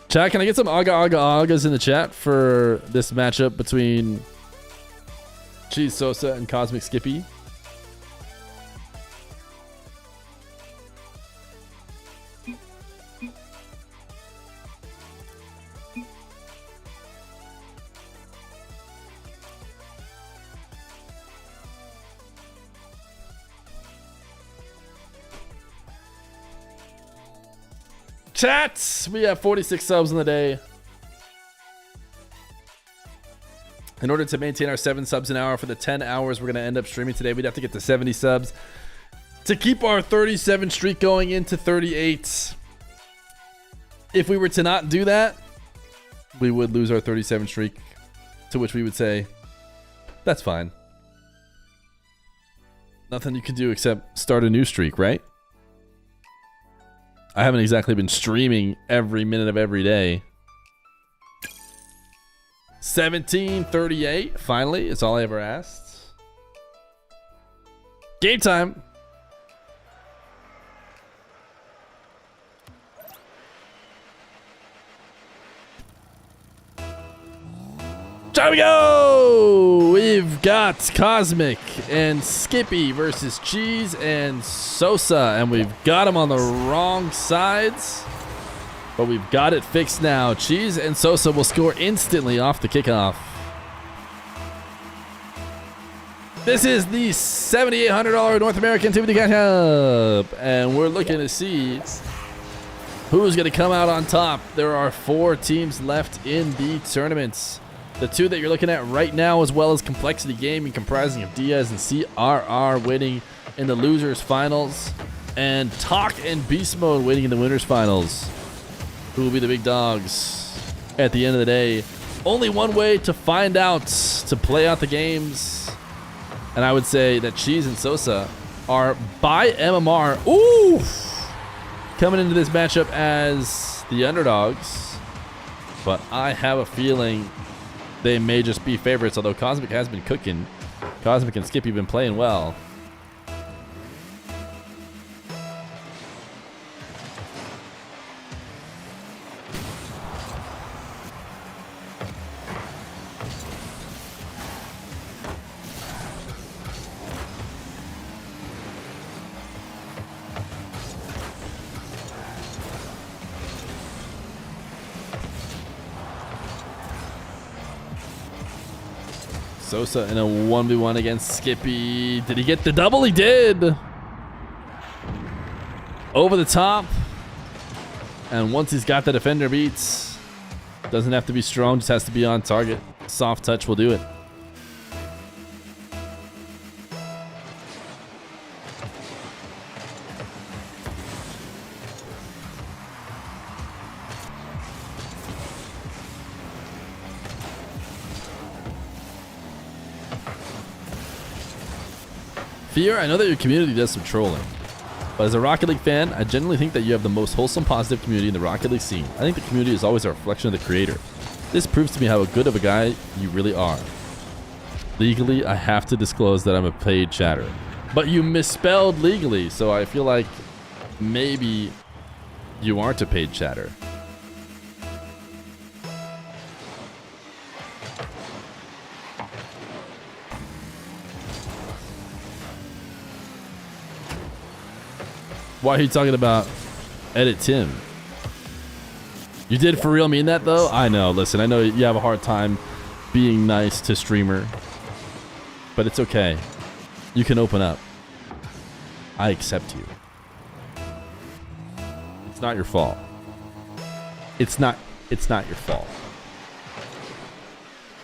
Chat, can I get some agas in the chat for this matchup between Cheese Sosa and Cosmic Skippy? Chat, we have 46 subs in the day. In order to maintain our 7 subs an hour for the 10 hours we're going to end up streaming today, we'd have to get to 70 subs. To keep our 37 streak going into 38, if we were to not do that, we would lose our 37 streak, to which we would say, that's fine. Nothing you can do except start a new streak, right? I haven't exactly been streaming every minute of every day. 17:38, finally. It's all I ever asked. Game time. Time we go! We've got Cosmic and Skippy versus Cheese and Sosa, and we've got them on the wrong sides, but we've got it fixed now. Cheese and Sosa will score instantly off the kickoff. This is the $7,800 North American Activity Cup, and we're looking to see who's going to come out on top. There are 4 teams left in the tournaments. The 2 that you're looking at right now, as well as Complexity Gaming, comprising of Diaz and CRR, waiting in the losers finals, and Talk and Beast Mode waiting in the winners finals. Who will be the big dogs at the end of the day? Only one way to find out, to play out the games, and I would say that Cheese and Sosa are by MMR. Ooh, coming into this matchup as the underdogs, but I have a feeling they may just be favorites, although Cosmic has been cooking. Cosmic and Skippy have been playing well. Sosa in a 1v1 against Skippy. Did he get the double? He did. Over the top. And once he's got the defender beats, doesn't have to be strong, just has to be on target. Soft touch will do it. Feer, I know that your community does some trolling, but as a Rocket League fan, I genuinely think that you have the most wholesome, positive community in the Rocket League scene. I think the community is always a reflection of the creator. This proves to me how good of a guy you really are. Legally, I have to disclose that I'm a paid chatter. But you misspelled legally, so I feel like maybe you aren't a paid chatter. Why are you talking about Edit Tim? You did for real mean that though? I know, listen, I know you have a hard time being nice to streamer, but it's okay. You can open up. I accept you. It's not your fault. It's not your fault.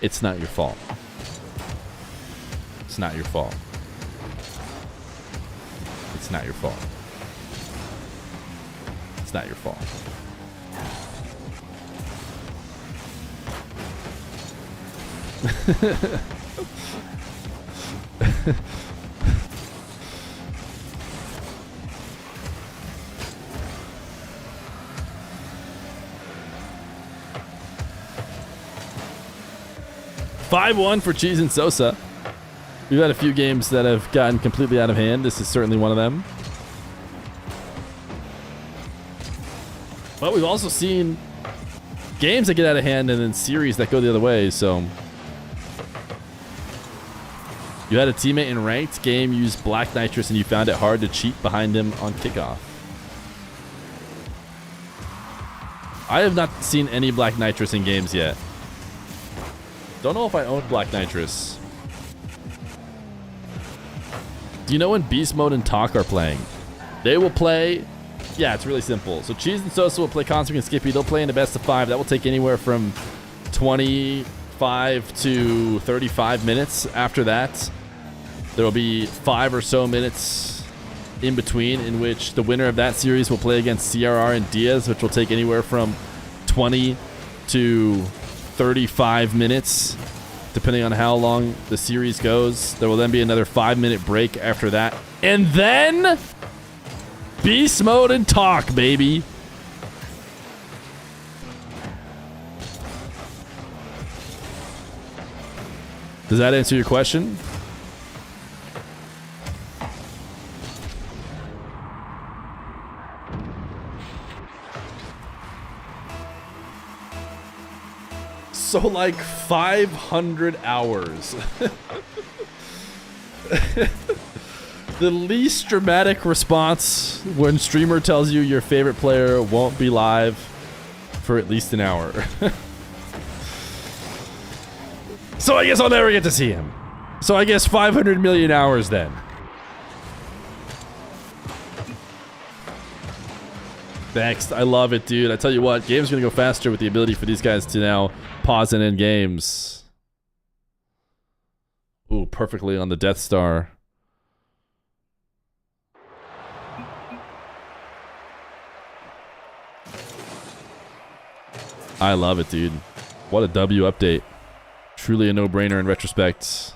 It's not your fault. It's not your fault. It's not your fault. It's not your fault. $5-1 for Cheese and Sosa. We've had a few games that have gotten completely out of hand. This is certainly one of them. But we've also seen games that get out of hand and then series that go the other way, so. You had a teammate in ranked game use Black Nitrous and you found it hard to cheat behind him on kickoff. I have not seen any Black Nitrous in games yet. Don't know if I own Black Nitrous. Do you know when Beast Mode and Talk are playing? They will play. Yeah, it's really simple. So Cheese and Sosa will play Cosmic and Skippy. They'll play in the best of 5. That will take anywhere from 25 to 35 minutes. After that, there will be 5 or so minutes in between in which the winner of that series will play against CRR and Diaz, which will take anywhere from 20 to 35 minutes, depending on how long the series goes. There will then be another 5-minute break after that. And then Beast Mode and Talk, baby. Does that answer your question? So like 500 hours. The least dramatic response when streamer tells you your favorite player won't be live for at least an hour. So I guess I'll never get to see him. So I guess 500 million hours then. Next, I love it, dude. I tell you what, game's gonna go faster with the ability for these guys to now pause and end games. Ooh, perfectly on the Death Star. I love it, dude. What a W update. Truly a no-brainer in retrospect.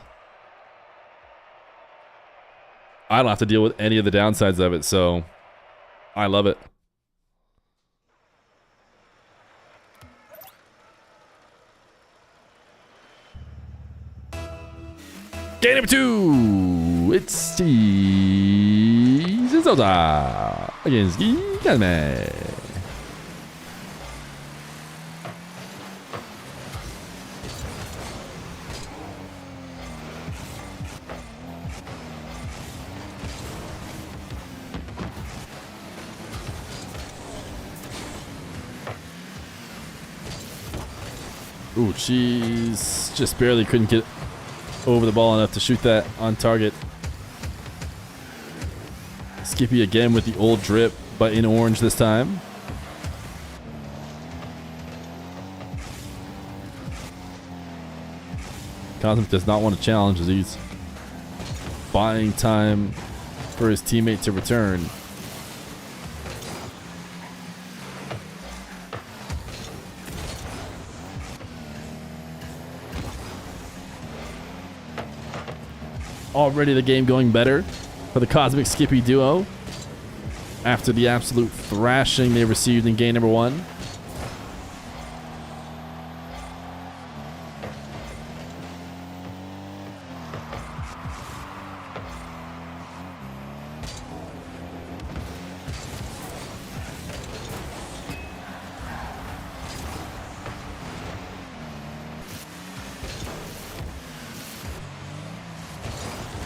I don't have to deal with any of the downsides of it, so I love it. Game number 2. It's Cheese and Sosa against Gizme. Ooh, Cheese just barely couldn't get over the ball enough to shoot that on target. Skippy again with the old drip, but in orange this time. Cosmic does not want to challenge as he's buying time for his teammate to return. Already the game going better for the Cosmic Skippy duo after the absolute thrashing they received in game number 1.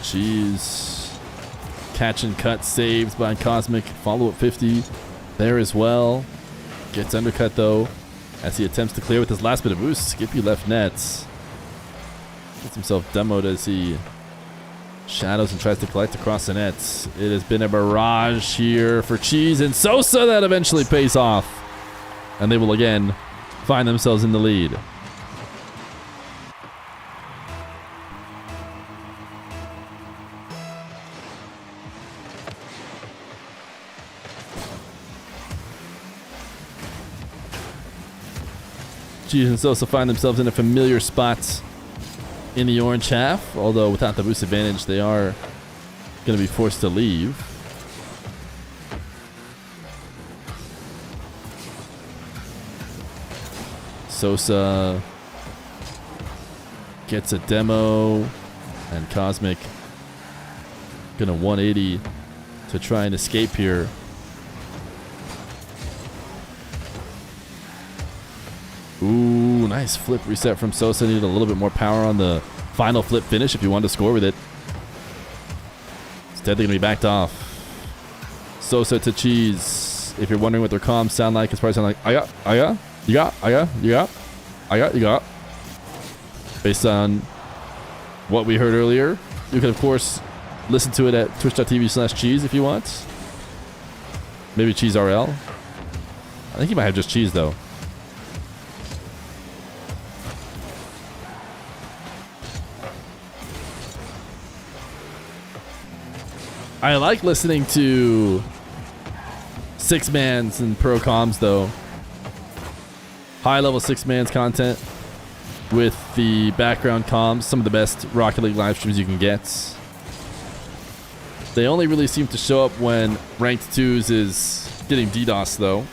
Jeez. Catch and cut saved by Cosmic. Follow up 50 there as well. Gets undercut though as he attempts to clear with his last bit of boost. Skippy left nets. Gets himself demoed as he shadows and tries to collect across the nets. It has been a barrage here for Cheese and Sosa that eventually pays off. And they will again find themselves in the lead. Cheese and Sosa find themselves in a familiar spot in the orange half, although without the boost advantage, they are going to be forced to leave. Sosa gets a demo, and Cosmic gonna 180 to try and escape here. Ooh, nice flip reset from Sosa. Needed a little bit more power on the final flip finish if you wanted to score with it. Instead, they're going to be backed off. Sosa to Cheese. If you're wondering what their comms sound like, it's probably sound like, you got. Based on what we heard earlier. You can, of course, listen to it at twitch.tv/cheese if you want. Maybe Cheese RL. I think he might have just Cheese, though. I like listening to six-mans and pro comms, though. High-level six-mans content with the background comms. Some of the best Rocket League live streams you can get. They only really seem to show up when Ranked 2s is getting DDoS, though.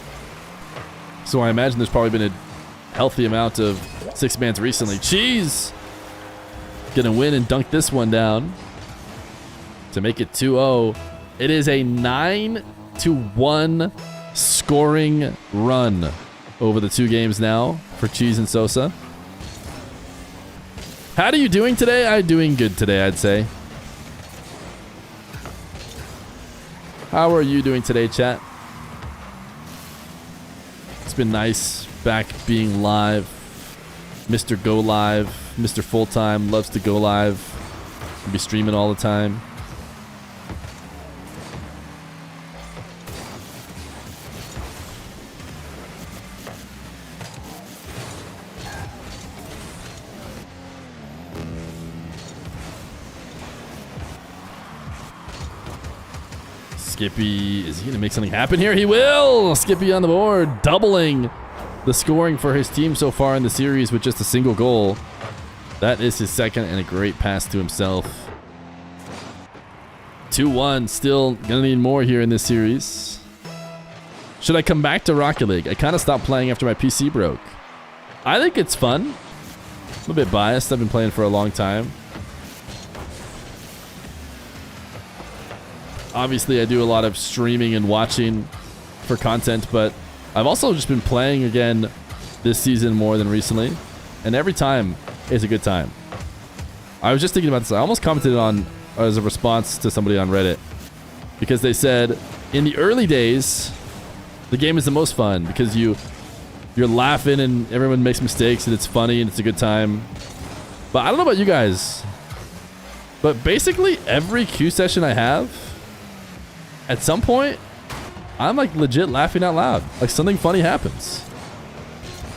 So I imagine there's probably been a healthy amount of six-mans recently. Cheese! Gonna win and dunk this one down to make it 2-0. It is a 9-1 scoring run over the two games now for Cheese and Sosa. How are you doing today? I'm doing good today, I'd say. How are you doing today, chat? It's been nice back being live. Mr. Go Live, Mr. Full-Time loves to go live. Be streaming all the time. Skippy, is he going to make something happen here? He will! Skippy on the board, doubling the scoring for his team so far in the series with just a single goal. That is his second and a great pass to himself. 2-1, still going to need more here in this series. Should I come back to Rocket League? I kind of stopped playing after my PC broke. I think it's fun. I'm a bit biased. I've been playing for a long time. Obviously, I do a lot of streaming and watching for content, but I've also just been playing again this season more than recently, and every time is a good time. I was just thinking about this. I almost commented on as a response to somebody on Reddit because they said in the early days, the game is the most fun because you're laughing and everyone makes mistakes and it's funny and it's a good time. But I don't know about you guys. But basically every Q session I have, at some point, I'm like legit laughing out loud. Like something funny happens.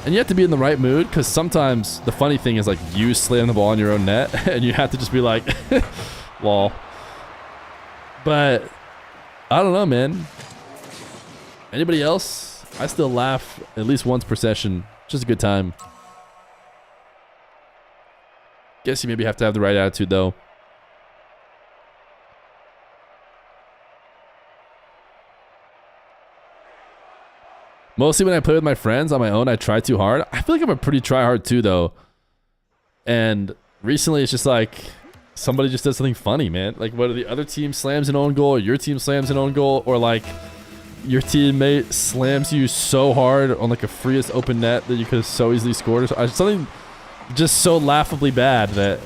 And you have to be in the right mood because sometimes the funny thing is like you slam the ball in your own net and you have to just be like, lol. But I don't know, man. Anybody else? I still laugh at least once per session. Just a good time. Guess you maybe have to have the right attitude though. Mostly when I play with my friends on my own, I try too hard. I feel like I'm a pretty try hard too though. And recently it's just like somebody just does something funny, man. Like whether the other team slams an own goal or your team slams an own goal, or like your teammate slams you so hard on like a freest open net that you could have so easily scored. Something just so laughably bad that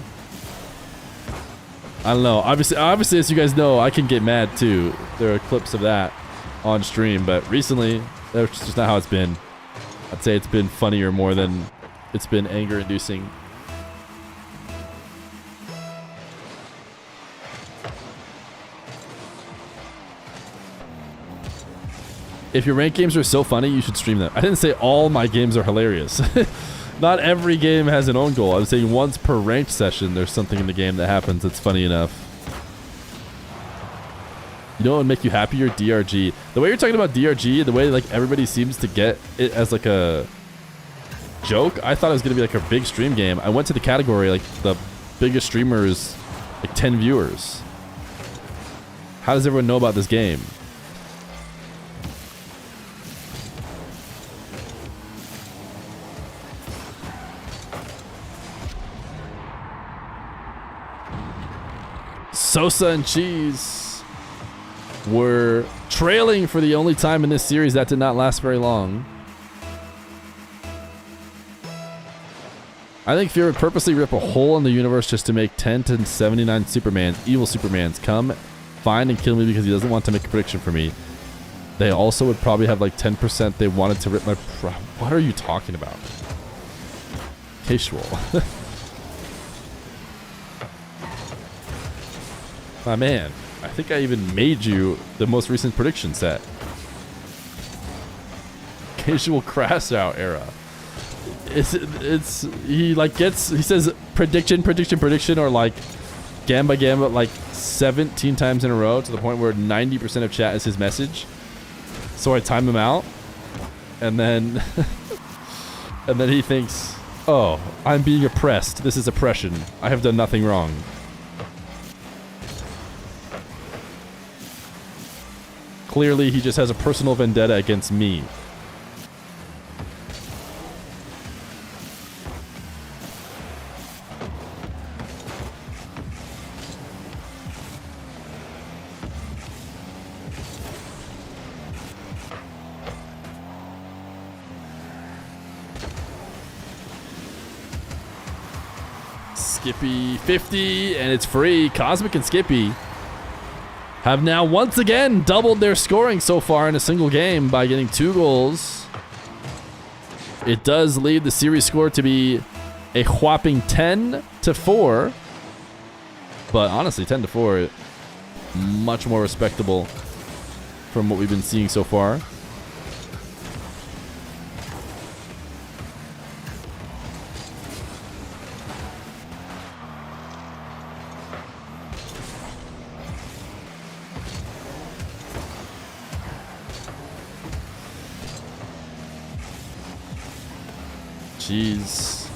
I don't know. Obviously, as you guys know, I can get mad too. There are clips of that on stream, but recently that's just not how it's been. I'd say it's been funnier more than it's been anger-inducing. If your ranked games are so funny, you should stream them. I didn't say all my games are hilarious. Not every game has an own goal. I was saying once per ranked session, there's something in the game that happens that's funny enough. You know what would make you happier? DRG. The way you're talking about DRG, the way like everybody seems to get it as like a joke, I thought it was going to be like a big stream game. I went to the category, like the biggest streamers, like 10 viewers. How does everyone know about this game? Sosa and Cheese were trailing for the only time in this series. That did not last very long. I think Feer would purposely rip a hole in the universe just to make 10 to 79 Supermans, evil Supermans, come, find, and kill me because he doesn't want to make a prediction for me. They also would probably have like 10% they wanted to rip my... What are you talking about? Casual. My man, I think I even made you the most recent prediction set. Casual crash out era. He says prediction or like gamba like 17 times in a row to the point where 90% of chat is his message. So I time him out and then and then he thinks, oh, I'm being oppressed. This is oppression. I have done nothing wrong. Clearly, he just has a personal vendetta against me. Skippy 50, and it's free. Cosmic and Skippy have now once again doubled their scoring so far in a single game by getting 2 goals. It does lead the series score to be a whopping 10-4. But honestly, 10-4, much more respectable from what we've been seeing so far. Jeez.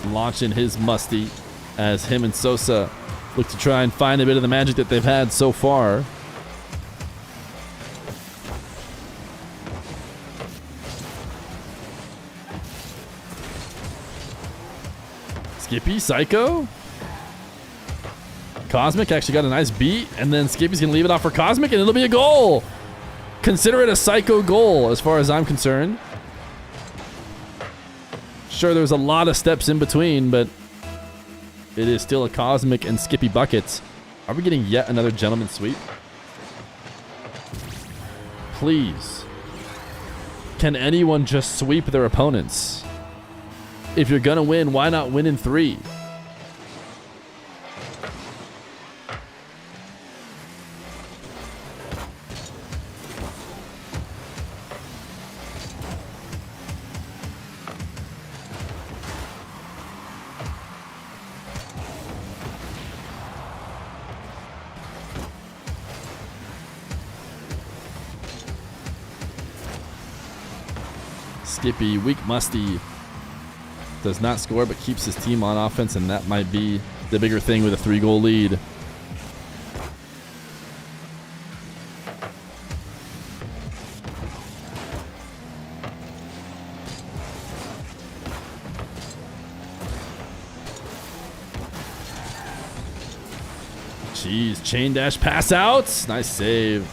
Launching his musty as him and Sosa look to try and find a bit of the magic that they've had so far. Skippy, Psycho. Cosmic actually got a nice beat, and then Skippy's going to leave it off for Cosmic, and it'll be a goal. Consider it a Psycho goal as far as I'm concerned. Sure, there's a lot of steps in between, but it is still a Cosmic and Skippy buckets. Are we getting yet another gentleman sweep? Please. Can anyone just sweep their opponents? If you're gonna win, why not win in 3? Skippy, weak musty. Does not score but keeps his team on offense, and that might be the bigger thing with a 3-goal lead. Jeez, chain dash pass outs. Nice save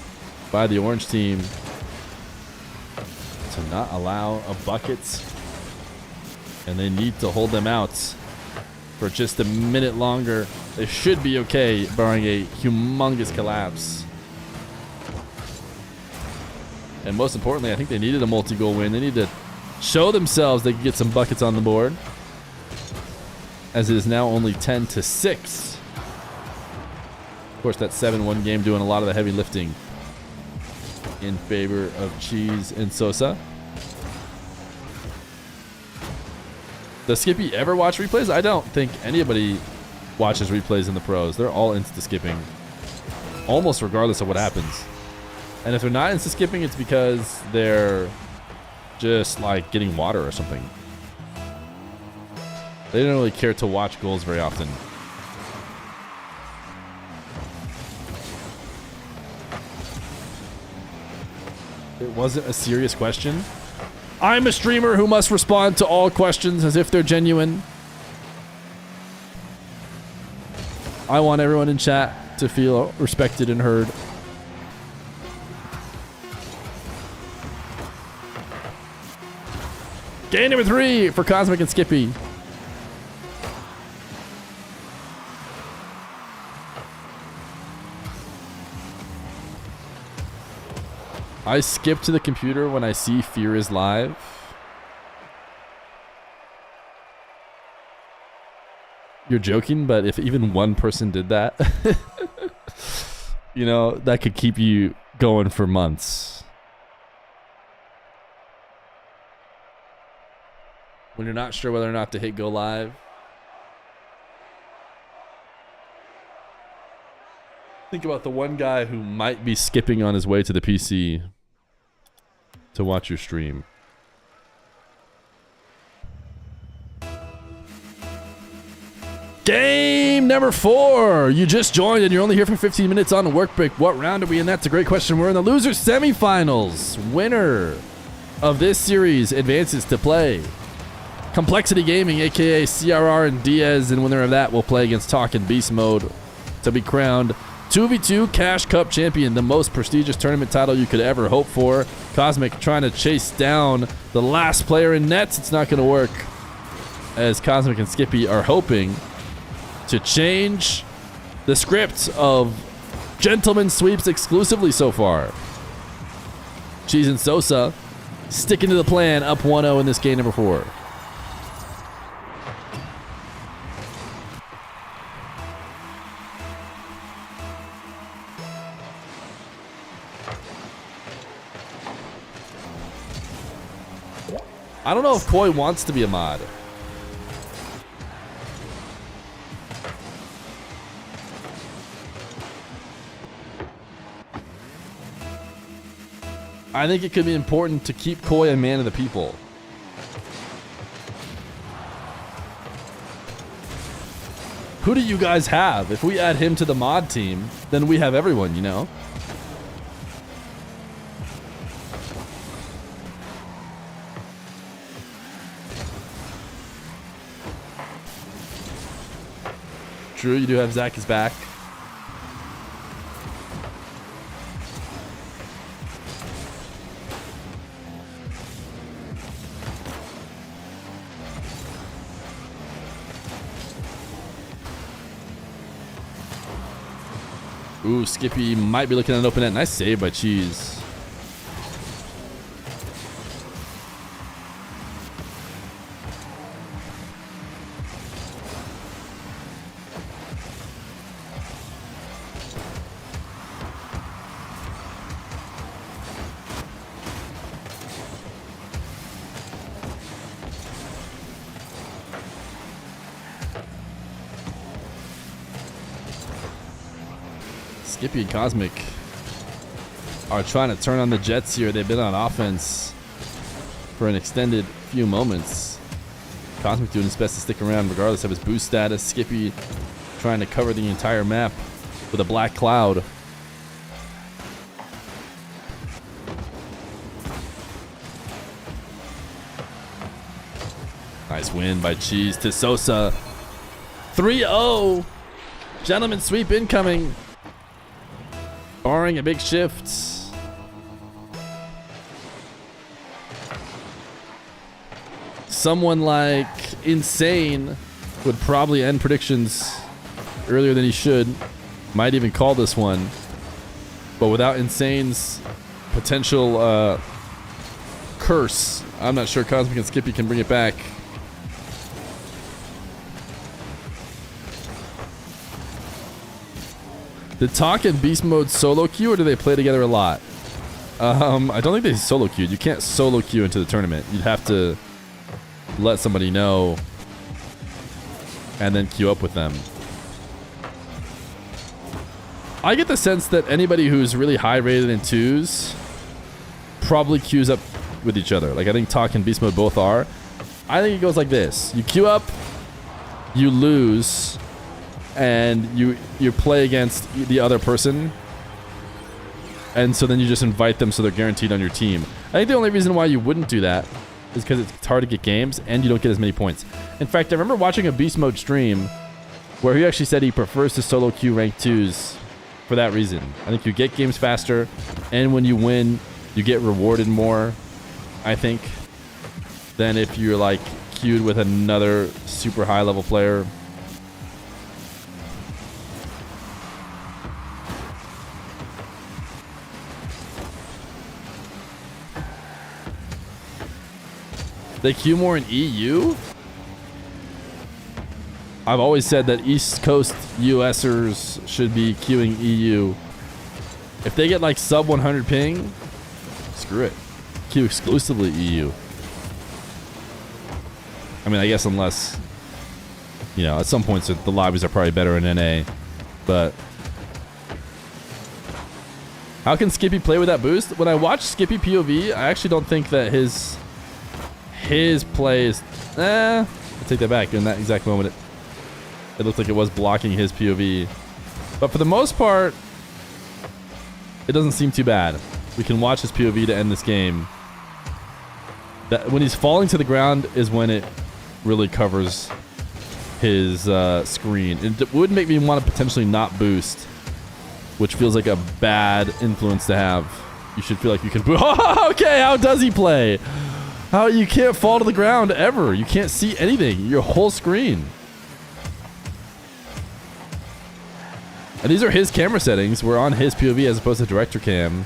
by the orange team to not allow a bucket. And they need to hold them out for just a minute longer. They should be okay, barring a humongous collapse. And most importantly, I think they needed a multi-goal win. They need to show themselves they can get some buckets on the board, as it is now only 10-6. Of course, that 7-1 game doing a lot of the heavy lifting in favor of Cheese and Sosa. Does Skippy ever watch replays? I don't think anybody watches replays in the pros. They're all insta-skipping, almost regardless of what happens. And if they're not insta-skipping, it's because they're just like getting water or something. They don't really care to watch goals very often. It wasn't a serious question. I'm a streamer who must respond to all questions as if they're genuine. I want everyone in chat to feel respected and heard. Game number 3 for Cosmic and Skippy. I skip to the computer when I see Fear is live. You're joking, but if even one person did that, you know, that could keep you going for months. When you're not sure whether or not to hit go live. Think about the one guy who might be skipping on his way to the PC to watch your stream. Game number 4. You just joined and you're only here for 15 minutes on a work break. What round are we in? That's a great question. We're in the loser semifinals. Winner of this series advances to play Complexity Gaming, aka CRR and Diaz, and winner of that will play against Talk in Beast Mode to be crowned 2v2 Cash Cup champion, the most prestigious tournament title you could ever hope for. Cosmic trying to chase down the last player in nets. It's not going to work, as Cosmic and Skippy are hoping to change the script of gentleman sweeps exclusively so far. Cheese and Sosa sticking to the plan, up 1-0 in this game number 4. I don't know if Koi wants to be a mod. I think it could be important to keep Koi a man of the people. Who do you guys have? If we add him to the mod team, then we have everyone, you know? True, you do have Zach is back. Ooh, Skippy might be looking at an open net. Nice save by Cheese. Skippy and Cosmic are trying to turn on the Jets here. They've been on offense for an extended few moments. Cosmic doing his best to stick around regardless of his boost status. Skippy trying to cover the entire map with a black cloud. Nice win by Cheese to Sosa. 3-0. Gentleman sweep incoming. Barring a big shift. Someone like Insane would probably end predictions earlier than he should. Might even call this one. But without Insane's potential curse, I'm not sure Cosmic and Skippy can bring it back. Did Talk and Beast Mode solo queue, or do they play together a lot? I don't think they solo queued. You can't solo queue into the tournament. You'd have to let somebody know and then queue up with them. I get the sense that anybody who's really high rated in 2s probably queues up with each other. Like, I think Talk and Beast Mode both are. I think it goes like this. You queue up, you lose, and you play against the other person, and so then you just invite them so they're guaranteed on your team. I think the only reason why you wouldn't do that is because it's hard to get games and you don't get as many points. In fact, I remember watching a Beast Mode stream where he actually said he prefers to solo queue rank 2s for that reason. I think you get games faster, and when you win, you get rewarded more, I think, than if you're like queued with another super high level player. They queue more in EU? I've always said that East Coast USers should be queuing EU. If they get like sub 100 ping, screw it. Queue exclusively EU. I mean, I guess unless, you know, at some points the lobbies are probably better in NA, but how can Skippy play with that boost? When I watch Skippy POV, I actually don't think that his play is... I take that back. In that exact moment, it looked like it was blocking his POV. But for the most part, it doesn't seem too bad. We can watch his POV to end this game. That when he's falling to the ground is when it really covers his screen. It would make me want to potentially not boost, which feels like a bad influence to have. You should feel like you can boost. Oh, okay, how does he play? How you can't fall to the ground ever. You can't see anything. Your whole screen. And these are his camera settings. We're on his POV as opposed to director cam.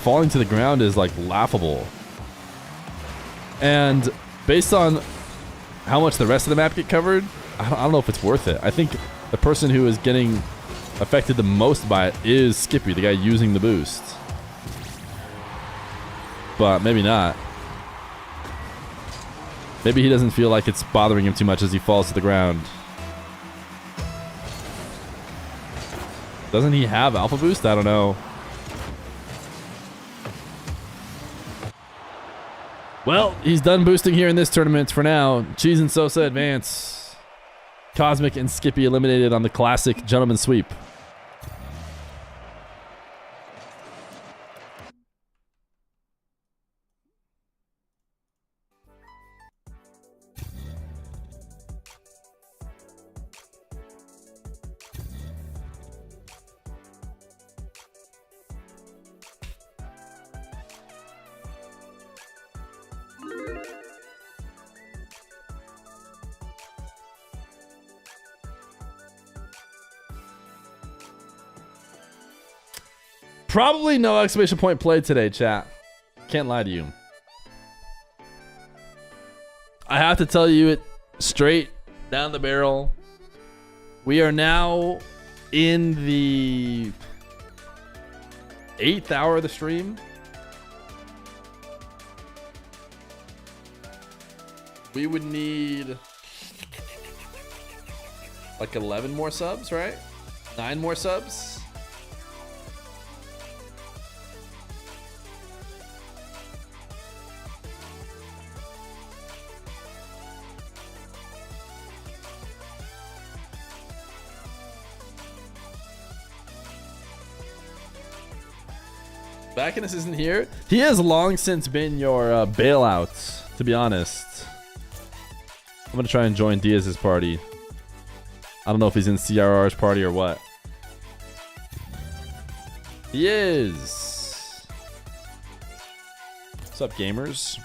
Falling to the ground is like laughable. And based on how much the rest of the map get covered, I don't know if it's worth it. I think the person who is getting affected the most by it is Skippy, the guy using the boost. But maybe not. Maybe he doesn't feel like it's bothering him too much as he falls to the ground. Doesn't he have alpha boost? I don't know. Well, he's done boosting here in this tournament for now. Cheese and Sosa advance. Cosmic and Skippy eliminated on the classic gentleman sweep. Probably no exclamation point played today, chat. Can't lie to you. I have to tell you it straight down the barrel. We are now in the 8th hour of the stream. We would need like 11 more subs, right? 9 more subs. Bacchus isn't here. He has long since been your bailout, to be honest. I'm going to try and join Diaz's party. I don't know if he's in CRR's party or what. He is. What's up, gamers?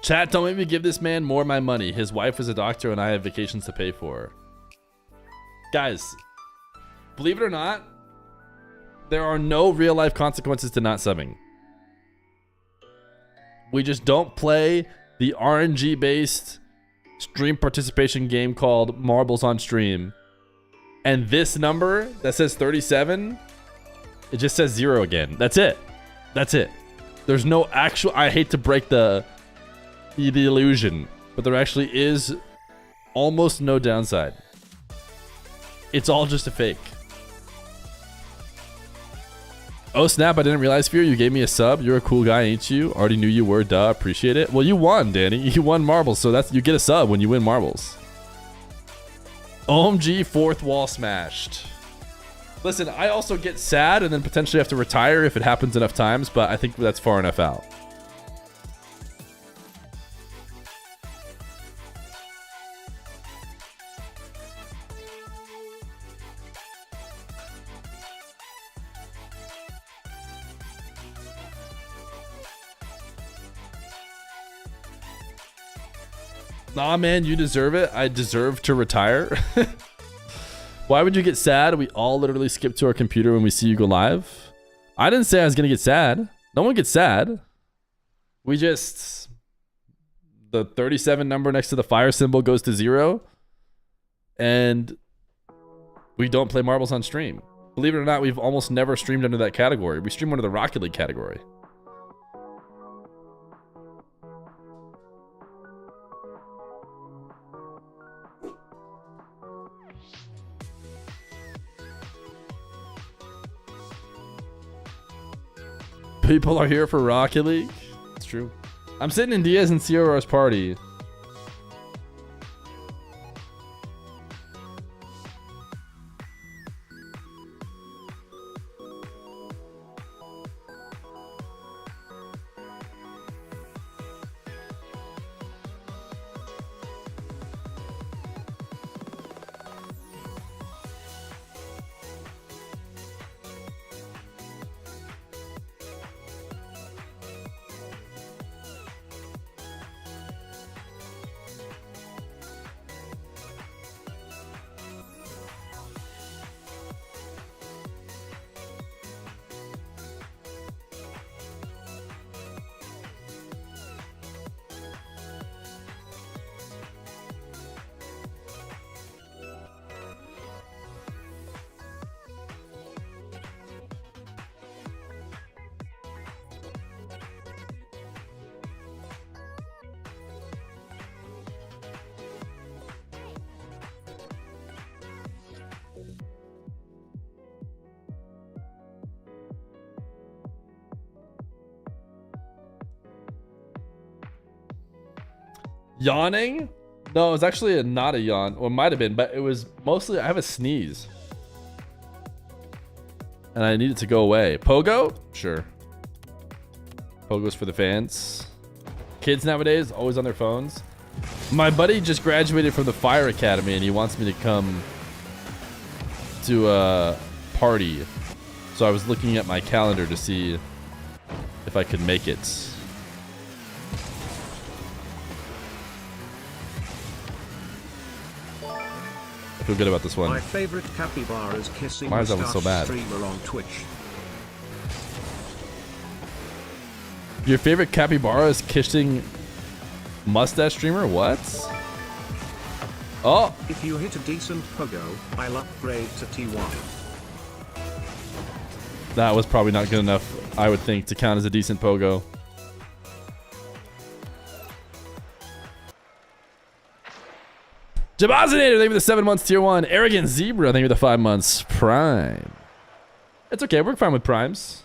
Chat, don't make me give this man more of my money. His wife is a doctor and I have vacations to pay for. Guys, believe it or not, there are no real life consequences to not subbing. We just don't play the RNG based stream participation game called Marbles on Stream. And this number that says 37, it just says 0 again. That's it. That's it. There's no actual, I hate to break the illusion, but there actually is almost no downside. It's all just a fake. Oh snap, I didn't realize, Fear, you gave me a sub. You're a cool guy, ain't you? Already knew you were, duh, appreciate it. Well, you won, Danny. You won marbles, so that's, you get a sub when you win marbles. OMG, fourth wall smashed. Listen, I also get sad and then potentially have to retire if it happens enough times, but I think that's far enough out. Nah, man, you deserve it. I deserve to retire. Why would you get sad? We all literally skip to our computer when we see you go live. I didn't say I was going to get sad. No one gets sad. We just... The 37 number next to the fire symbol goes to 0. And we don't play marbles on stream. Believe it or not, we've almost never streamed under that category. We stream under the Rocket League category. People are here for Rocket League. It's true. I'm sitting in Diaz and CRR's party. Yawning? No, it was actually not a yawn. Or it might have been, but it was mostly, I have a sneeze. And I need it to go away. Pogo? Sure. Pogo's for the fans. Kids nowadays, always on their phones. My buddy just graduated from the Fire Academy and he wants me to come to a party. So I was looking at my calendar to see if I could make it. I feel good about this one. My favorite capybara is kissing Why is that one so bad? Streamer on Twitch. Your favorite capybara is kissing mustache streamer? What? Oh! If you hit a decent pogo, I'll upgrade to T1. That was probably not good enough, I would think, to count as a decent pogo. Jabazinator, thank you for the 7 months, tier 1. Arrogant Zebra, thank you for the 5 months, Prime. It's okay, we're fine with primes.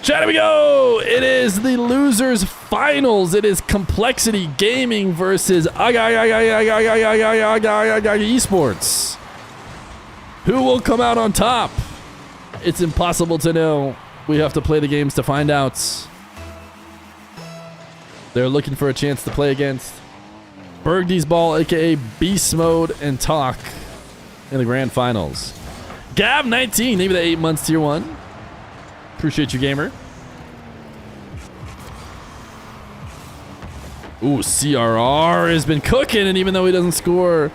Chat, here we go! It is the losers finals. It is Complexity Gaming versus Esports. Who will come out on top? It's impossible to know. We have to play the games to find out. They're looking for a chance to play against Bergdy's Ball, aka Beast Mode, and Talk in the grand finals. Gab19, maybe the 8 months tier 1. Appreciate you, gamer. Ooh, CRR has been cooking, and even though he doesn't score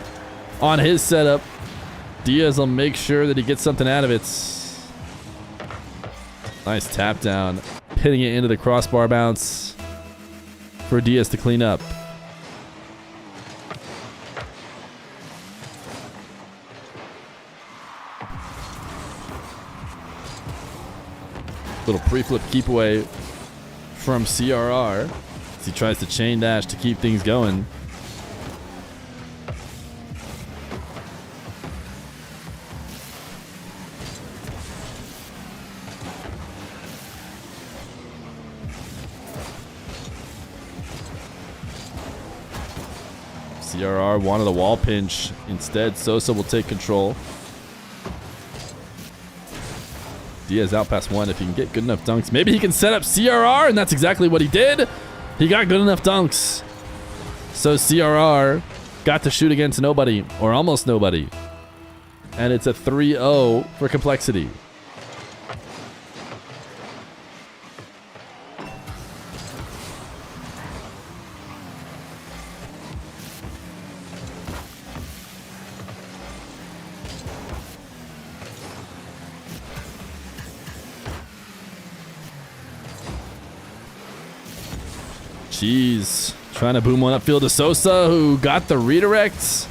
on his setup, Diaz will make sure that he gets something out of it. Nice tap down, pitting it into the crossbar bounce for Diaz to clean up. Little pre-flip keep away from CRR as he tries to chain dash to keep things going. CRR wanted a wall pinch. Instead, Sosa will take control. Diaz out past 1. If he can get good enough dunks, maybe he can set up CRR, and that's exactly what he did. He got good enough dunks. So CRR got to shoot against nobody, or almost nobody. And it's a 3-0 for Complexity. Jeez. Trying to boom one upfield to Sosa, who got the redirects,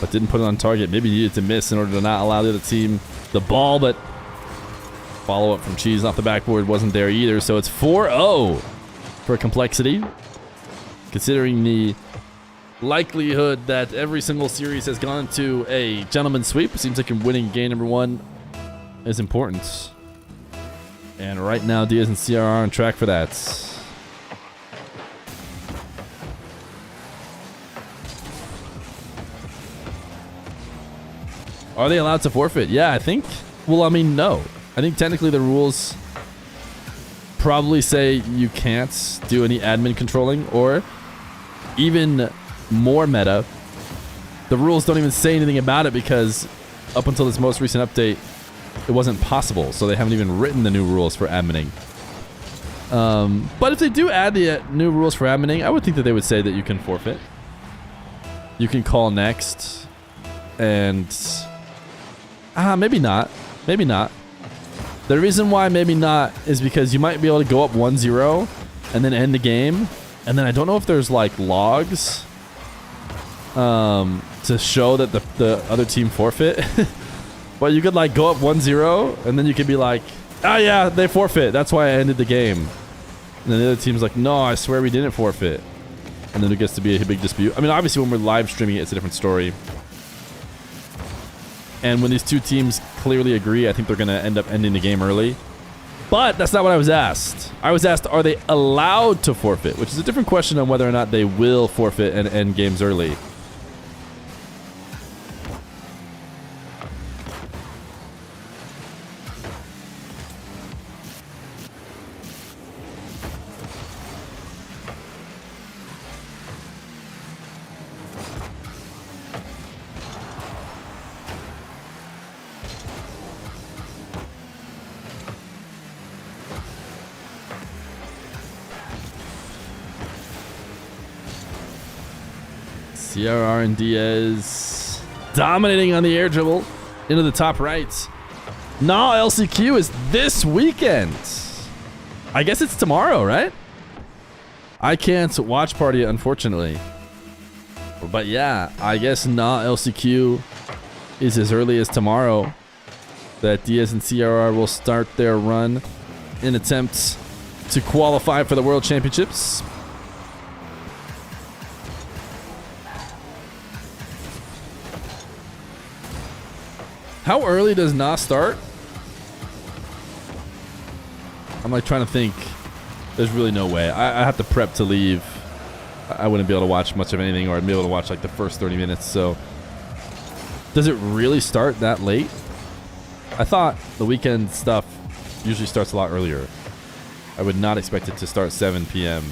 but didn't put it on target. Maybe needed to miss in order to not allow the other team the ball, but follow-up from Cheese off the backboard wasn't there either. So it's 4-0 for Complexity. Considering the likelihood that every single series has gone to a gentleman's sweep, it seems like winning game number 1 is important. And right now, Diaz and CR are on track for that. Are they allowed to forfeit? Yeah, I think. Well, I mean, no. I think technically the rules probably say you can't do any admin controlling, or even more meta, the rules don't even say anything about it because up until this most recent update, it wasn't possible. So they haven't even written the new rules for adminning. But if they do add the new rules for adminning, I would think that they would say that you can forfeit. You can call next, and maybe not. Maybe not. The reason why maybe not is because you might be able to go up 1-0 and then end the game. And then I don't know if there's like logs to show that the other team forfeit. But you could like go up 1-0 and then you could be like, oh yeah, they forfeit. That's why I ended the game. And then the other team's like, no, I swear we didn't forfeit. And then it gets to be a big dispute. I mean, obviously when we're live streaming it, it's a different story. And when these two teams clearly agree, I think they're going to end up ending the game early. But that's not what I was asked. I was asked, are they allowed to forfeit? Which is a different question on whether or not they will forfeit and end games early. CRR and Diaz dominating on the air dribble into the top right. Nah, LCQ is this weekend. I guess it's tomorrow, right? I can't watch party it, unfortunately. But yeah, I guess Nah, LCQ is as early as tomorrow that Diaz and CRR will start their run in attempts to qualify for the World Championships. How early does NA start? I'm like trying to think. There's really no way. I have to prep to leave. I wouldn't be able to watch much of anything, or I'd be able to watch like the first 30 minutes. So, does it really start that late? I thought the weekend stuff usually starts a lot earlier. I would not expect it to start 7 p.m.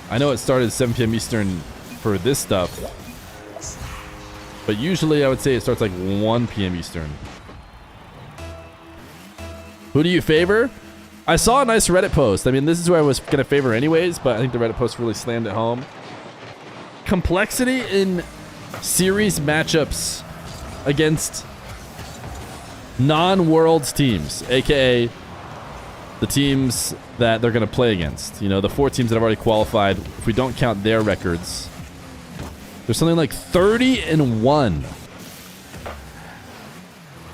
I know it started 7 p.m. Eastern for this stuff, but usually I would say it starts like 1 p.m. Eastern. Who do you favor? I saw a nice Reddit post. I mean, this is who I was going to favor anyways, but I think the Reddit post really slammed it home. Complexity in series matchups against non-Worlds teams, aka the teams that they're going to play against. You know, the 4 teams that have already qualified, if we don't count their records. There's something like 30-1.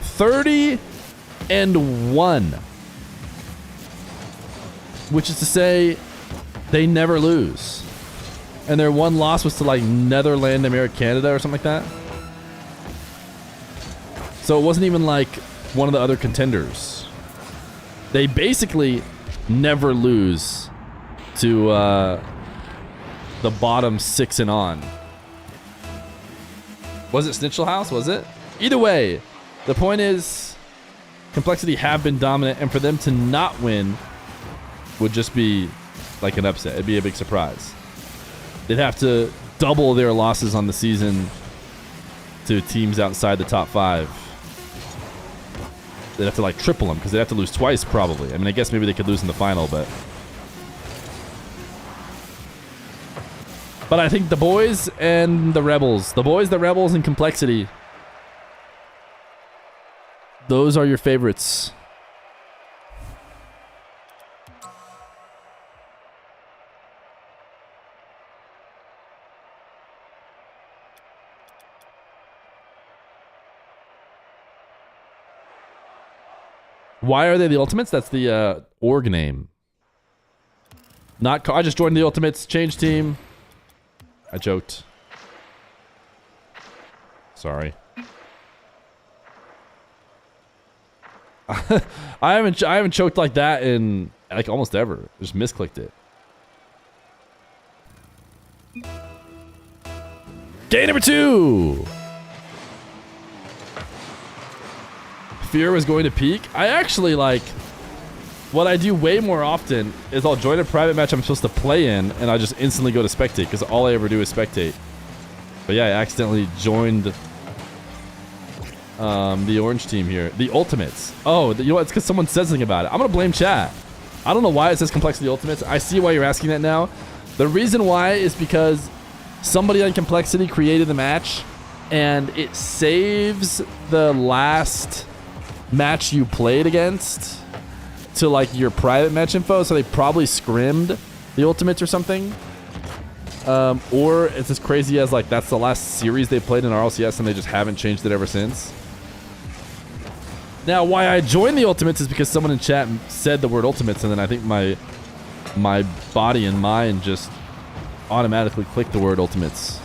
30-1. Which is to say, they never lose. And their one loss was to like Netherlands, America, Canada or something like that. So it wasn't even like one of the other contenders. They basically never lose to the bottom 6 and on. Was it Snitchel House? Was it? Either way, the point is, Complexity have been dominant, and for them to not win would just be like an upset. It'd be a big surprise. They'd have to double their losses on the season to teams outside the top 5. They'd have to like triple them because they'd have to lose twice probably. I mean, I guess maybe they could lose in the final, but I think the boys and the rebels, and Complexity, those are your favorites. Why are they the Ultimates? That's the org name. Not. I just joined the Ultimates. Change team. I joked. Sorry. I haven't choked like that in like almost ever. Just misclicked it. Game number 2. Fear was going to peak. I actually like, what I do way more often is I'll join a private match I'm supposed to play in, and I just instantly go to spectate because all I ever do is spectate. But yeah, I accidentally joined the orange team here, the Ultimates. Oh, you know what? It's because someone said something about it. I'm gonna blame chat. I don't know why it says Complexity Ultimates. I see why you're asking that now. The reason why is because somebody on Complexity created the match, and it saves the last match you played against to like your private match info, so they probably scrimmed the Ultimates or something, or it's as crazy as like that's the last series they played in RLCS and they just haven't changed it ever since. Now, why I joined the Ultimates is because someone in chat said the word Ultimates, and then I think my body and mind just automatically clicked the word Ultimates.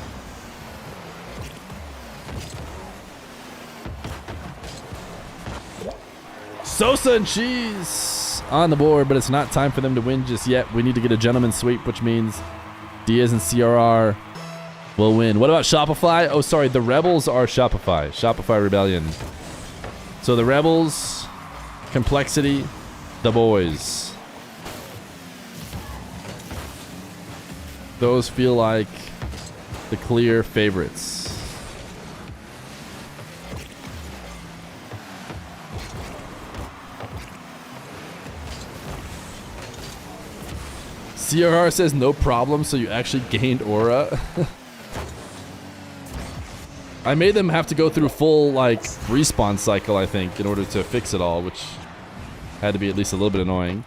Sosa and Cheese on the board, but it's not time for them to win just yet. We need to get a gentleman's sweep, which means Diaz and CRR will win. What about Shopify? Oh, sorry, the Rebels are Shopify. Shopify Rebellion. So the Rebels, Complexity, the boys. Those feel like the clear favorites. CRR says no problem, so you actually gained aura. I made them have to go through full like respawn cycle, I think, in order to fix it all, which had to be at least a little bit annoying.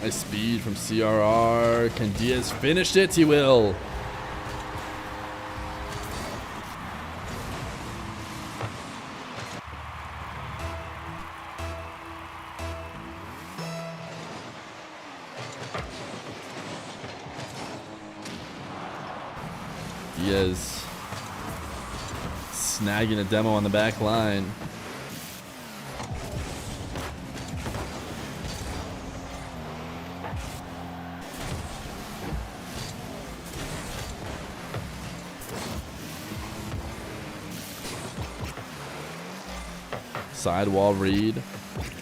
Nice speed from CRR. Can Diaz finish it? He will. Diaz snagging a demo on the back line. Sidewall read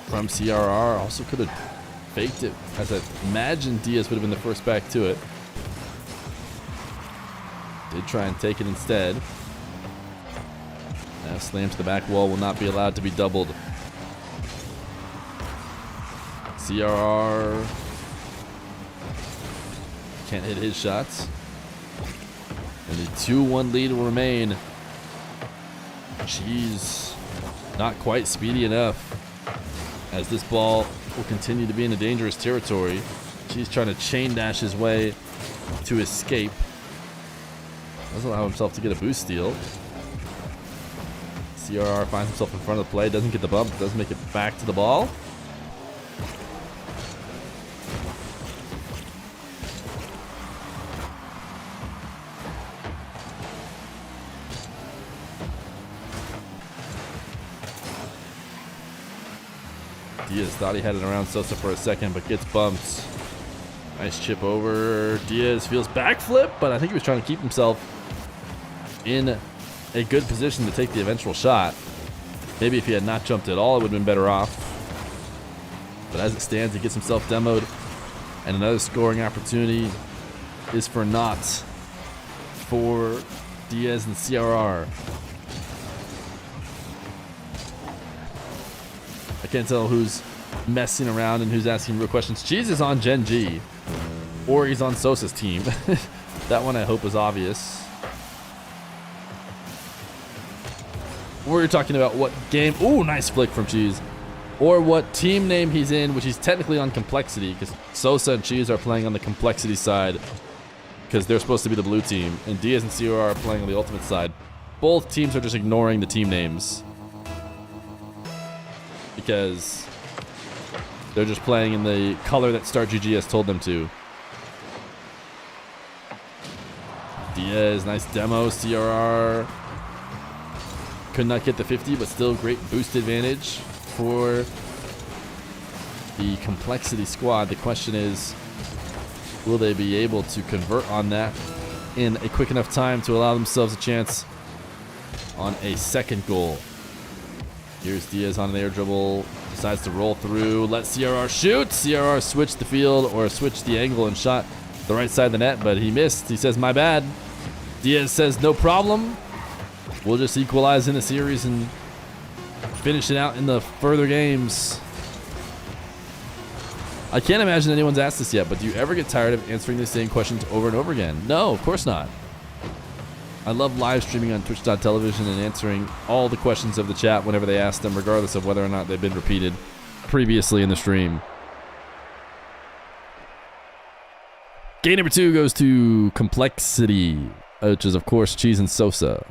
from CRR. Also could have faked it, as I imagine Diaz would have been the first back to it. Did try and take it instead. Now slam to the back wall, will not be allowed to be doubled. CRR can't hit his shots. And the 2-1 lead will remain. Jeez. Not quite speedy enough, as this ball will continue to be in a dangerous territory. She's trying to chain dash his way to escape. Doesn't allow himself to get a boost steal. CRR finds himself in front of the play, doesn't get the bump, doesn't make it back to the ball. Diaz thought he had it around Sosa for a second, but gets bumped. Nice chip over. Diaz feels backflip, but I think he was trying to keep himself in a good position to take the eventual shot. Maybe if he had not jumped at all, it would have been better off. But as it stands, he gets himself demoed. And another scoring opportunity is for naught for Diaz and CRR. I can't tell who's messing around and who's asking real questions. Cheese is on Gen G, or he's on Sosa's team. That one I hope is obvious. Or you're talking about what game. Ooh, nice flick from Cheese. Or what team name he's in, which he's technically on Complexity, because Sosa and Cheese are playing on the Complexity side, because they're supposed to be the blue team, and Diaz and CR are playing on the Ultimate side. Both teams are just ignoring the team names, because they're just playing in the color that Start GG has told them to. Diaz, nice demo. CRR could not get the 50, but still great boost advantage for the Complexity squad. The question is, will they be able to convert on that in a quick enough time to allow themselves a chance on a second goal? Here's Diaz on an air dribble, decides to roll through, let CRR shoot. CRR switched the field, or switched the angle and shot the right side of the net, but he missed. He says, my bad. Diaz says, no problem. We'll just equalize in the series and finish it out in the further games. I can't imagine anyone's asked this yet, but do you ever get tired of answering the same questions over and over again? No, of course not. I love live streaming on Twitch.tv and answering all the questions of the chat whenever they ask them, regardless of whether or not they've been repeated previously in the stream. Game number 2 goes to Complexity, which is, of course, Cheese and Sosa.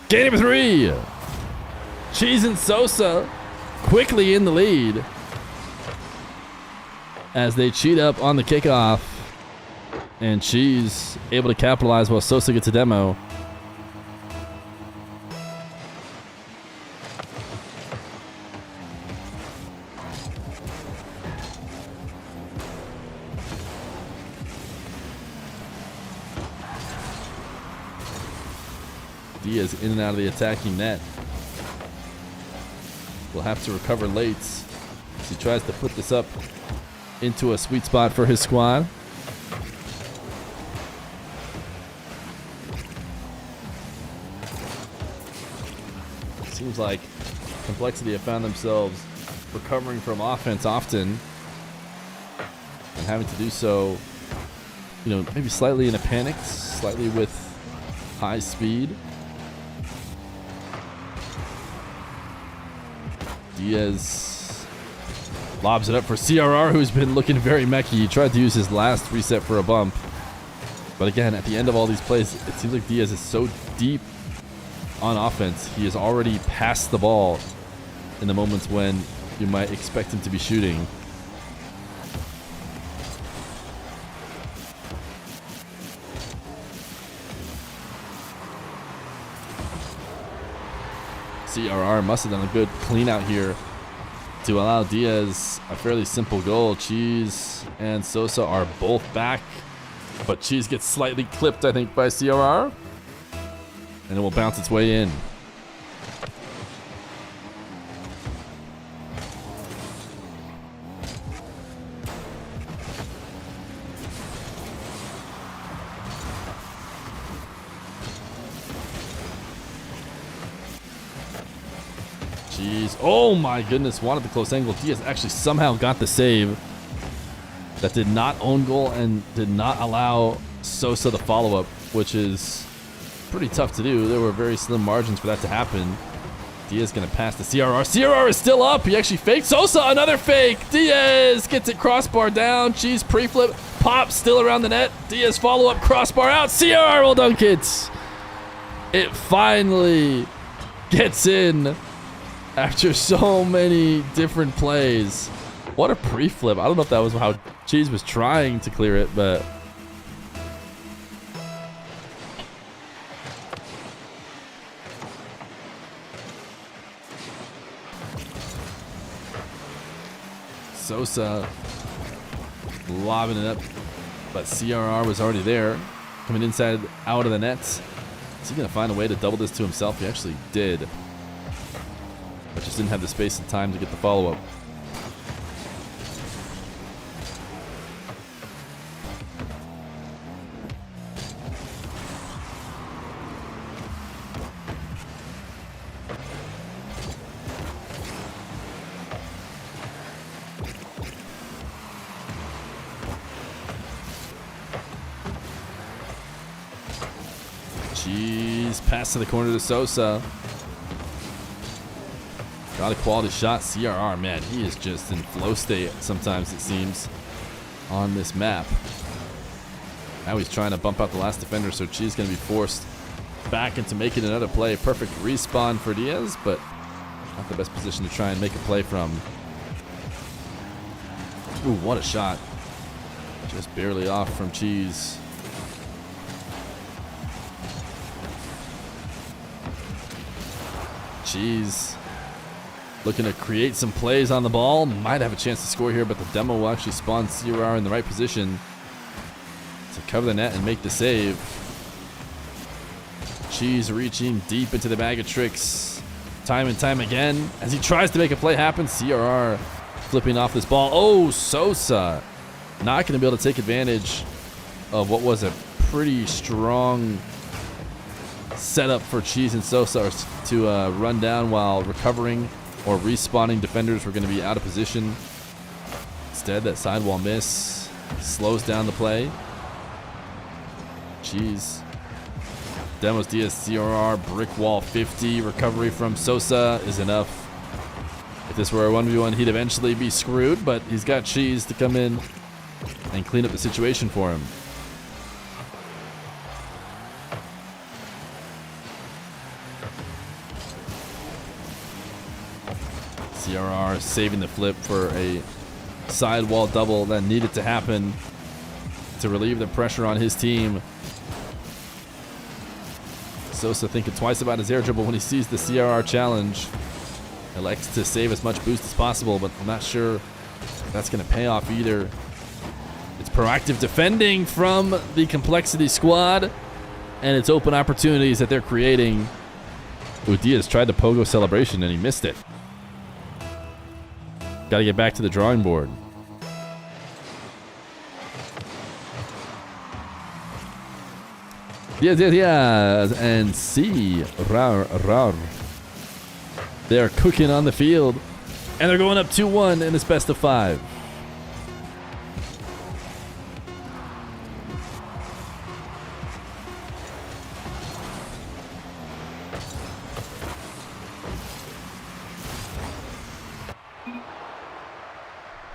Game number 3. Cheese and Sosa quickly in the lead as they cheat up on the kickoff. And Cheese able to capitalize while Sosa gets a demo. Diaz in and out of the attacking net. Will have to recover late as he tries to put this up into a sweet spot for his squad. Seems like Complexity have found themselves recovering from offense often and having to do so, you know, maybe slightly in a panic, slightly with high speed. Diaz lobs it up for CRR, who's been looking very mechy. He tried to use his last reset for a bump. But again, at the end of all these plays, it seems like Diaz is so deep on offense. He has already passed the ball in the moments when you might expect him to be shooting. CRR must have done a good clean out here to allow Diaz a fairly simple goal. Cheese and Sosa are both back, but Cheese gets slightly clipped, I think, by CRR, and it will bounce its way in. Jeez. Oh my goodness. Wanted the close angle. Diaz actually somehow got the save. That did not own goal and did not allow Sosa the follow-up, which is pretty tough to do. There were very slim margins for that to happen. Diaz going to pass to CRR. CRR is still up. He actually faked. Sosa, another fake. Diaz gets it crossbar down. Cheese pre-flip. Pop still around the net. Diaz follow-up crossbar out. CRR will dunk it. It finally gets in after so many different plays. What a pre-flip. I don't know if that was how Cheese was trying to clear it, but Sosa lobbing it up, but CRR was already there, coming inside out of the nets. Is he going to find a way to double this to himself? He actually did, but just didn't have the space and time to get the follow-up. Jeez, pass to the corner to Sosa. Got a quality shot. CRR, man, he is just in flow state sometimes, it seems, on this map. Now he's trying to bump out the last defender, so Cheese going to be forced back into making another play. Perfect respawn for Diaz, but not the best position to try and make a play from. Ooh, what a shot. Just barely off from Cheese. Cheese looking to create some plays on the ball. Might have a chance to score here, but the demo will actually spawn CRR in the right position to cover the net and make the save. Cheese reaching deep into the bag of tricks time and time again as he tries to make a play happen. CRR flipping off this ball. Oh, Sosa not going to be able to take advantage of what was a pretty strong setup for Cheese and Sosa to run down while recovering or respawning defenders were going to be out of position. Instead, that sidewall miss slows down the play. Cheese demos Diaz, CRR, brick wall 50. Recovery from Sosa is enough. If this were a 1v1, he'd eventually be screwed, but he's got Cheese to come in and clean up the situation for him. CRR saving the flip for a sidewall double that needed to happen to relieve the pressure on his team. Sosa thinking twice about his air dribble when he sees the CRR challenge. Elects to save as much boost as possible, but I'm not sure if that's going to pay off either. It's proactive defending from the Complexity squad. and it's open opportunities that they're creating. Ooh, Diaz tried the pogo celebration and he missed it. Got to get back to the drawing board. Diaz, and C. Rar. They're cooking on the field, and they're going up 2-1 in this best of 5.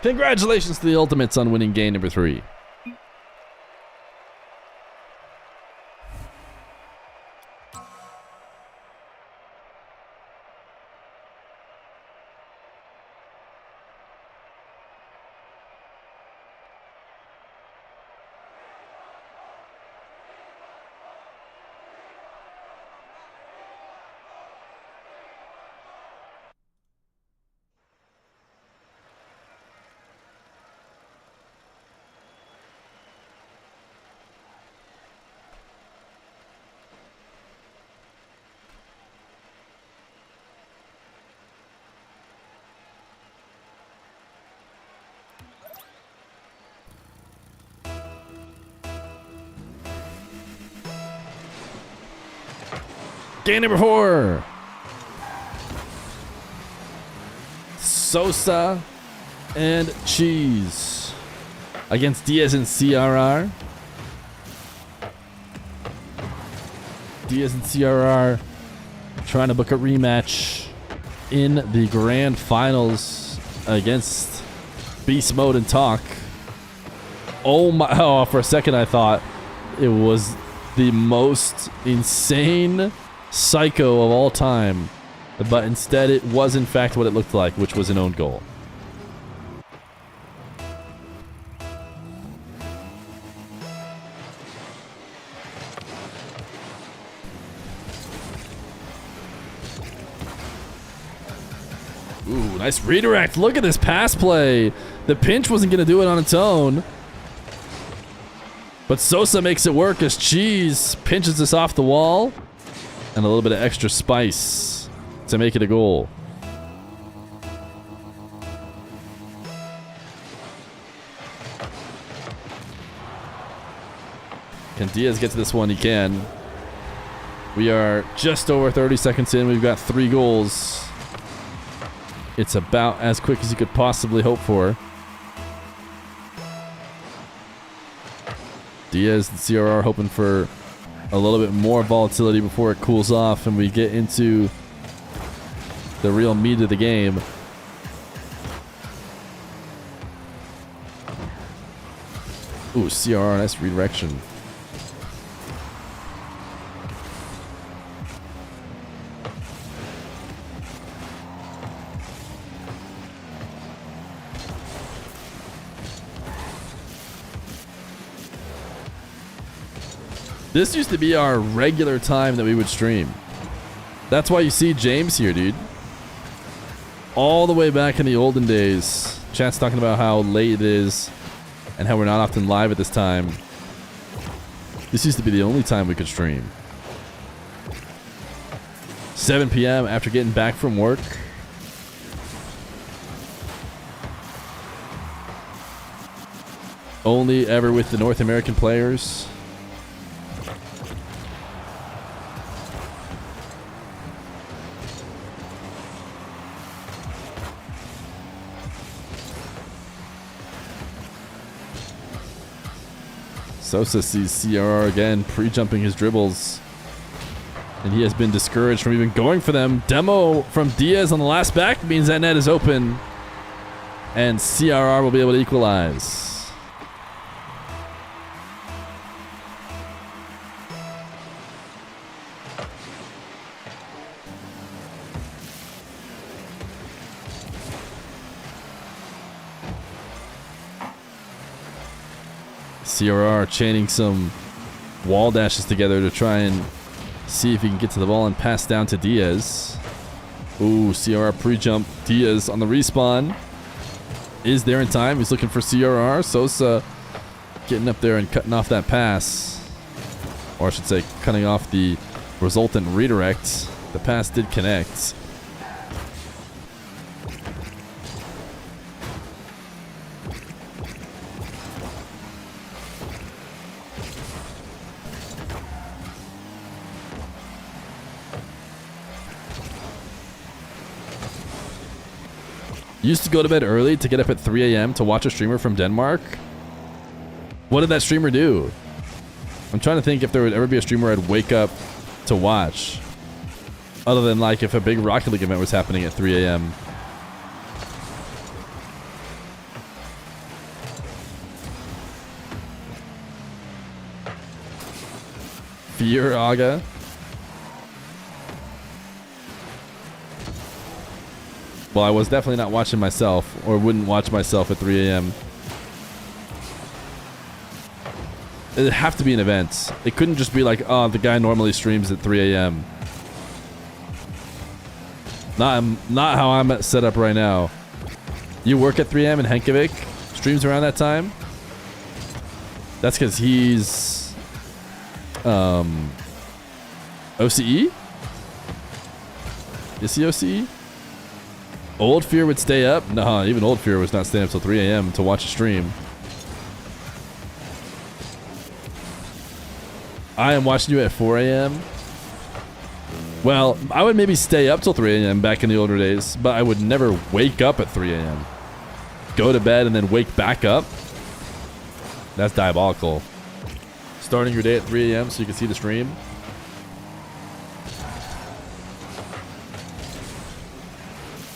Congratulations to the Ultimates on winning game number 3. Game number 4. Sosa and Cheese against Diaz and CRR. Diaz and CRR trying to book a rematch in the grand finals against Beast Mode and Talk. Oh my, oh, for a second I thought it was the most insane psycho of all time, but instead it was in fact what it looked like, which was an own goal. Ooh, nice redirect. Look at this pass play. The pinch wasn't going to do it on its own, but Sosa makes it work as Cheese pinches this off the wall. And a little bit of extra spice to make it a goal. Can Diaz get to this one? He can. We are just over 30 seconds in. We've got 3 goals. It's about as quick as you could possibly hope for. Diaz and CRR hoping for a little bit more volatility before it cools off and we get into the real meat of the game. Ooh, CRR, nice redirection. This used to be our regular time that we would stream. That's why you see James here, dude. All the way back in the olden days. Chat's talking about how late it is and how we're not often live at this time. This used to be the only time we could stream. 7 p.m. after getting back from work. Only ever with the North American players. Sosa sees CRR again, pre-jumping his dribbles. And he has been discouraged from even going for them. Demo from Diaz on the last back means that net is open. And CRR will be able to equalize. CRR chaining some wall dashes together to try and see if he can get to the ball and pass down to Diaz. Ooh, CRR pre-jump. Diaz on the respawn. Is there in time. He's looking for CRR. Sosa getting up there and cutting off that pass. Or I should say, cutting off the resultant redirect. The pass did connect. Used to go to bed early to get up at 3 a.m. to watch a streamer from Denmark. What did that streamer do? I'm trying to think if there would ever be a streamer I'd wake up to watch. Other than like if a big Rocket League event was happening at 3 a.m. Feer Aga. Well, I was definitely not watching myself, or wouldn't watch myself at 3 a.m. It'd have to be an event. It couldn't just be like, oh, the guy normally streams at 3 a.m. Not how I'm set up right now. You work at 3 a.m. and Henkovic streams around that time? That's because he's... OCE? Is he OCE? Old Feer would stay up? Nah, even Old Feer was not staying up till 3 a.m. to watch a stream. I am watching you at 4 a.m. Well, I would maybe stay up till 3 a.m. back in the older days, but I would never wake up at 3 a.m. Go to bed and then wake back up? That's diabolical. Starting your day at 3 a.m. so you can see the stream?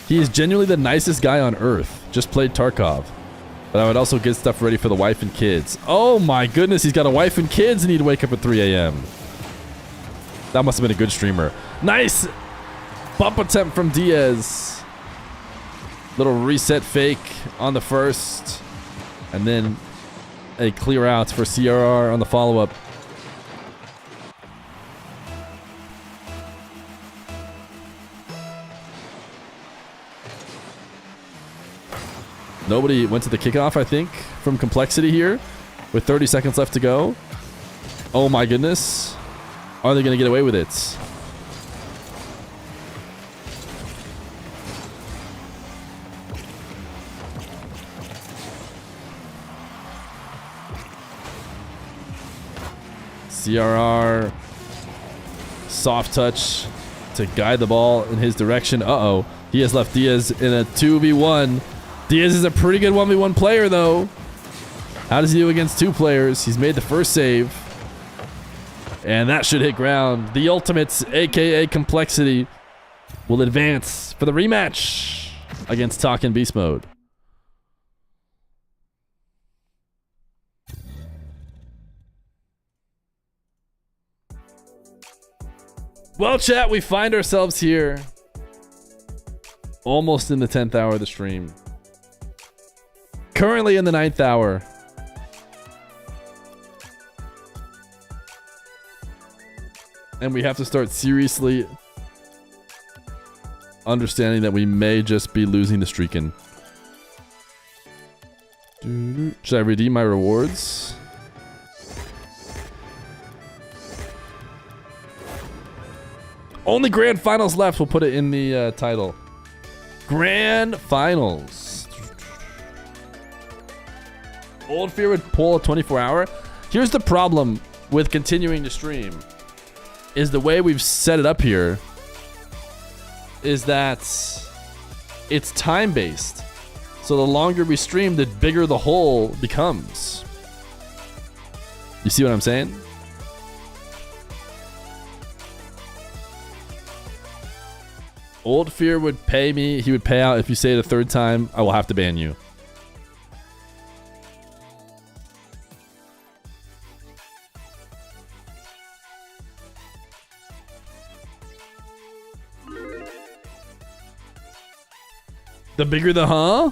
He is genuinely the nicest guy on earth. Just played Tarkov. But I would also get stuff ready for the wife and kids. Oh my goodness, he's got a wife and kids and he'd wake up at 3 a.m. That must have been a good streamer. Nice! Bump attempt from Diaz. Little reset fake on the first. And then a clear out for CRR on the follow-up. Nobody went to the kickoff, I think, from Complexity here. With 30 seconds left to go. Oh my goodness. Are they going to get away with it? CRR. Soft touch to guide the ball in his direction. Uh-oh. He has left Diaz in a 2v1. Diaz is a pretty good 1v1 player, though. How does he do against two players? He's made the first save. And that should hit ground. The Ultimates, a.k.a. Complexity, will advance for the rematch against Talk in Beast Mode. Well, chat, we find ourselves here almost in the 10th hour of the stream. Currently in the 9th hour. And we have to start seriously understanding that we may just be losing the streaking. Should I redeem my rewards? Only Grand Finals left. We'll put it in the title. Grand Finals. Old Fear would pull a 24-hour. Here's the problem with continuing to stream. Is the way we've set it up here is that it's time-based. So the longer we stream, the bigger the hole becomes. You see what I'm saying? Old Fear would pay me. He would pay out if you say it a third time. I will have to ban you. The bigger the huh?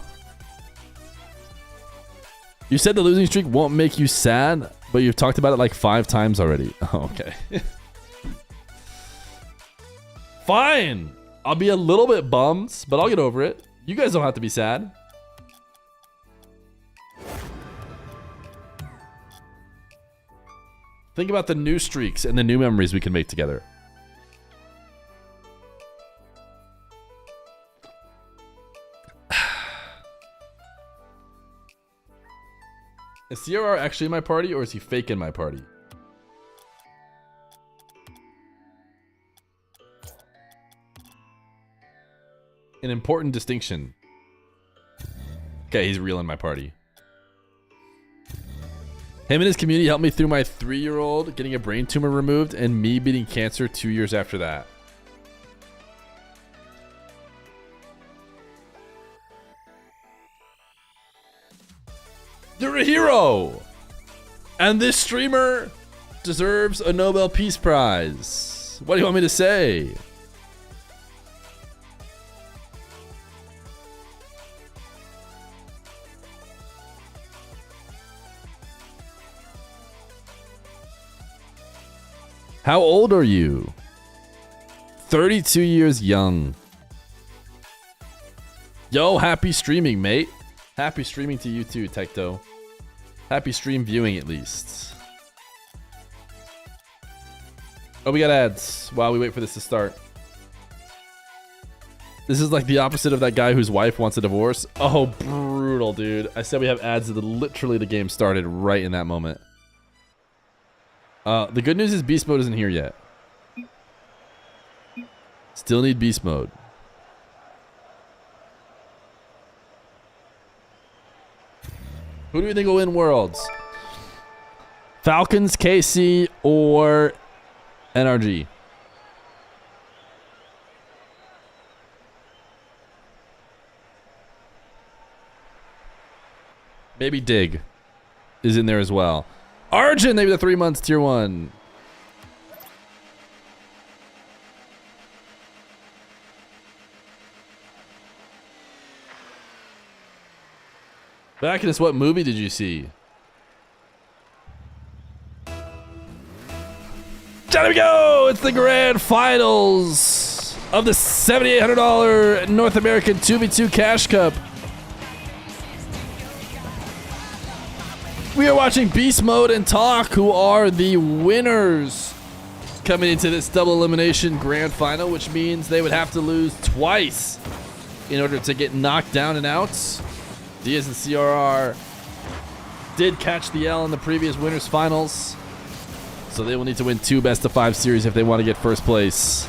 You said the losing streak won't make you sad, but you've talked about it like 5 times already. Oh, okay. Fine. I'll be a little bit bummed, but I'll get over it. You guys don't have to be sad. Think about the new streaks and the new memories we can make together. Is CRR actually in my party, or is he fake in my party? An important distinction. Okay, he's real in my party. Him and his community helped me through my 3-year-old getting a brain tumor removed and me beating cancer 2 years after that. You're a hero! And this streamer deserves a Nobel Peace Prize. What do you want me to say? How old are you? 32 years young. Yo, happy streaming, mate. Happy streaming to you too, Tecto. Happy stream viewing at least. Oh, we got ads while we wait for this to start. This is like the opposite of that guy whose wife wants a divorce. Oh, brutal, dude. I said we have ads that literally the game started right in that moment. The good news is beast mode isn't here yet. Still need beast mode. Who do we think will win Worlds? Falcons, KC, or NRG? Maybe Dig is in there as well. Arjun, maybe the 3 months tier 1. Bacchus, what movie did you see? There we go! It's the grand finals of the $7,800 North American 2v2 Cash Cup. We are watching Beast Mode and Talk, who are the winners coming into this double elimination grand final, which means they would have to lose twice in order to get knocked down and out. Diaz and CRR did catch the L in the previous winners finals, so they will need to win 2 best-of-5 series if they want to get first place.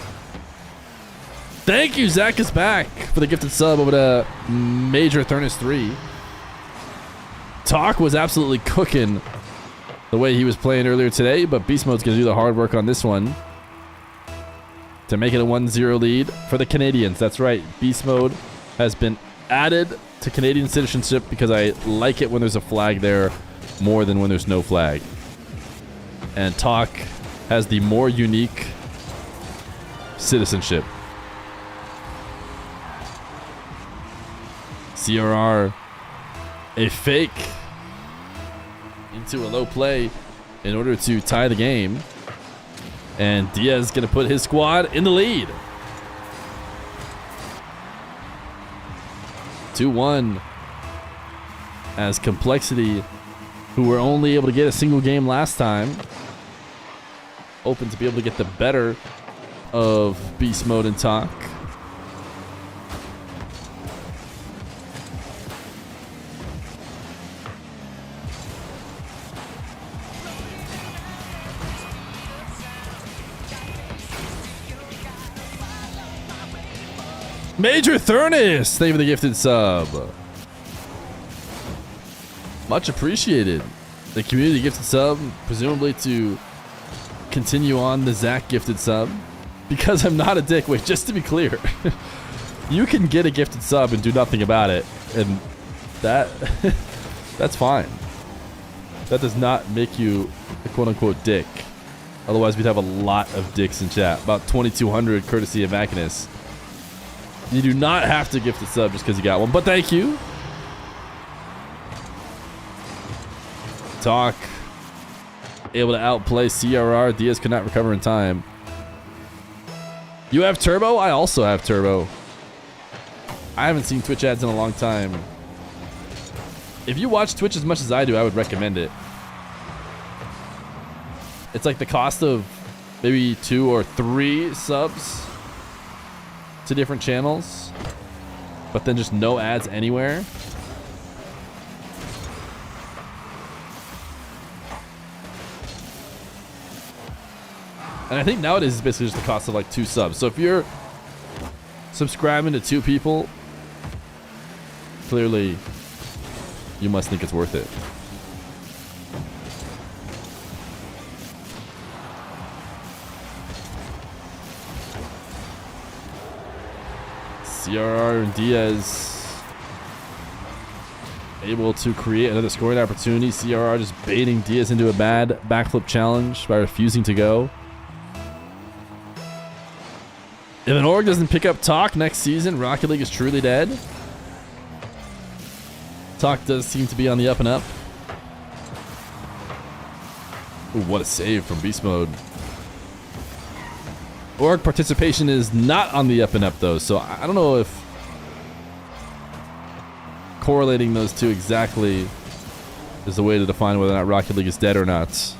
Thank you, Zach is back for the gifted sub over to Major Thurnis 3. Talk was absolutely cooking the way he was playing earlier today, but Beast Mode's going to do the hard work on this one to make it a 1-0 lead for the Canadians. That's right, Beast Mode has been added to Canadian citizenship because I like it when there's a flag there more than when there's no flag. And Talk has the more unique citizenship. CRR, a fake into a low play in order to tie the game. And Diaz is going to put his squad in the lead. 2-1 as Complexity, who were only able to get a single game last time, open to be able to get the better of Beast Mode and Talk. Major Thurnis, thank you for the gifted sub. Much appreciated. The community gifted sub, presumably to continue on the Zach gifted sub. Because I'm not a dick. Wait, just to be clear, you can get a gifted sub and do nothing about it, and that's fine. That does not make you a quote-unquote dick. Otherwise, we'd have a lot of dicks in chat. About 2,200 courtesy of Machinus. You do not have to gift a sub just because you got one, but thank you. Talk able to outplay CRR. Diaz could not recover in time. You have Turbo? I also have Turbo. I haven't seen Twitch ads in a long time. If you watch Twitch as much as I do, I would recommend it. It's like the cost of maybe 2 or 3 subs to different channels, but then just no ads anywhere. And I think nowadays it's basically just the cost of like 2 subs. So if you're subscribing to 2 people, clearly you must think it's worth it. CRR and Diaz able to create another scoring opportunity. CRR just baiting Diaz into a bad backflip challenge by refusing to go. If an org doesn't pick up Talk next season, Rocket League is truly dead. Talk does seem to be on the up and up. Ooh, what a save from Beast Mode. Org participation is not on the up and up though, so I don't know if correlating those two exactly is the way to define whether or not Rocket League is dead or not.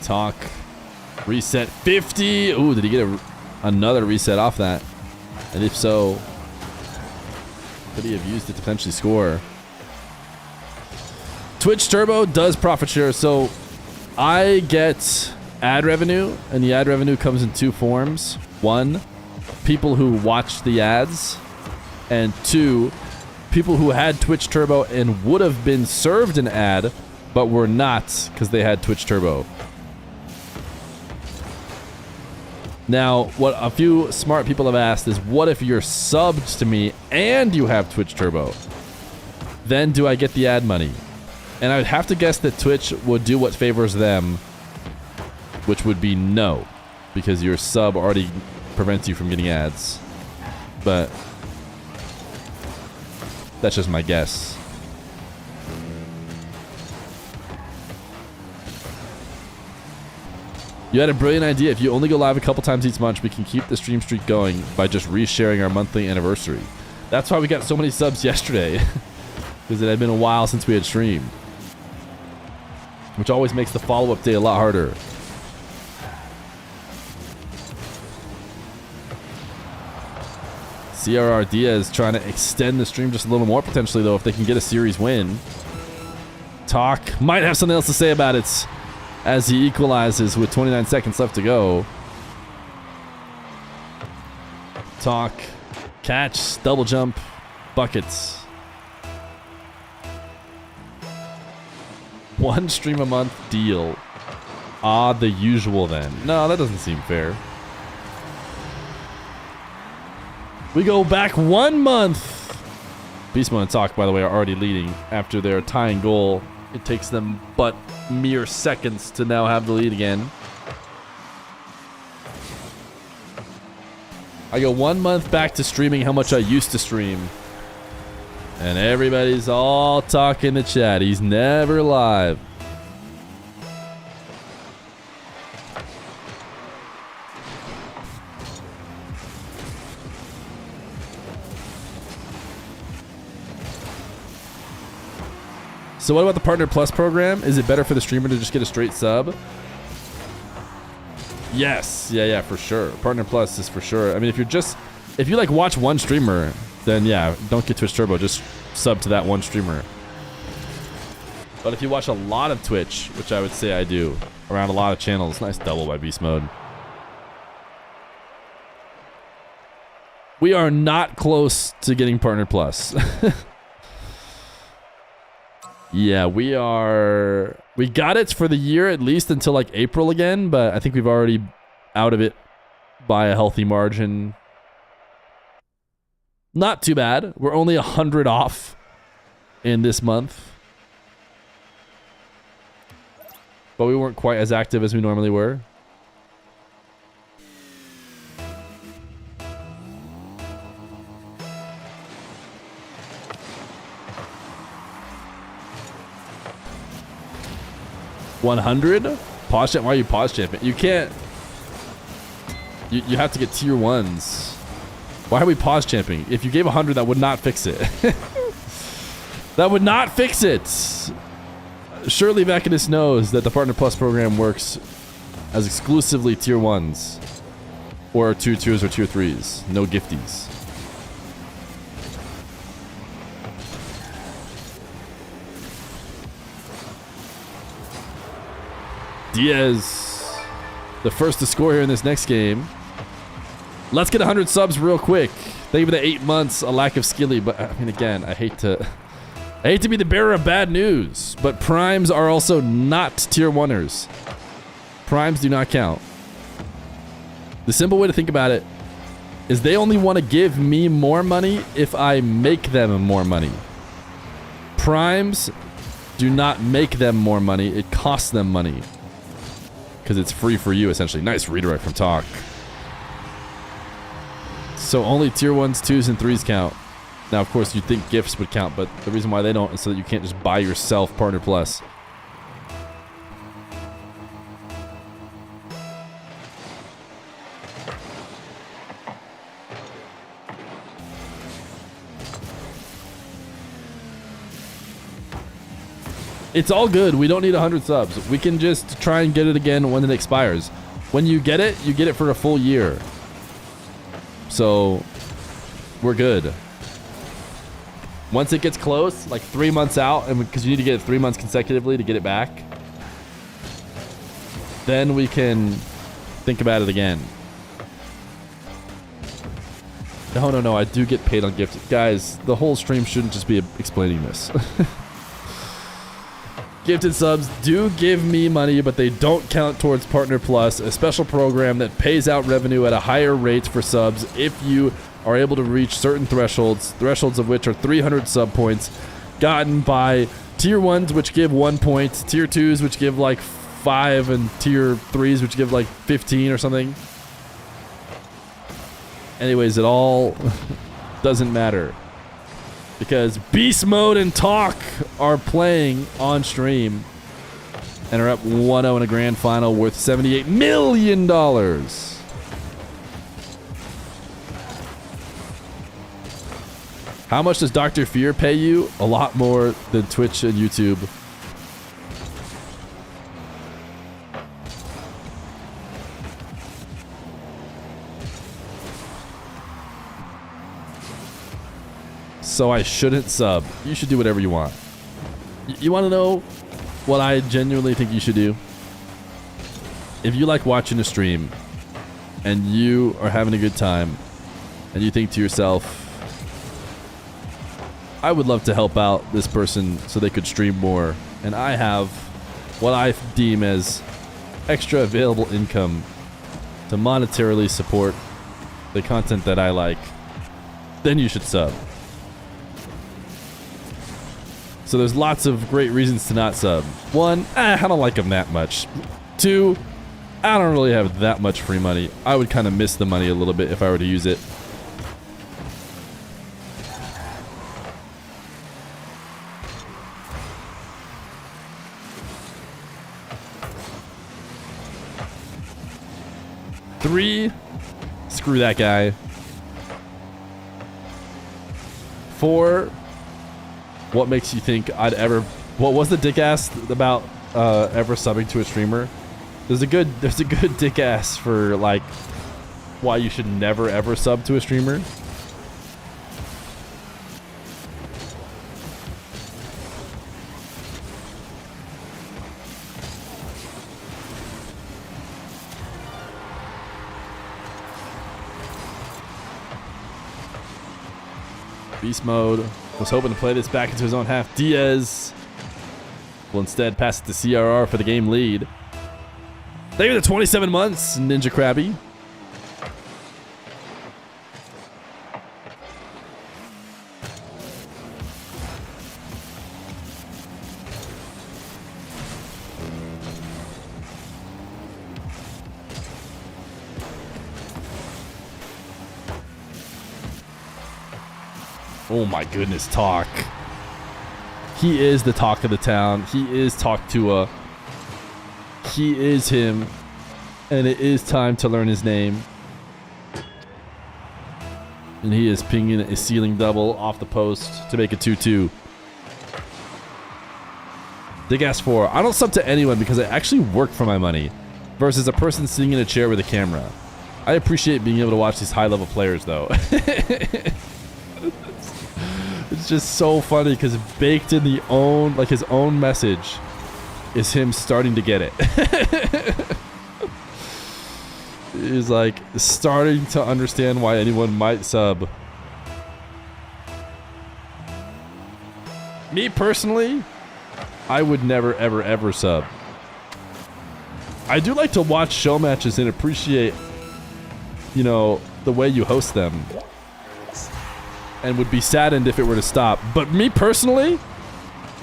Talk. Reset 50. Ooh, did he get another reset off that? And if so, could he have used it to potentially score? Twitch Turbo does profit share. So I get ad revenue, and the ad revenue comes in 2 forms. 1, people who watch the ads, and 2, people who had Twitch Turbo and would have been served an ad, but were not because they had Twitch Turbo. Now, what a few smart people have asked is, what if you're subbed to me and you have Twitch Turbo? Then do I get the ad money? And I would have to guess that Twitch would do what favors them, which would be no, because your sub already prevents you from getting ads. But that's just my guess. You had a brilliant idea. If you only go live a couple times each month, we can keep the stream streak going by just resharing our monthly anniversary. That's why we got so many subs yesterday, because it had been a while since we had streamed, which always makes the follow-up day a lot harder. CRR Diaz trying to extend the stream just a little more potentially, though, if they can get a series win. Talk might have something else to say about it as he equalizes with 29 seconds left to go. Talk, catch, double jump, buckets. 1 stream a month deal. Ah, the usual then. No, that doesn't seem fair. We go back 1 month. Beast Mode and Talk, by the way, are already leading after their tying goal. It takes them but mere seconds to now have the lead again. I go 1 month back to streaming how much I used to stream. And everybody's all talking to chat. He's never live. So what about the Partner Plus program? Is it better for the streamer to just get a straight sub? Yes. Yeah, for sure. Partner Plus is for sure. I mean, if you like watch one streamer, then yeah, don't get Twitch Turbo. Just sub to that one streamer. But if you watch a lot of Twitch, which I would say I do, around a lot of channels, nice double by Beast Mode. We are not close to getting Partner Plus. Yeah, we got it for the year at least until like April again, but I think we've already out of it by a healthy margin. Not too bad. We're only 100 off in this month. But we weren't quite as active as we normally were. 100? Pause champ? Why are you pause champing? You can't. You have to get tier 1s. Why are we pause champing? If you gave 100, that would not fix it. That would not fix it. Surely Vacadus knows that the Partner Plus program works as exclusively tier 1s. Or tier 2s or tier 3s. No gifties. Diaz, the first to score here in this next game. Let's get 100 subs real quick. Thank you for the 8 months, a lack of skilly, but I mean, again, I hate to be the bearer of bad news, but primes are also not tier 1ers. Primes do not count. The simple way to think about it is they only want to give me more money if I make them more money. Primes do not make them more money, it costs them money. Because it's free for you, essentially. Nice redirect from Talk. So only tier 1s, 2s, and 3s count. Now, of course, you'd think gifts would count, but the reason why they don't is so that you can't just buy yourself Partner Plus. It's all good. We don't need 100 subs. We can just try and get it again when it expires. When you get it for a full year. So, we're good. Once it gets close, like 3 months out, and because you need to get it 3 months consecutively to get it back, then we can think about it again. No, I do get paid on gifts. Guys, the whole stream shouldn't just be explaining this. Gifted subs do give me money, but they don't count towards Partner Plus, a special program that pays out revenue at a higher rate for subs if you are able to reach certain thresholds of which are 300 sub points gotten by tier 1s, which give 1 point, tier 2s, which give like 5, and tier 3s, which give like 15 or something. Anyways, it all doesn't matter. Because Beast Mode and Talk are playing on stream and are up 1-0 in a grand final worth $78 million. How much does Dr. Feer pay you? A lot more than Twitch and YouTube. So I shouldn't sub. You should do whatever you want. You want to know what I genuinely think you should do? If you like watching a stream and you are having a good time and you think to yourself, I would love to help out this person so they could stream more, and I have what I deem as extra available income to monetarily support the content that I like, then you should sub. So there's lots of great reasons to not sub. 1, I don't like them that much. 2, I don't really have that much free money. I would kind of miss the money a little bit if I were to use it. Three, screw that guy. 4, what makes you think I'd ever... What was the dick ass about ever subbing to a streamer? There's a good dick ass for like why you should never ever sub to a streamer. Beast mode. Was hoping to play this back into his own half. Diaz will instead pass it to CRR for the game lead. Thank you for the 27 months, Ninja Krabby. Oh my goodness, Talk. He is the talk of the town. He is Talk Tua. he is him, and it is time to learn his name. And he is pinging a ceiling double off the post to make it 2-2. Big ass 4. I don't sub to anyone because I actually work for my money versus a person sitting in a chair with a camera. I appreciate being able to watch these high level players though. It's just so funny because baked in his own message is him starting to get it. He's like starting to understand why anyone might sub. Me personally, I would never ever ever sub. I do like to watch show matches and appreciate, you know, the way you host them. And would be saddened if it were to stop. But me personally,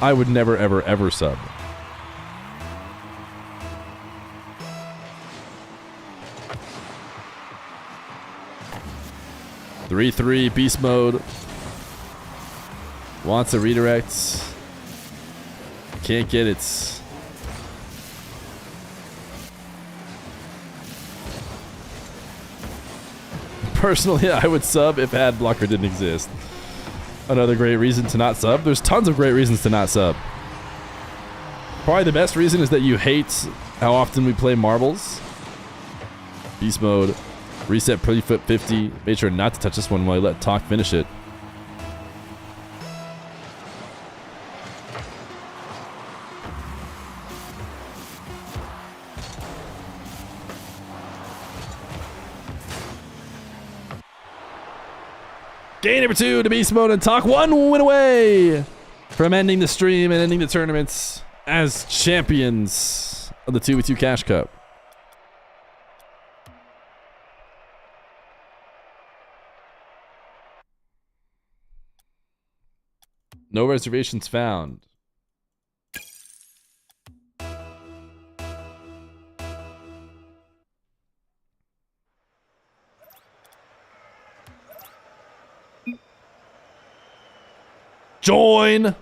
I would never ever ever sub. Three beast mode. Wants a redirect. Can't get it. Personally, I would sub if ad blocker didn't exist. Another great reason to not sub. There's tons of great reasons to not sub. Probably the best reason is that you hate how often we play marbles. Beast mode. Reset pretty foot 50. Made sure not to touch this one while I let Talk finish it. Game number 2 to Beast Mode and Talk. 1 win away from ending the stream and ending the tournaments as champions of the 2v2 Cash Cup. No reservations found. Join.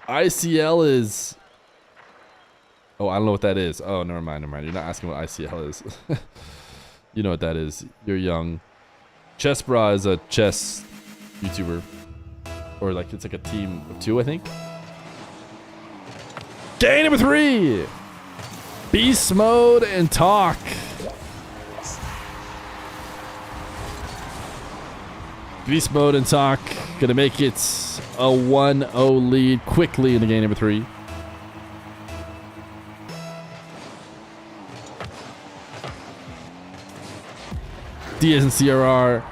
ICL is... Oh, I don't know what that is. Oh, never mind. You're not asking what ICL is. You know what that is. You're young. Chess Bra is a chess YouTuber. Or like, it's like a team of 2, I think. Game number 3. Beast Mode and Talk. Beast Mode and Talk. Gonna make it a 1-0 lead quickly in the game number 3. Diaz and CRR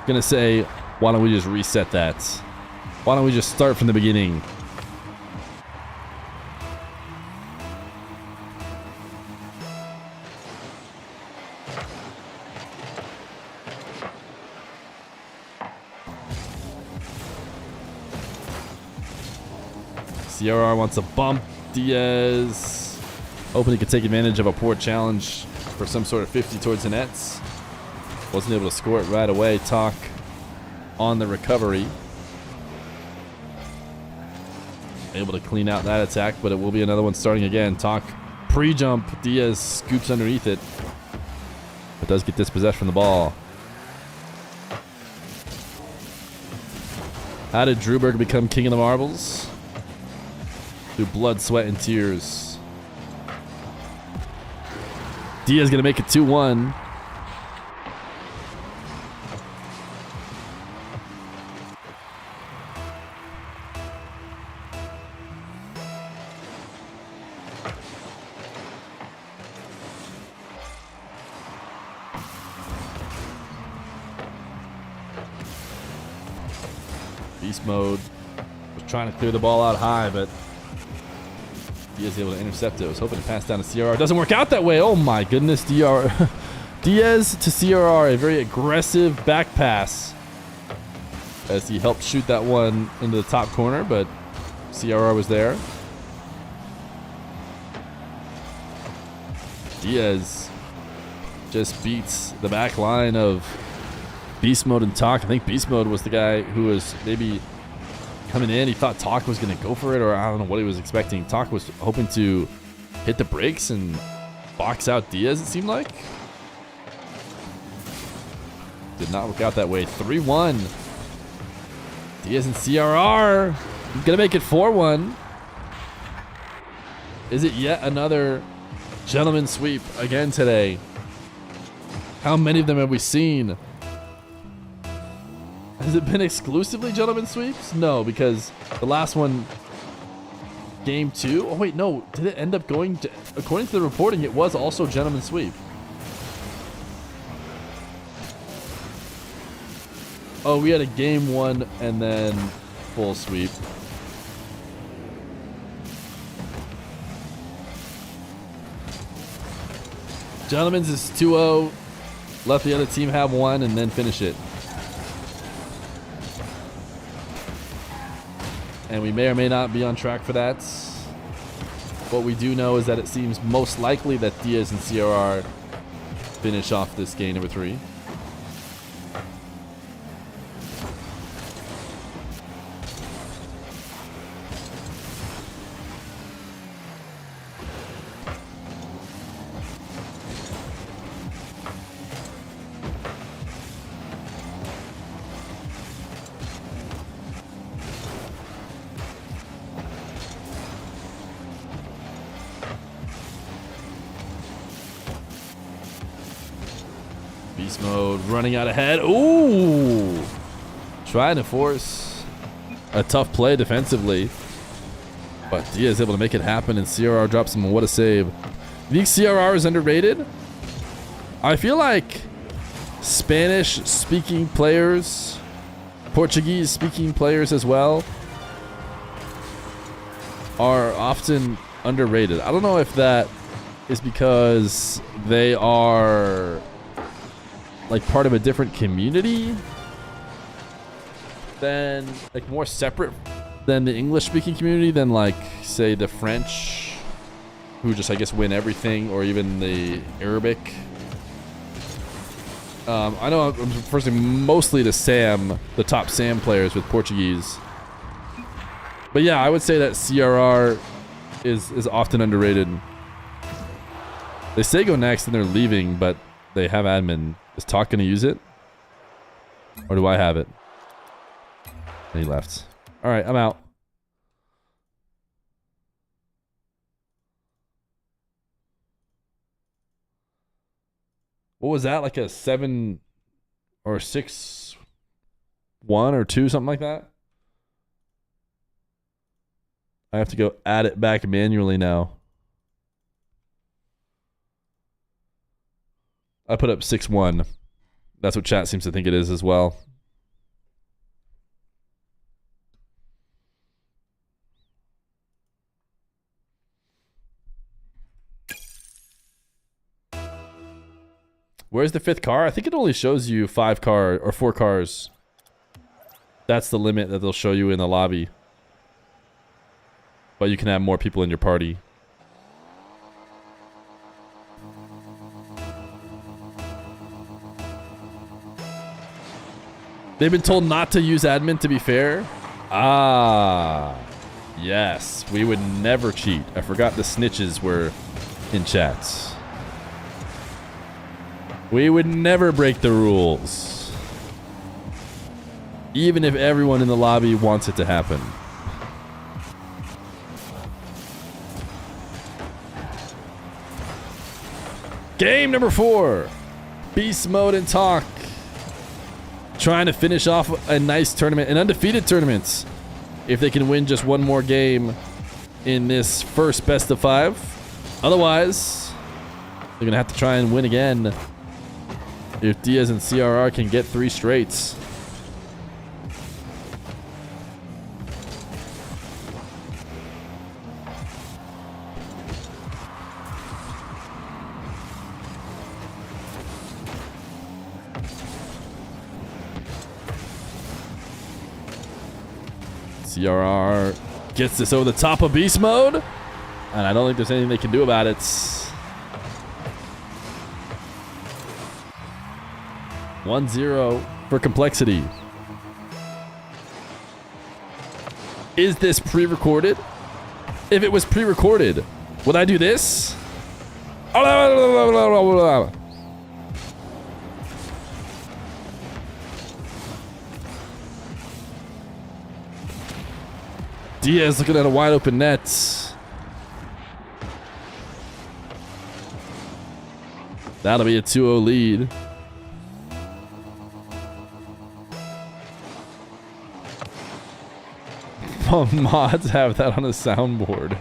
gonna say, why don't we just reset that? Why don't we just start from the beginning? CRR wants a bump. Diaz hoping he could take advantage of a poor challenge for some sort of 50 towards the nets. Wasn't able to score it right away. Talk on the recovery. Able to clean out that attack, but it will be another one starting again. Talk pre-jump. Diaz scoops underneath it, but does get dispossessed from the ball. How did Drewberg become king of the marbles? Through blood, sweat, and tears. Diaz gonna make it 2-1. Beast Mode was trying to clear the ball out high, but Diaz able to intercept it. Was hoping to pass down to CRR. Doesn't work out that way. Oh my goodness, Diaz to CRR, a very aggressive back pass as he helped shoot that one into the top corner, but CRR was there. just beats the back line of Beast Mode and Talk. I think Beast Mode was the guy who was maybe coming in. He thought Talk was going to go for it, or I don't know what he was expecting. Talk was hoping to hit the brakes and box out Diaz, it seemed like. Did not work out that way. 3-1. Diaz and CRR. He's going to make it 4-1. Is it yet another gentleman sweep again today? How many of them have we seen? Has it been exclusively gentleman sweeps? No, because the last one, game 2. Oh wait, no. Did it end up going to, according to the reporting, it was also gentleman sweep. Oh, we had a game 1 and then full sweep. Gentlemen's is 2-0. Let the other team have one and then finish it. And we may or may not be on track for that. What we do know is that it seems most likely that Diaz and CRR finish off this game number 3. Beast Mode running out ahead. Ooh! Trying to force a tough play defensively. But Diaz able to make it happen, and CRR drops him. What a save. You think CRR is underrated? I feel like Spanish-speaking players, Portuguese-speaking players as well, are often underrated. I don't know if that is because they are like part of a different community than, like, more separate than the English speaking community than, like, say the French, who just, I guess, win everything, or even the Arabic. I know I'm referring mostly to Sam, the top Sam players with Portuguese. But yeah, I would say that CRR is often underrated. They say go next and they're leaving, but they have admin. Is Talk gonna use it? Or do I have it? And he left. Alright, I'm out. What was that? Like a 7 or 6-1 or 2, something like that? I have to go add it back manually now. I put up 6-1. That's what chat seems to think it is as well. Where's the 5th car? I think it only shows you 5 car or 4 cars. That's the limit that they'll show you in the lobby. But you can have more people in your party. They've been told not to use admin, to be fair. Ah, yes. We would never cheat. I forgot the snitches were in chats. We would never break the rules. Even if everyone in the lobby wants it to happen. Game number 4. Beast Mode and Talk. Trying to finish off a nice tournament, an undefeated tournament. If they can win just one more game in this first best of 5. Otherwise, they're going to have to try and win again. If Diaz and CRR can get 3 straights. CRR gets this over the top of Beast Mode. And I don't think there's anything they can do about it. 1-0 for complexity. Is this pre-recorded? If it was pre-recorded, would I do this? Diaz looking at a wide open net. That'll be a 2-0 lead. Mods have that on a soundboard.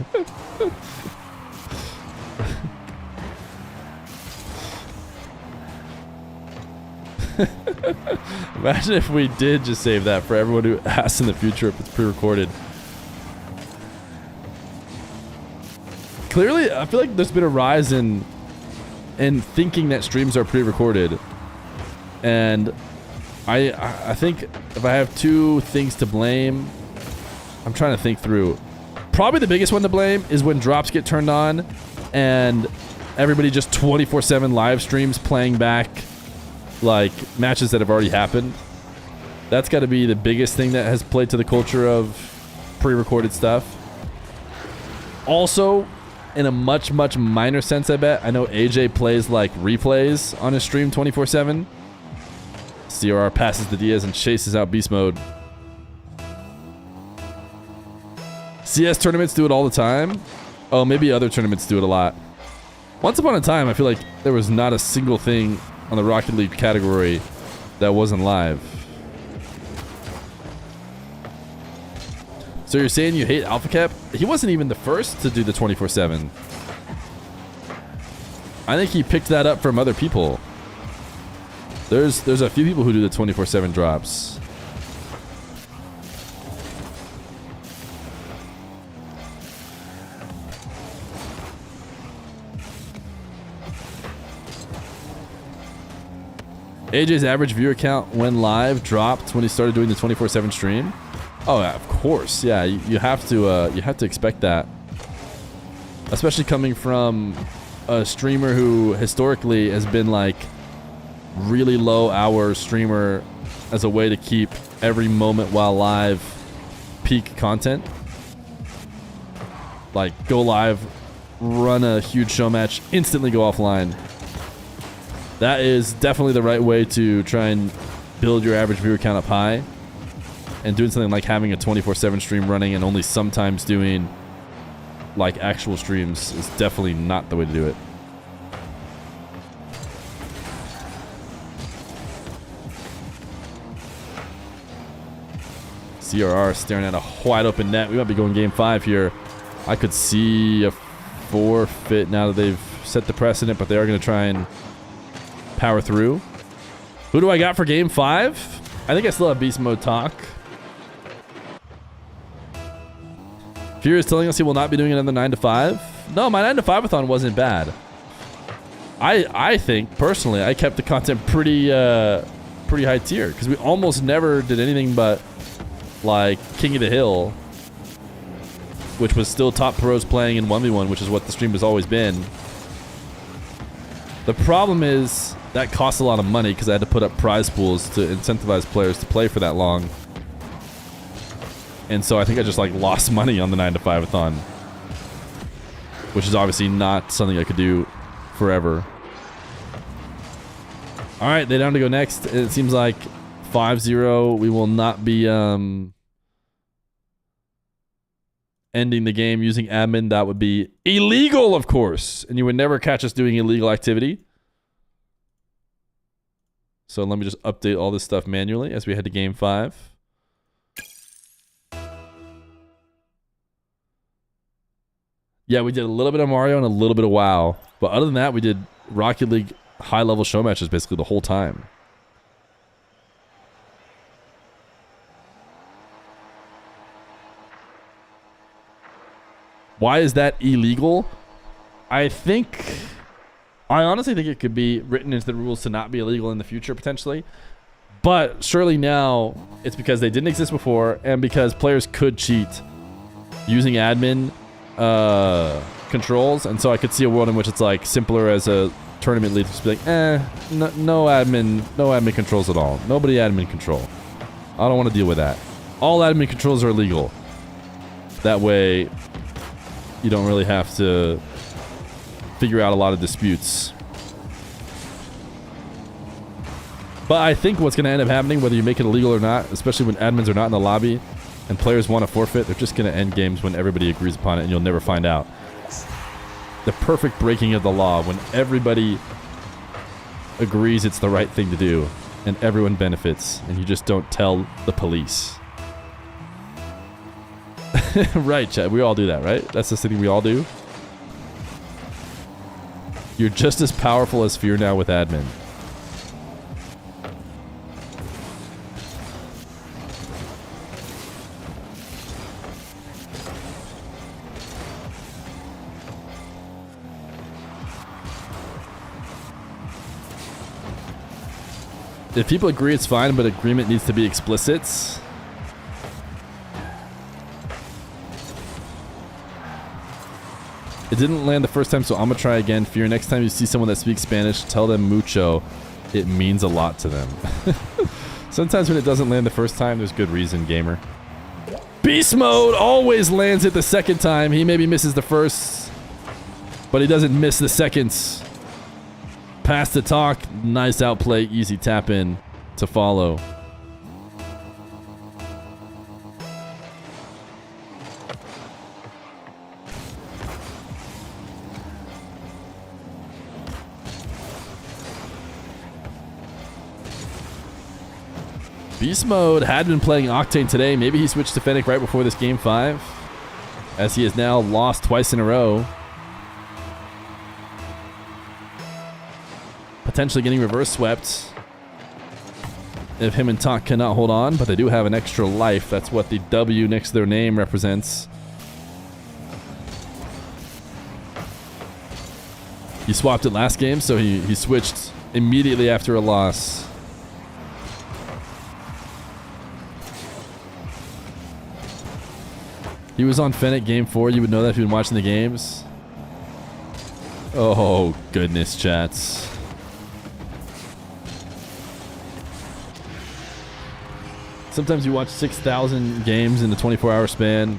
Imagine if we did just save that for everyone who asks in the future if it's pre-recorded. Clearly, I feel like there's been a rise in thinking that streams are pre-recorded. And I think if I have two things to blame, I'm trying to think through. Probably the biggest one to blame is when drops get turned on and everybody just 24/7 live streams playing back like matches that have already happened. That's got to be the biggest thing that has played to the culture of pre-recorded stuff. Also, in a much minor sense, I bet, I know AJ plays like replays on his stream 24/7. CRR passes the Diaz and chases out beast mode. CS tournaments do it all the time. Oh, maybe other tournaments do it a lot. Once upon a time, I feel like there was not a single thing on the Rocket League category that wasn't live. So you're saying you hate Alpha Cap? He wasn't even the first to do the 24/7. I think he picked that up from other people. There's a few people who do the 24/7 drops. AJ's average viewer count when live dropped when he started doing the 24/7 stream. Oh, yeah, of course. Yeah, you have to expect that. Especially coming from a streamer who historically has been like really low hour streamer as a way to keep every moment while live peak content. Like go live, run a huge show match, instantly go offline. That is definitely the right way to try and build your average viewer count up high. And doing something like having a 24/7 stream running and only sometimes doing like actual streams is definitely not the way to do it. CRR staring at a wide open net. We might be going game 5 here. I could see a forfeit now that they've set the precedent, but they are going to try and power through. Who do I got for game 5? I think I still have beast mode talk. Feer is telling us he will not be doing another 9 to 5. No, my 9 to 5-a-thon wasn't bad. I think personally I kept the content pretty high tier because we almost never did anything but like King of the Hill, which was still top pros playing in 1v1, which is what the stream has always been. The problem is that costs a lot of money because I had to put up prize pools to incentivize players to play for that long. And so I think I just like lost money on the 9 to 5-a-thon, which is obviously not something I could do forever. All right, they down to go next. It seems like 5-0. We will not be ending the game using admin. That would be illegal, of course, and you would never catch us doing illegal activity. So let me just update all this stuff manually as we head to game 5. Yeah, we did a little bit of Mario and a little bit of WoW. But other than that, we did Rocket League high-level show matches basically the whole time. Why is that illegal? I honestly think it could be written into the rules to not be illegal in the future, potentially. But surely now, it's because they didn't exist before, and because players could cheat using admin controls, and so I could see a world in which it's like simpler as a tournament lead just be like, no admin controls at all. Nobody admin control. I don't want to deal with that. All admin controls are illegal. That way, you don't really have to figure out a lot of disputes. But I think what's going to end up happening, whether you make it illegal or not, especially when admins are not in the lobby and players want to forfeit, they're just going to end games when everybody agrees upon it and you'll never find out. The perfect breaking of the law when everybody agrees it's the right thing to do and everyone benefits and you just don't tell the police. Right, Chad. We all do that, right? That's the thing we all do. You're just as powerful as Fear now with admin. If people agree, it's fine, but agreement needs to be explicit. It didn't land the first time, so I'm gonna try again. Fear, next time you see someone that speaks Spanish, tell them mucho. It means a lot to them. Sometimes when it doesn't land the first time, there's good reason, gamer. Beast mode always lands it the second time. He maybe misses the first, but he doesn't miss the seconds. Pass to talk, nice outplay, easy tap in to follow. Beast mode had been playing Octane today. Maybe he switched to Fennec right before this game 5, as he has now lost twice in a row. Potentially getting reverse swept if him and Talk cannot hold on, but they do have an extra life. That's what the W next to their name represents. He swapped it last game, so he switched immediately after a loss. He was on Fennec game 4. You would know that if you've been watching the games. Oh, goodness, chats. Sometimes you watch 6,000 games in a 24-hour span,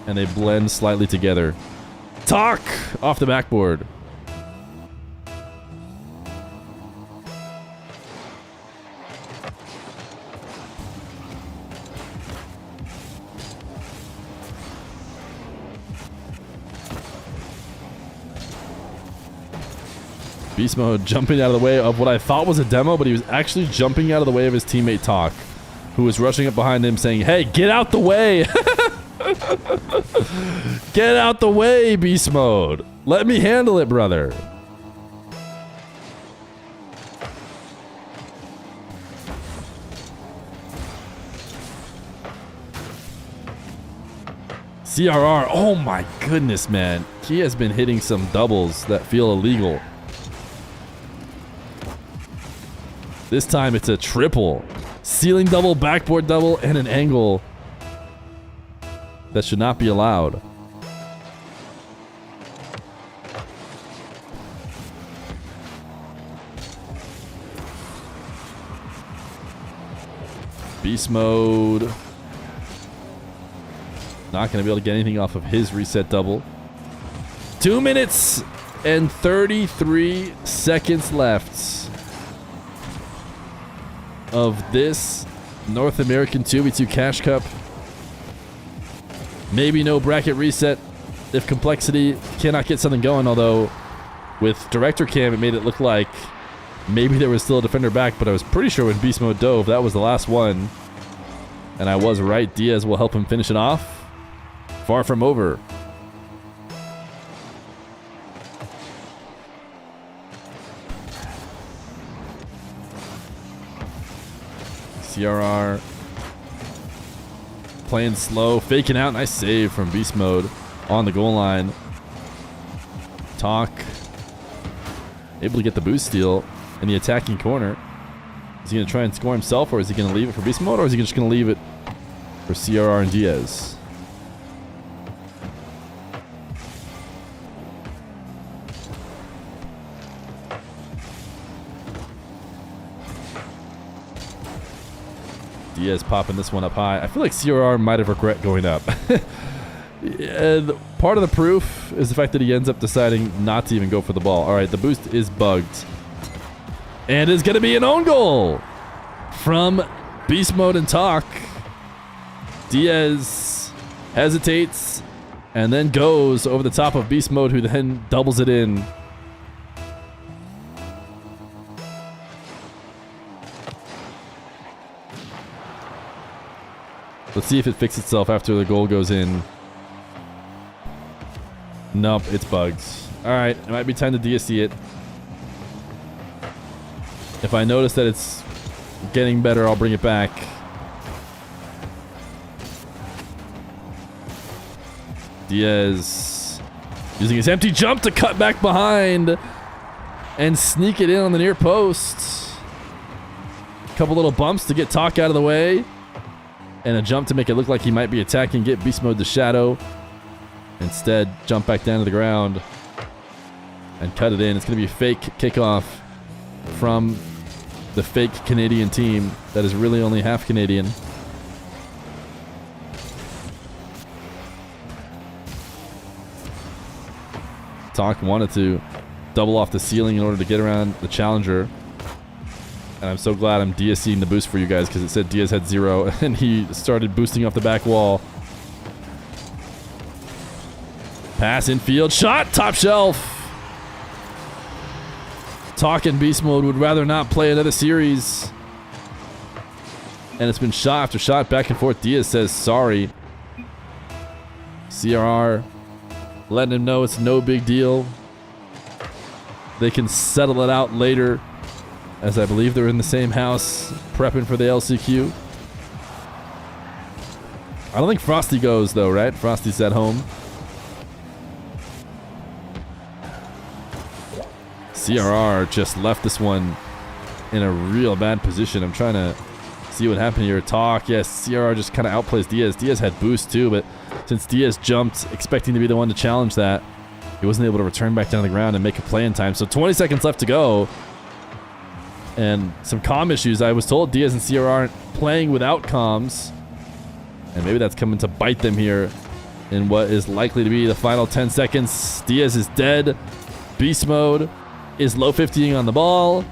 and they blend slightly together. Talk! Off the backboard. Beast mode jumping out of the way of what I thought was a demo, but he was actually jumping out of the way of his teammate Talk, who was rushing up behind him saying, hey, get out the way! Get out the way, Beast mode! Let me handle it, brother! CRR, oh my goodness, man. He has been hitting some doubles that feel illegal. This time it's a triple. Ceiling double, backboard double, and an angle that should not be allowed. Beast mode. Not going to be able to get anything off of his reset double. 2 minutes and 33 seconds left of this North American 2v2 Cash Cup. Maybe no bracket reset if Complexity cannot get something going, although with Director Cam it made it look like maybe there was still a defender back, but I was pretty sure when Beast Mode dove, that was the last one. And I was right, Diaz will help him finish it off. Far from over. CRR playing slow, faking out. Nice save from Beast Mode on the goal line. Talk able to get the boost steal in the attacking corner. Is he going to try and score himself, or is he going to leave it for Beast Mode, or is he just going to leave it for CRR and Diaz? Diaz popping this one up high. I feel like CRR might have regret going up. And part of the proof is the fact that he ends up deciding not to even go for the ball. All right, the boost is bugged. And it's going to be an own goal from Beast Mode and Talk. Diaz hesitates and then goes over the top of Beast Mode, who then doubles it in. Let's see if it fixes itself after the goal goes in. Nope, it's bugged. Alright, it might be time to DSC it. If I notice that it's getting better, I'll bring it back. Diaz using his empty jump to cut back behind and sneak it in on the near post. Couple little bumps to get Talk out of the way. And a jump to make it look like he might be attacking, get Beast Mode to shadow. Instead, jump back down to the ground and cut it in. It's going to be a fake kickoff from the fake Canadian team that is really only half Canadian. Talk wanted to double off the ceiling in order to get around the challenger. And I'm so glad I'm DSCing the boost for you guys because it said Diaz had 0 and he started boosting off the back wall. Pass infield, shot, top shelf. Talk in Beast Mode would rather not play another series. And it's been shot after shot, back and forth. Diaz says sorry. CRR letting him know it's no big deal. They can settle it out later, as I believe they're in the same house prepping for the LCQ. I don't think Frosty goes though, right? Frosty's at home. CRR just left this one in a real bad position. I'm trying to see what happened here. Talk, yes, CRR just kind of outplays Diaz. Diaz had boost too, but since Diaz jumped expecting to be the one to challenge that, he wasn't able to return back down to the ground and make a play in time. So 20 seconds left to go. And some comm issues. I was told Diaz and CRR aren't playing without comms. And maybe that's coming to bite them here in what is likely to be the final 10 seconds. Diaz is dead. Beast Mode is low 50ing on the ball.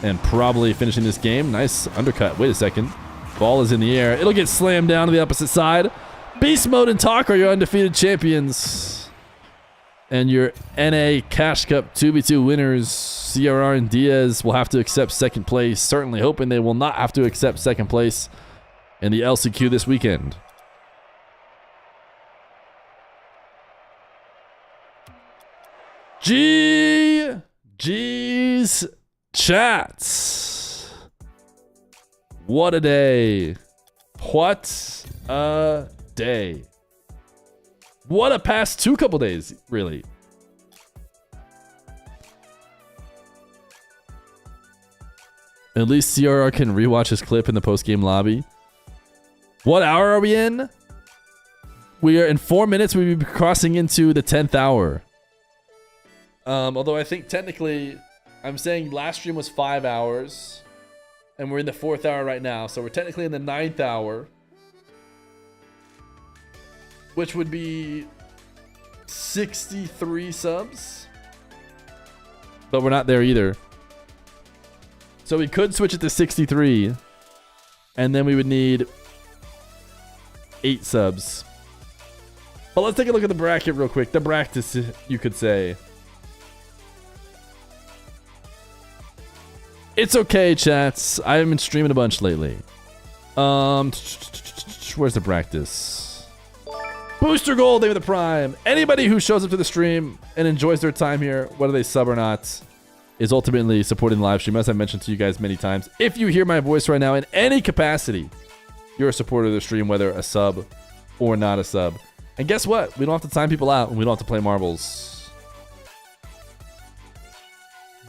And probably finishing this game. Nice undercut. Wait a second. Ball is in the air. It'll get slammed down to the opposite side. Beast Mode and Talk are your undefeated champions. And your NA Cash Cup 2v2 winners, CRR and Diaz, will have to accept second place. Certainly hoping they will not have to accept second place in the LCQ this weekend. GG's chats. What a day. What a day. What a past couple days, really. At least CRR can rewatch his clip in the post-game lobby. What hour are we in? We are in 4 minutes. We'll be crossing into the 10th hour. Although I think technically, I'm saying last stream was 5 hours. And we're in the 4th hour right now. So we're technically in the 9th hour. Which would be 63 subs. But we're not there either. So we could switch it to 63. And then we would need 8 subs. But let's take a look at the bracket real quick. The bracket, you could say. It's okay, chats. I haven't been streaming a bunch lately. Where's the practice? Booster Gold, Day of the Prime. Anybody who shows up to the stream and enjoys their time here, whether they sub or not, is ultimately supporting the live stream, as I mentioned to you guys many times. If you hear my voice right now in any capacity, you're a supporter of the stream, whether a sub or not a sub. And guess what? We don't have to time people out and we don't have to play marbles.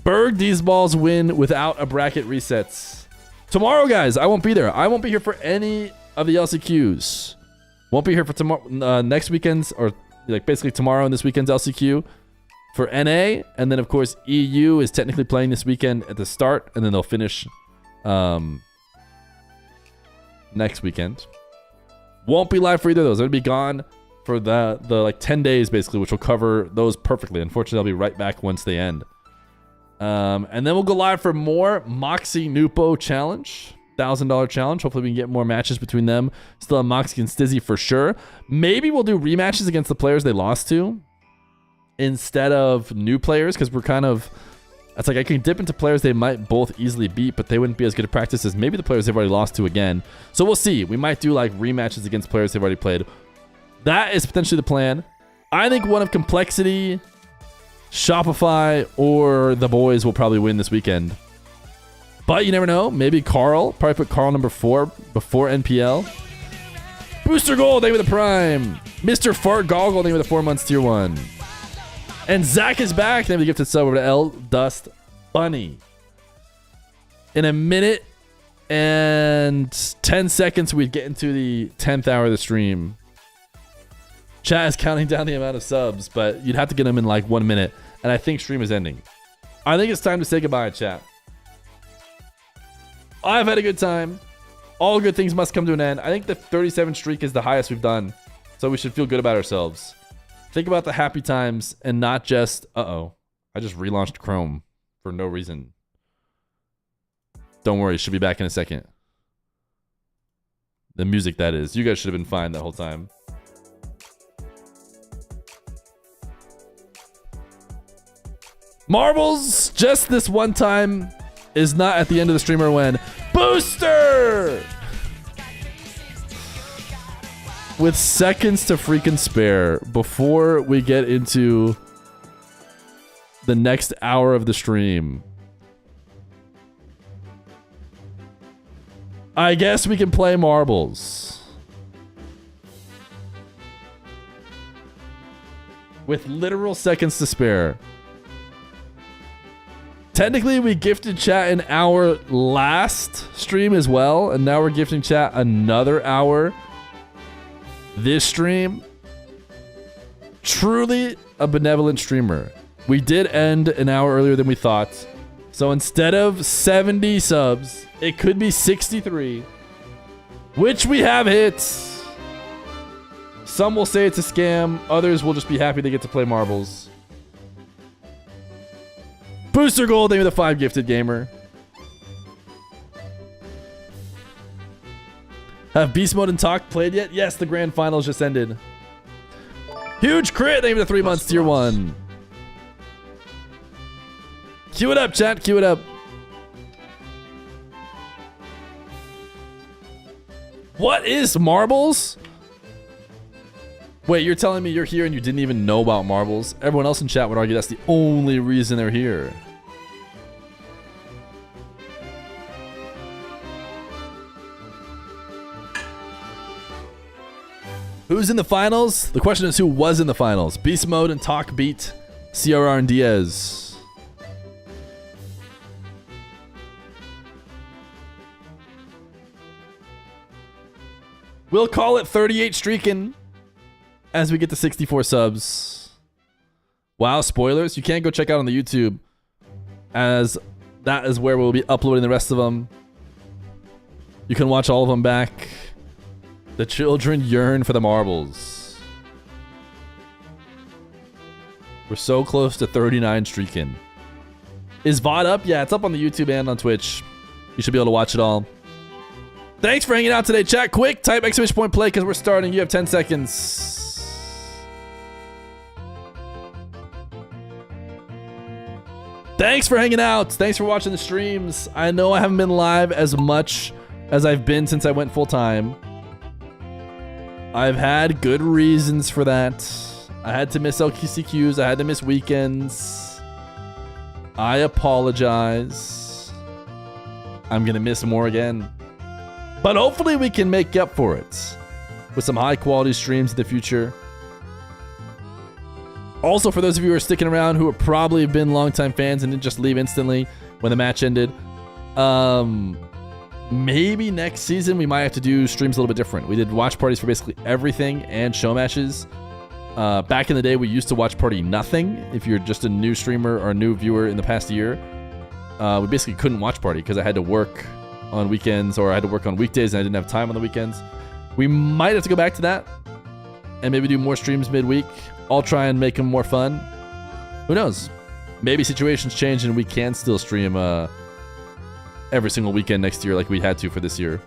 Berg, these balls win without a bracket resets. Tomorrow, guys, I won't be there. I won't be here for any of the LCQs. Won't be here for tomorrow, next weekend's, or like basically tomorrow and this weekend's LCQ for NA. And then, of course, EU is technically playing this weekend at the start, and then they'll finish next weekend. Won't be live for either of those. I'll be gone for the like 10 days basically, which will cover those perfectly. Unfortunately, I'll be right back once they end. And then we'll go live for more Moxie Nupo challenge, $1,000 challenge. Hopefully we can get more matches between them. Still have Moxie and Stizzy for sure. Maybe we'll do rematches against the players they lost to instead of new players, because we're kind of, it's like I can dip into players they might both easily beat, but they wouldn't be as good at practice as maybe the players they've already lost to again. So we'll see. We might do like rematches against players they've already played. That is potentially the plan. I think one of Complexity, Shopify, or the boys will probably win this weekend. But you never know. Maybe Carl. Probably put Carl number 4 before NPL. Booster Gold, thank you for the Prime. Mr. Fart Goggle, thank you for the 4 months tier 1. And Zach is back. Thank you for the gifted sub over to L Dust Bunny. In a minute and 10 seconds, we'd get into the 10th hour of the stream. Chat is counting down the amount of subs, but you'd have to get them in like 1 minute. And I think stream is ending. I think it's time to say goodbye, chat. I've had a good time. All good things must come to an end. I think the 37 streak is the highest we've done. So we should feel good about ourselves. Think about the happy times and not just, uh-oh, I just relaunched Chrome for no reason. Don't worry, should be back in a second. The music, that is. You guys should have been fine that whole time. Marbles, just this one time, is not at the end of the stream or when. Booster! With seconds to freaking spare before we get into the next hour of the stream, I guess we can play marbles. With literal seconds to spare. Technically, we gifted chat an hour last stream as well, and now we're gifting chat another hour this stream. Truly a benevolent streamer. We did end an hour earlier than we thought. So instead of 70 subs, it could be 63, which we have hit. Some will say it's a scam. Others will just be happy they get to play marbles. Booster Gold, thank you for the 5 gifted gamer. Have Beast Mode and Talk played yet? Yes, the grand finals just ended. Huge crit, thank you for the 3 months tier 1. Cue it up, chat, cue it up. What is marbles? Wait, you're telling me you're here and you didn't even know about marbles? Everyone else in chat would argue that's the only reason they're here. Who's in the finals? The question is who was in the finals. Beast Mode and Talk beat CRR and Diaz. We'll call it 38 streaking as we get to 64 subs. Wow, spoilers. You can't go check out on the YouTube, as that is where we'll be uploading the rest of them. You can watch all of them back. The children yearn for the marbles. We're so close to 39 streaking. Is VOD up? Yeah, it's up on the YouTube and on Twitch. You should be able to watch it all. Thanks for hanging out today, chat. Quick, type exclamation point play because we're starting. You have 10 seconds. Thanks for hanging out. Thanks for watching the streams. I know I haven't been live as much as I've been since I went full time. I've had good reasons for that. I had to miss LCQs. I had to miss weekends. I apologize. I'm going to miss more again. But hopefully we can make up for it with some high quality streams in the future. Also, for those of you who are sticking around who have probably been longtime fans and didn't just leave instantly when the match ended, maybe next season we might have to do streams a little bit different. We did watch parties for basically everything and show matches. Back in the day, we used to watch party nothing. If you're just a new streamer or a new viewer in the past year, we basically couldn't watch party because I had to work on weekends, or I had to work on weekdays and I didn't have time on the weekends. We might have to go back to that and maybe do more streams midweek. I'll try and make them more fun. Who knows? Maybe situations change and we can still stream every single weekend next year like we had to for this year.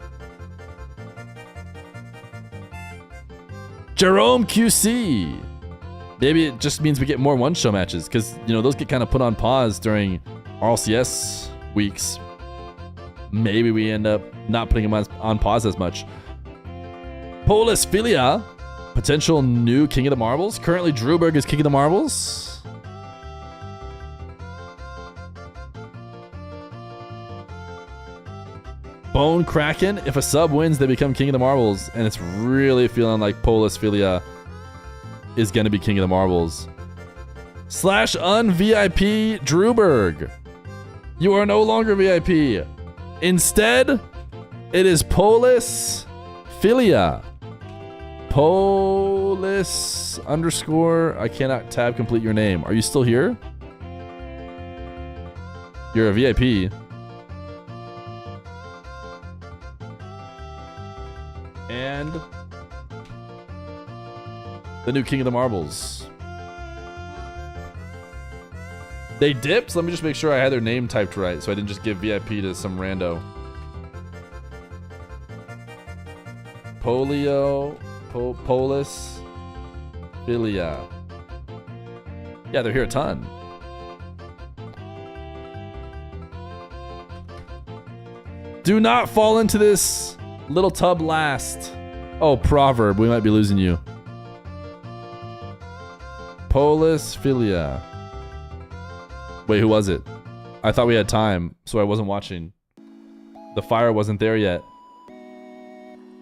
Jerome QC. Maybe it just means we get more one-show matches because, you know, those get kind of put on pause during RLCS weeks. Maybe we end up not putting them on pause as much. Polis Philia, potential new King of the Marbles. Currently, Drewberg is King of the Marbles. Bone Kraken. If a sub wins, they become King of the Marbles. And it's really feeling like Polis Philia is going to be King of the Marbles. / un-VIP Drewberg. You are no longer VIP. Instead, it is Polis Philia. Polis _ I cannot tab complete your name. Are you still here? You're a VIP. And the new King of the Marbles. They dipped? Let me just make sure I had their name typed right so I didn't just give VIP to some rando. Polis Philia. Yeah, they're here a ton. Do not fall into this little tub last. Oh, proverb. We might be losing you. Polis Philia. Wait, who was it? I thought we had time, so I wasn't watching. The fire wasn't there yet.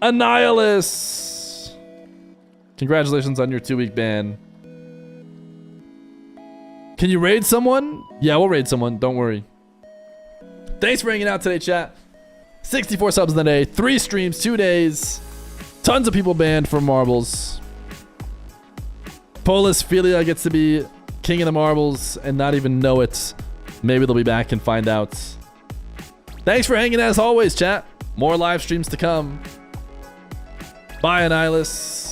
Annihilus! Congratulations on your 2-week ban. Can you raid someone? Yeah, we'll raid someone. Don't worry. Thanks for hanging out today, chat. 64 subs in the day. 3 streams, 2 days. Tons of people banned from Marbles. Polis Philia gets to be King of the Marbles and not even know it. Maybe they'll be back and find out. Thanks for hanging as always, chat. More live streams to come. Bye, Annihilus.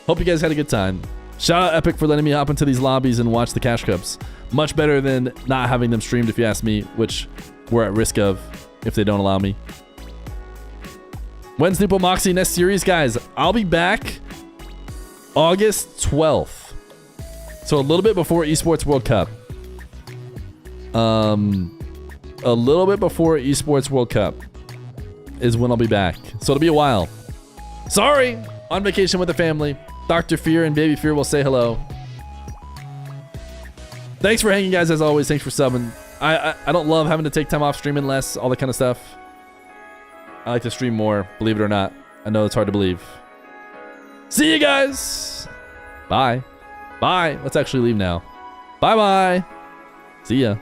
Hope you guys had a good time. Shout out Epic for letting me hop into these lobbies and watch the Cash Cups. Much better than not having them streamed, if you ask me, which we're at risk of if they don't allow me. When's Nupo Moxie next series? Guys, I'll be back August 12th. So a little bit before Esports World Cup. A little bit before Esports World Cup is when I'll be back. So it'll be a while. Sorry, on vacation with the family. Dr. Feer and Baby Feer will say hello. Thanks for hanging, guys, as always. Thanks for subbing. I don't love having to take time off streaming less, all that kind of stuff. I like to stream more, believe it or not. I know it's hard to believe. See you guys. Bye. Bye. Let's actually leave now. Bye-bye. See ya.